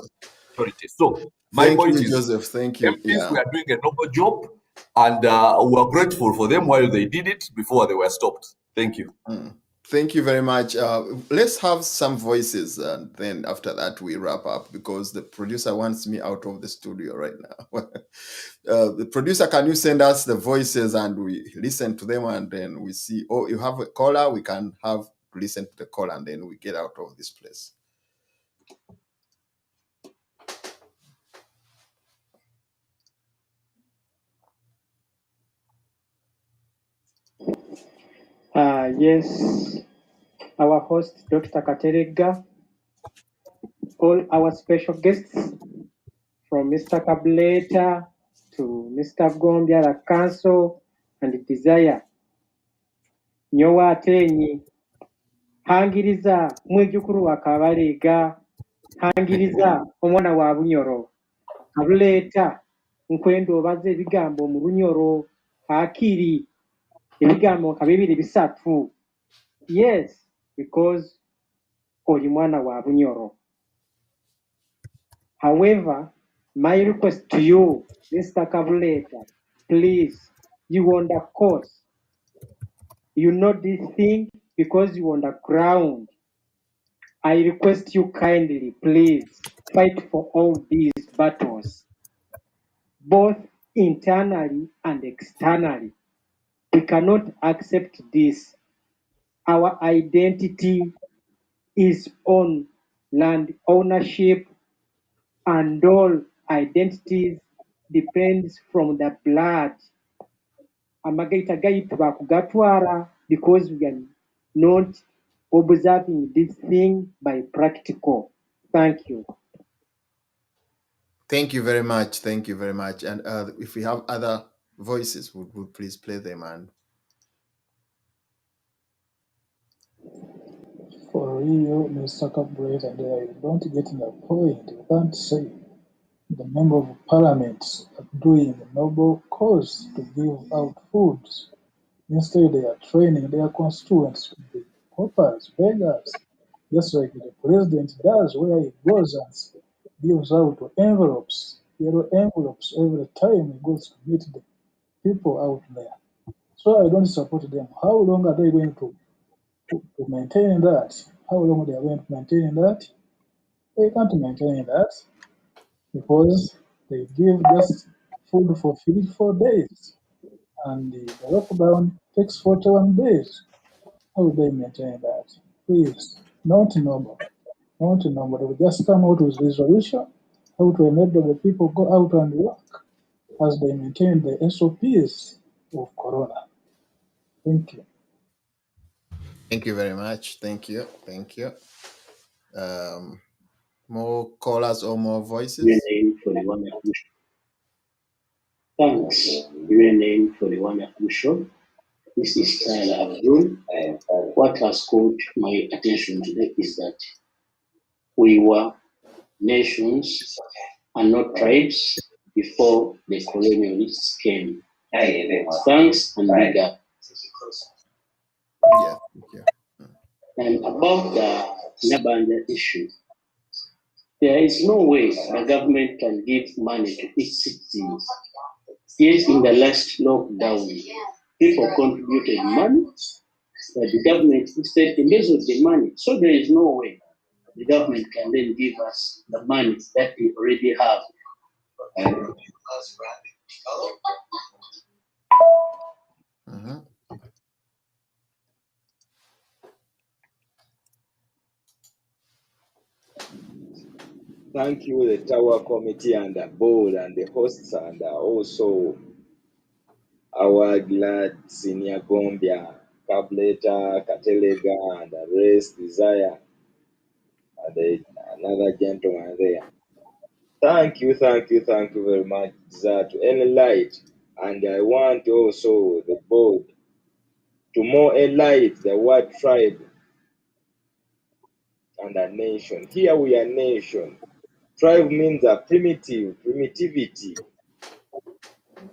authority. So, my point is, Joseph, thank you. MPs were doing a noble job, and we are grateful for them while they did it before they were stopped. Thank you. Thank you very much. Let's have some voices, and then after that we wrap up, because the producer wants me out of the studio right now. The producer, can you send us the voices and we listen to them, and then we see, oh, you have a caller, we can have to listen to the caller, and then we get out of this place. Yes, our host, Dr. Katerega, all our special guests, from Mr. Kabuleta to Mr. Gombia, the Council, and Desire. Nyowa atenyi, hangiriza mwejukuru wa Kabarega, hangiriza omwana wa Bunyoro. Kabuleta, nkwendo obaze ebigambo mu Bunyoro, akiri, ebigambo kabibiri bisatu. Yes, because oli mwana wa Bunyoro. However, my request to you, Mr. Kabuleta, please, you on the course. You know this thing because you on the ground. I request you kindly, please, fight for all these battles, both internally and externally. We cannot accept this. Our identity is on land ownership, and all identities depends from the blood. Amagaita gaitwa kugatwara because we are not observing this thing by practical. Thank you. Thank you very much. Thank you very much. And if we have other voices, would please play them. And for you, Mr. Kabuleta, there you don't get the point. You can't say the member of parliament are doing a noble cause to give out food. Instead, they are training their constituents to be paupers, beggars. just like the president does, where he goes and gives out envelopes, yellow envelopes every time he goes to meet the people out there. So I don't support them. How long are they going to maintain that? How long they are going to maintain that? They can't maintain that because they give just food for 4 days, and the lockdown takes 41 days. How will they maintain that? Please, not normal. Not normal. They will just come out with resolution how to enable the people go out and work as they maintain the SOPs of Corona. Thank you. Thank you very much. Thank you. Thank you. More callers or more voices? UNAIM for the wonderful show. Thanks, UNAIM, for the wonderful show. This is Tyler Abdul. What has caught my attention today is that we were nations and not tribes before the colonialists came. Thanks and big up. Yeah, thank you. And about the Nabanja issue, there is no way the government can give money to its citizens. Yes, in the last lockdown, people contributed money, but the government instead embezzled the money. So there is no way the government can then give us the money that we already have. Thank you, the Tower Committee and the board and the hosts, and also our glad Senior Gombia, Kabuleta, Katelega, and the rest, Desire, and another gentleman there. Thank you very much, Desire, to enlighten. And I want also the board to more enlighten the word tribe and a nation. Here we are nation. Tribe means a primitivity.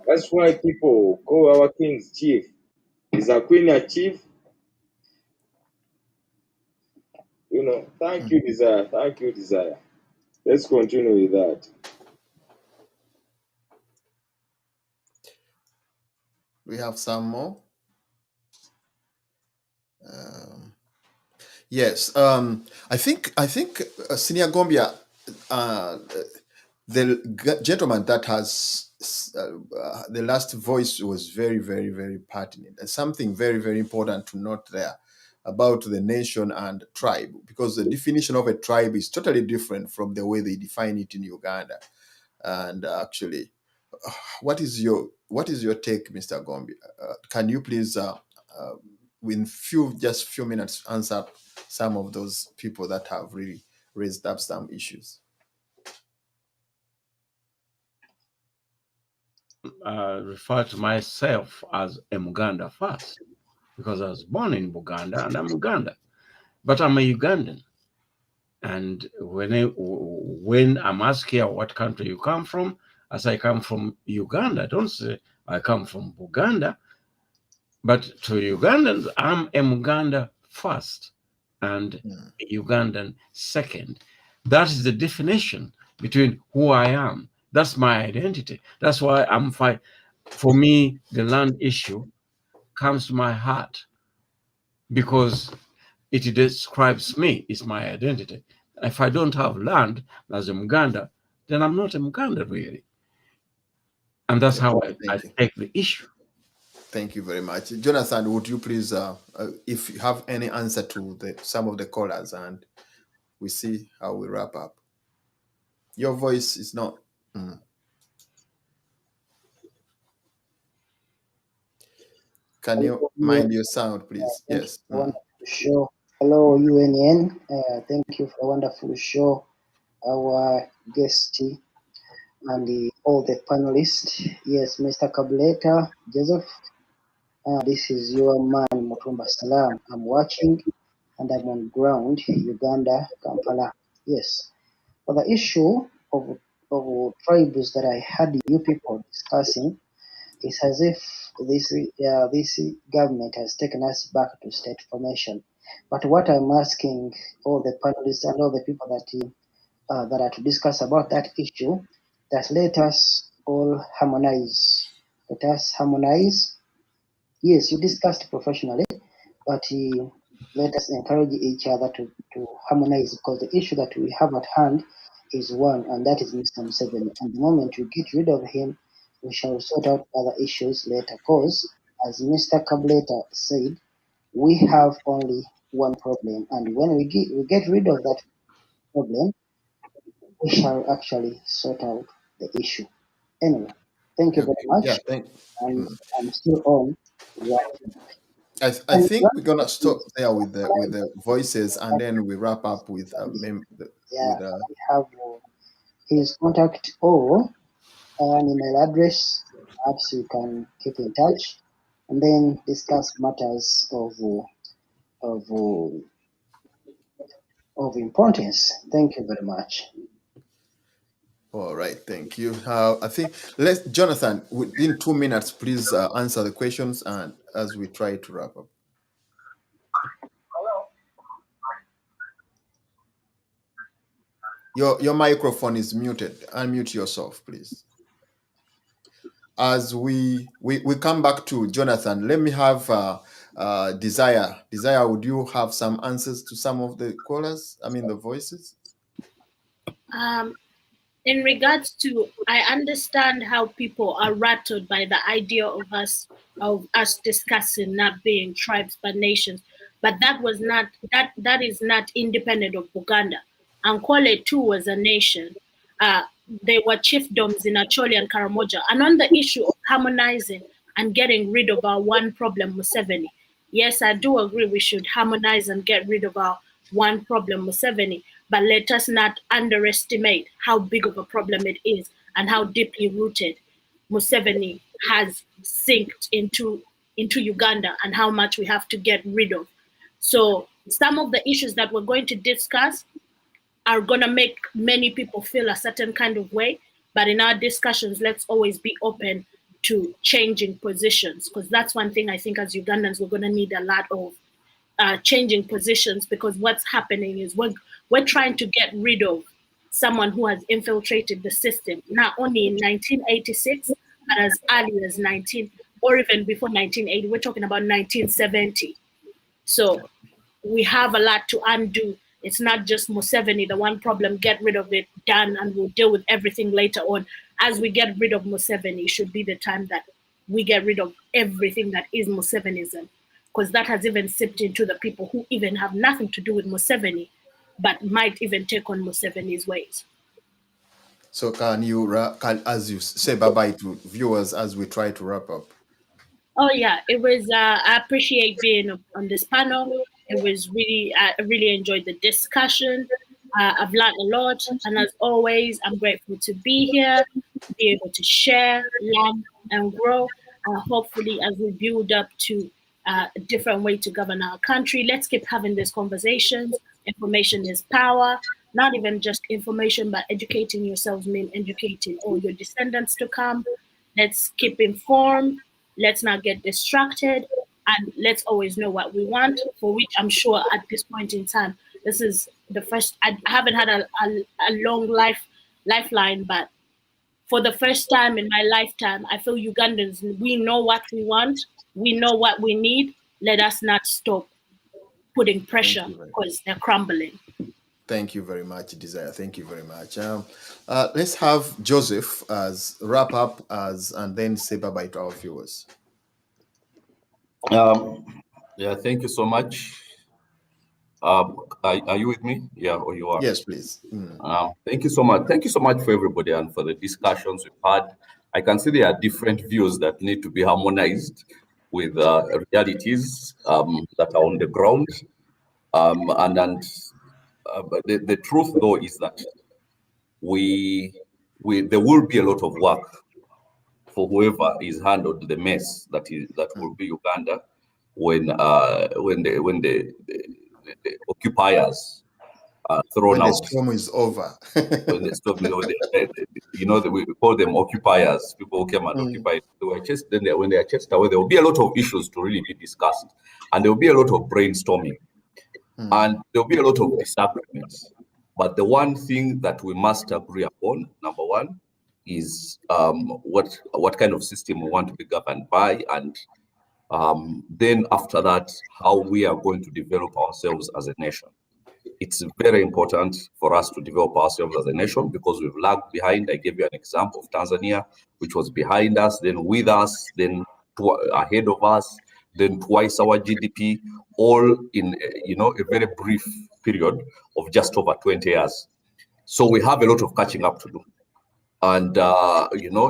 That's why people call our kings chief. Is a queen a chief? You know, thank you, Desire. Thank you, Desire. Let's continue with that. We have some more. Yes, I think Senior Gombia, the gentleman that has the last voice was very pertinent, and something very important to note there about the nation and tribe, because the definition of a tribe is totally different from the way they define it in Uganda. And actually, what is your take, Mr. Gombia? Can you please in just few minutes answer some of those people that have really raised up some issues? Refer to myself as a Muganda first, because I was born in Buganda and I'm Uganda, but I'm a Ugandan. And when I'm asked here what country you come from, as I come from Uganda, I don't say I come from Buganda, but to Ugandans, I'm a Muganda first and a Ugandan second. That is the definition between who I am. That's my identity. That's why I'm fine. For me, the land issue comes to my heart because it describes me. It's my identity. If I don't have land as a Muganda, then I'm not a Muganda really. And that's how I take the issue. Thank you very much. Jonathan, would you please, if you have any answer to some of the callers, and we see how we wrap up. Your voice is not... Can you mind your sound, please? Yes. Wonderful show. Hello, UNN. Thank you for a wonderful show. Our guest and all the panelists. Yes, Mr. Kabuleta, Joseph. This is your man, Mutumba Salam. I'm watching and I'm on ground, Uganda, Kampala. Yes. For the issue of tribes that I had you people discussing, it's as if this government has taken us back to state formation. But what I'm asking all the panelists and all the people that are to discuss about that issue, that let us all harmonize. Let us harmonize. Yes, you discussed professionally, but let us encourage each other to harmonize, because the issue that we have at hand is one, and that is Mr. Museveni. And the moment we get rid of him, we shall sort out other issues later. Because, as Mr. Kabuleta said, we have only one problem, and when we get rid of that problem, we shall actually sort out the issue. Anyway, thank you very Yeah, much. And I'm still on. I think we're gonna stop there with the voices, and then we wrap up with I have his contact or an email address. Perhaps you can keep in touch and then discuss matters of importance. Thank you very much. All right, thank you. I think Jonathan, within 2 minutes, please answer the questions, and as we try to wrap up. Your microphone is muted. Unmute yourself, please. As we come back to Jonathan, let me have Desire. Desire, would you have some answers to some of the callers? I mean, the voices? In regards to, I understand how people are rattled by the idea of us discussing not being tribes but nations, but that is not independent of Buganda. Ankwale too was a nation. They were chiefdoms in Acholi and Karamoja. And on the issue of harmonizing and getting rid of our one problem, Museveni, yes, I do agree we should harmonize and get rid of our one problem, Museveni, but let us not underestimate how big of a problem it is and how deeply rooted Museveni has sinked into Uganda and how much we have to get rid of. So some of the issues that we're going to discuss are going to make many people feel a certain kind of way, but in our discussions, let's always be open to changing positions, because that's one thing I think as Ugandans we're going to need a lot of. Changing positions, because what's happening is we're trying to get rid of someone who has infiltrated the system, not only in 1986, but as early as or even before 1980, we're talking about 1970. So we have a lot to undo. It's not just Museveni, the one problem, get rid of it, done, and we'll deal with everything later on. As we get rid of Museveni, it should be the time that we get rid of everything that is Musevenism, because that has even seeped into the people who even have nothing to do with Museveni, but might even take on Museveni's ways. So can you, as you say bye-bye to viewers as we try to wrap up? Oh yeah, it was, I appreciate being on this panel. It was really, I really enjoyed the discussion. I've learned a lot. And as always, I'm grateful to be here, to be able to share, learn, and grow. Hopefully, as we build up to a different way to govern our country, let's keep having these conversations. Information is power. Not even just information, but educating yourselves means educating all your descendants to come. Let's keep informed. Let's not get distracted, and let's always know what we want, for which I'm sure at this point in time, this is the first, I haven't had a long lifeline, but for the first time in my lifetime, I feel Ugandans, we know what we want, we know what we need. Let us not stop putting pressure, because they're crumbling. Thank you very much, Desire. Thank you very much. Let's have Joseph as wrap up and then say bye-bye to our viewers. Yeah, thank you so much. Are you with me? Yeah, or you are? Yes, please. Thank you so much. Thank you so much for everybody and for the discussions we've had. I can see there are different views that need to be harmonized with realities that are on the ground. But the truth, though, is that there will be a lot of work for whoever is handled the mess that will be Uganda when the occupiers are thrown out. When the storm is over. When the storm is over, we call them occupiers. People who came and occupied. When they are chased away, there will be a lot of issues to really be discussed, and there will be a lot of brainstorming. And there'll be a lot of disagreements. But the one thing that we must agree upon, number one, is what kind of system we want to be governed by, and then after that, how we are going to develop ourselves as a nation. It's very important for us to develop ourselves as a nation because we've lagged behind. I gave you an example of Tanzania, which was behind us, then with us, then ahead of us, then twice our GDP, all in a very brief period of just over 20 years. So we have a lot of catching up to do. And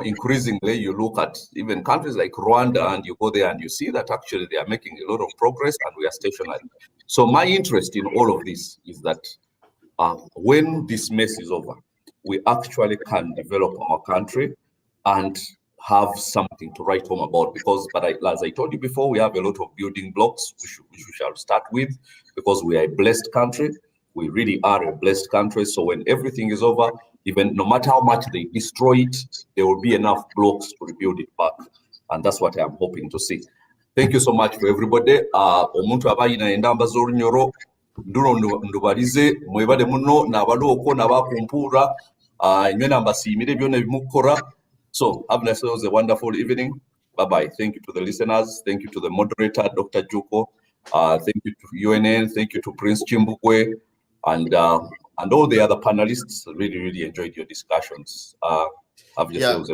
increasingly, you look at even countries like Rwanda, and you go there and you see that actually they are making a lot of progress, and we are stationary. So my interest in all of this is that when this mess is over, we actually can develop our country and have something to write home about. Because, as I told you before, we have a lot of building blocks which we shall start with, because we are a blessed country. We really are a blessed country. So when everything is over, even no matter how much they destroy it, there will be enough blocks to rebuild it back. And that's what I'm hoping to see. Thank you so much for everybody. Omuntu abayina endamba z'olunyoro ndulo ndubalize mwebale muno n'abaloko n'abakumpura nywe nambasiimire byonna bimukora. So have yourselves a wonderful evening. Bye-bye. Thank you to the listeners. Thank you to the moderator, Dr. Juko. Thank you to UNN. Thank you to Prince Kimbugwe. And all the other panelists. Really enjoyed your discussions. Have yourselves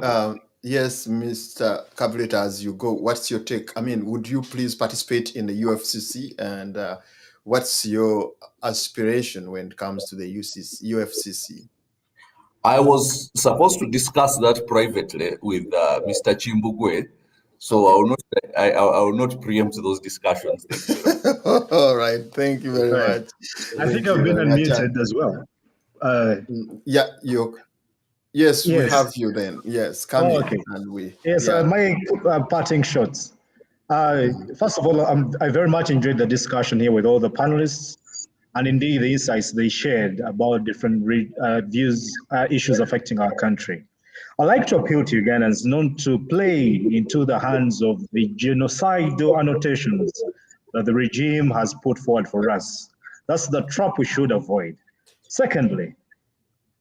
yes, Mr. Kabuleta, as you go, what's your take? I mean, would you please participate in the UFCC? And what's your aspiration when it comes to the UFCC? I was supposed to discuss that privately with Mr. Kimbugwe, so I will not preempt those discussions. All right, thank you very much. I think I've been unmuted as well. Yes, we have you then. Yes, come in. Okay. And my parting shots. First of all, I very much enjoyed the discussion here with all the panelists, and indeed the insights they shared about different views, issues affecting our country. I'd like to appeal to Ugandans not to play into the hands of the genocidal annotations that the regime has put forward for us. That's the trap we should avoid. Secondly,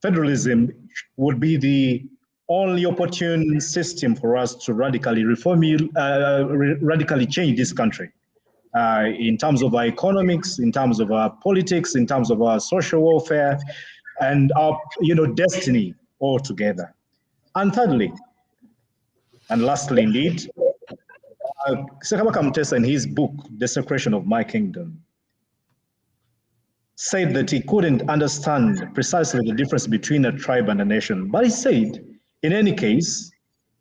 federalism would be the only opportune system for us to radically radically change this country in terms of our economics, in terms of our politics, in terms of our social welfare, and our destiny altogether. And thirdly, and lastly, indeed, Sekabaka Mutesa in his book, Desecration of My Kingdom, said that he couldn't understand precisely the difference between a tribe and a nation. But he said, in any case,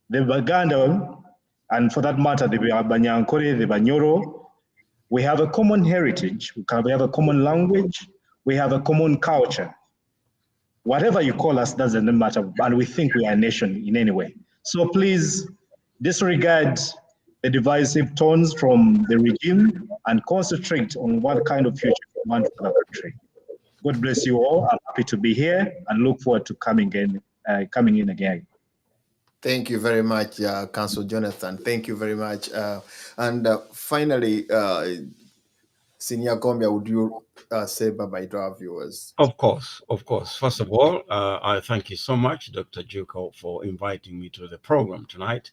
the Buganda, and for that matter, the Banyankore, the Banyoro, we have a common heritage, we have a common language, we have a common culture. Whatever you call us doesn't matter, and we think we are a nation in any way. So please disregard the divisive tones from the regime and concentrate on what kind of future we want for the country. God bless you all. I'm happy to be here and look forward to coming in again. Thank you very much, Councillor Jonathan. Thank you very much. And finally, Senior Gombia, would you say bye-bye to our viewers? Of course. First of all, I thank you so much, Dr. Juko, for inviting me to the program tonight.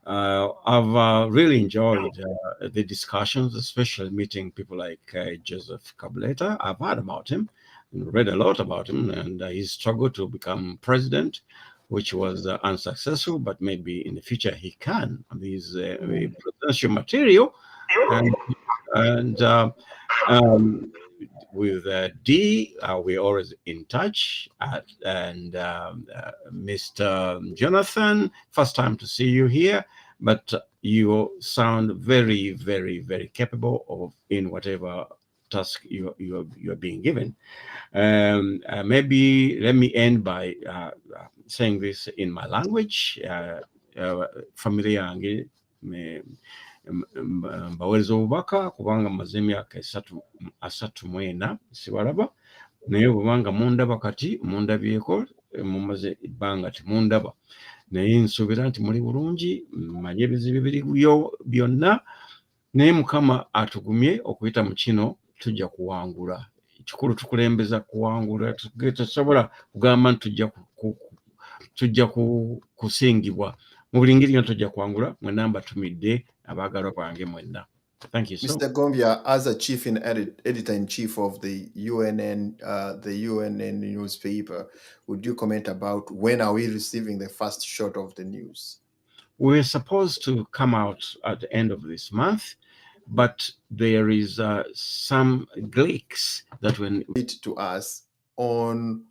I've really enjoyed the discussions, especially meeting people like Joseph Kabuleta. I've heard about him, read a lot about him, and his struggle to become president, which was unsuccessful, but maybe in the future he can. He's presidential material. And with D, we're always in touch. And Mr. Jonathan, first time to see you here, but you sound very, very, very capable in whatever task you're being given. Maybe let me end by saying this in my language. Familia yange mbaweza obubaka kubanga maze emyaka 34 sibalaba naye bwanga mundaba kati mundabyeko mumaze ebbanga temundaba naye nsuubira nti muli bulungi manye ebizibu biriyo byonna naye Mukama atugumye okuyita mu kino tujja kuwangula. Kikulu tukulembeza kuwangula. Tetusobola kugamba nti tujja kusingibwa. Mu buli ngeri tujja kuwangula. Mwenna mbatumidde abaagalwa bange mwenna. Thank you so much. Mr. Gombia, as a chief in editor-in-chief of the UNN newspaper, would you comment about when are we receiving the first shot of the news? We're supposed to come out at the end of this month, but there is some leaks that when it to us on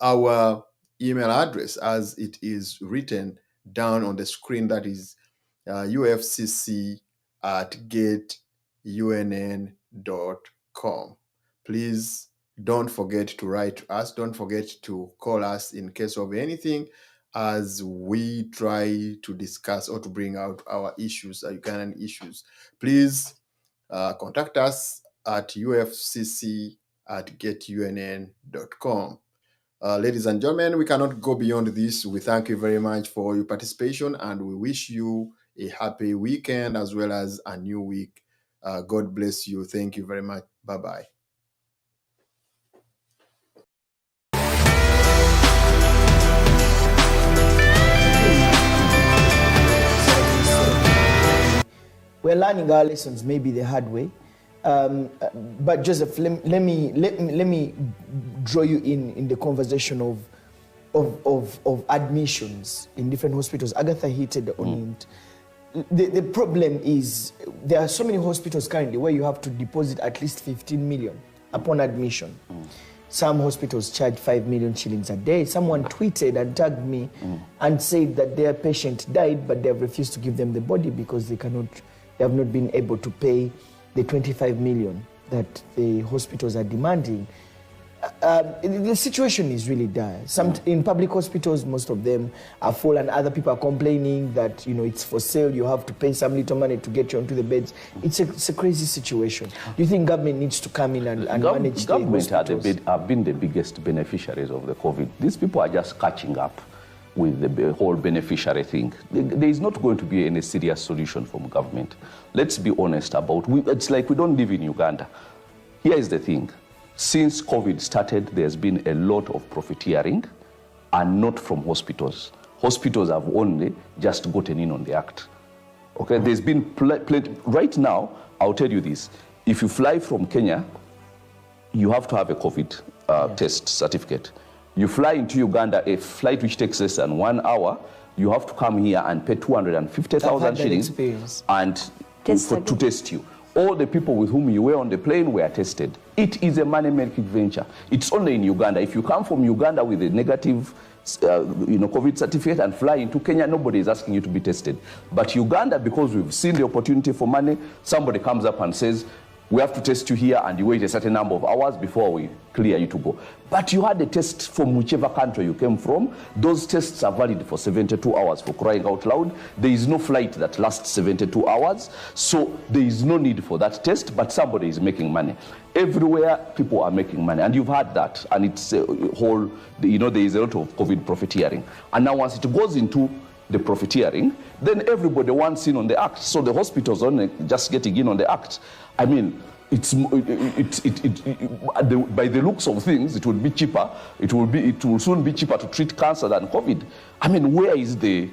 our email address as it is written down on the screen, that is ufcc@getunn.com. Please don't forget to write to us. Don't forget to call us in case of anything as we try to discuss or to bring out our issues, Ugandan issues. Please contact us at ufcc@getunn.com. Ladies and gentlemen, we cannot go beyond this. We thank you very much for your participation and we wish you a happy weekend as well as a new week. God bless you. Thank you very much. Bye-bye. We're learning our lessons maybe the hard way. But Joseph, let me draw you in the conversation of admissions in different hospitals. Agatha hit on it. The problem is there are so many hospitals currently where you have to deposit at least 15 million upon admission. Some hospitals charge 5 million shillings a day. Someone tweeted and tagged me and said that their patient died, but they have refused to give them the body because they have not been able to pay the 25 million that the hospitals are demanding. The situation is really dire. In public hospitals, most of them are full, and other people are complaining that it's for sale. You have to pay some little money to get you onto the beds. It's a crazy situation. Do you think government needs to come in and manage the hospitals? Government have been the biggest beneficiaries of the COVID. These people are just catching up with the whole beneficiary thing. There is not going to be any serious solution from government. Let's be honest about it. It's like we don't live in Uganda. Here is the thing. Since COVID started, there's been a lot of profiteering, and not from hospitals. Hospitals have only just gotten in on the act. Okay, there's been plenty. Right now, I'll tell you this. If you fly from Kenya, you have to have a COVID test certificate. You fly into Uganda, a flight which takes less than 1 hour, you have to come here and pay 250,000 shillings and to test you. All the people with whom you were on the plane were tested. It is a money-making venture. It's only in Uganda. If you come from Uganda with a negative COVID certificate and fly into Kenya, nobody is asking you to be tested. But Uganda, because we've seen the opportunity for money, somebody comes up and says, we have to test you here, and you wait a certain number of hours before we clear you to go. But you had a test from whichever country you came from. Those tests are valid for 72 hours, for crying out loud. There is no flight that lasts 72 hours, so there is no need for that test, but somebody is making money. Everywhere, people are making money, and you've had that, and it's a whole, there is a lot of COVID profiteering. And now once it goes into the profiteering, then everybody wants in on the act. So the hospitals are just getting in on the act. I mean, by the looks of things, it would be cheaper. It will soon be cheaper to treat cancer than COVID. I mean, where is the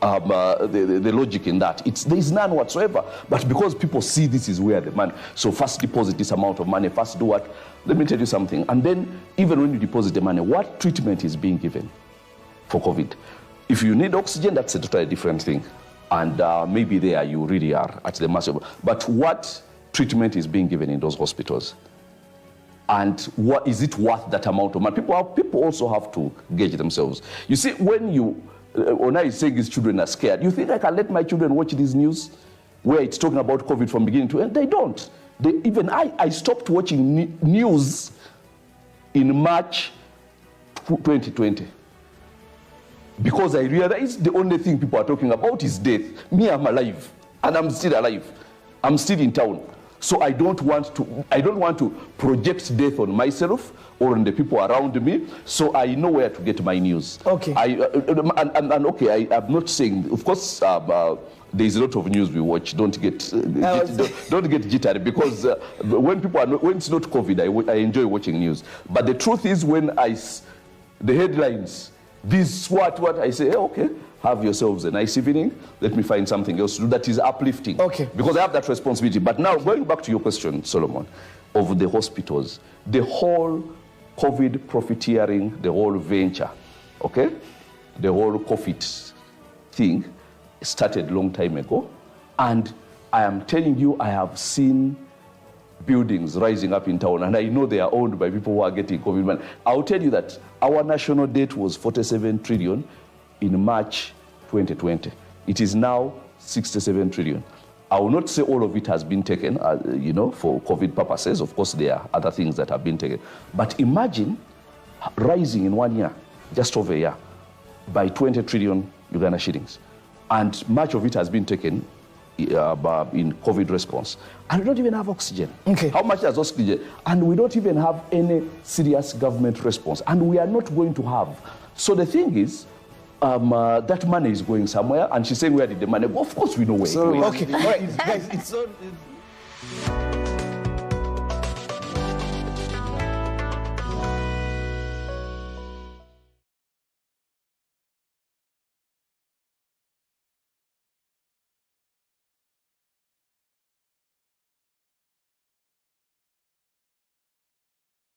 logic in that? There is none whatsoever. But because people see this is where the money, so first deposit this amount of money, first do what? Let me tell you something. And then even when you deposit the money, what treatment is being given for COVID? If you need oxygen, that's a totally different thing. And maybe there you really are at the massive. But what treatment is being given in those hospitals? And what is it worth that amount of money? People also have to gauge themselves. You see, when Ona is saying his children are scared, you think I can let my children watch this news where it's talking about COVID from beginning to end? They don't. I stopped watching news in March 2020. Because I realized the only thing people are talking about is death. Me, I'm alive. And I'm still alive. I'm still in town. So I don't want to project death on myself or on the people around me. So I know where to get my news. Okay. Okay, I'm not saying, of course, there's a lot of news we watch. Don't get jittery, because when it's not COVID, I enjoy watching news. But the truth is, when the headlines, this what I say, hey, okay, have yourselves a nice evening. Let me find something else to do that is uplifting. Okay. Because I have that responsibility. But now, going back to your question, Solomon, of the hospitals, the whole COVID profiteering, the whole venture, okay, the whole COVID thing started a long time ago. And I am telling you, I have seen buildings rising up in town, and I know they are owned by people who are getting COVID money. I'll tell you that our national debt was 47 trillion in March 2020. It is now 67 trillion. I will not say all of it has been taken, for COVID purposes. Of course, there are other things that have been taken. But imagine rising in 1 year, just over a year, by 20 trillion Uganda shillings. And much of it has been taken in COVID response. And we don't even have oxygen. Okay. How much is oxygen? And we don't even have any serious government response. And we are not going to have. So the thing is, that money is going somewhere, and she's saying, where did the money go? Of course we know where. So, okay, all right, guys, it's so...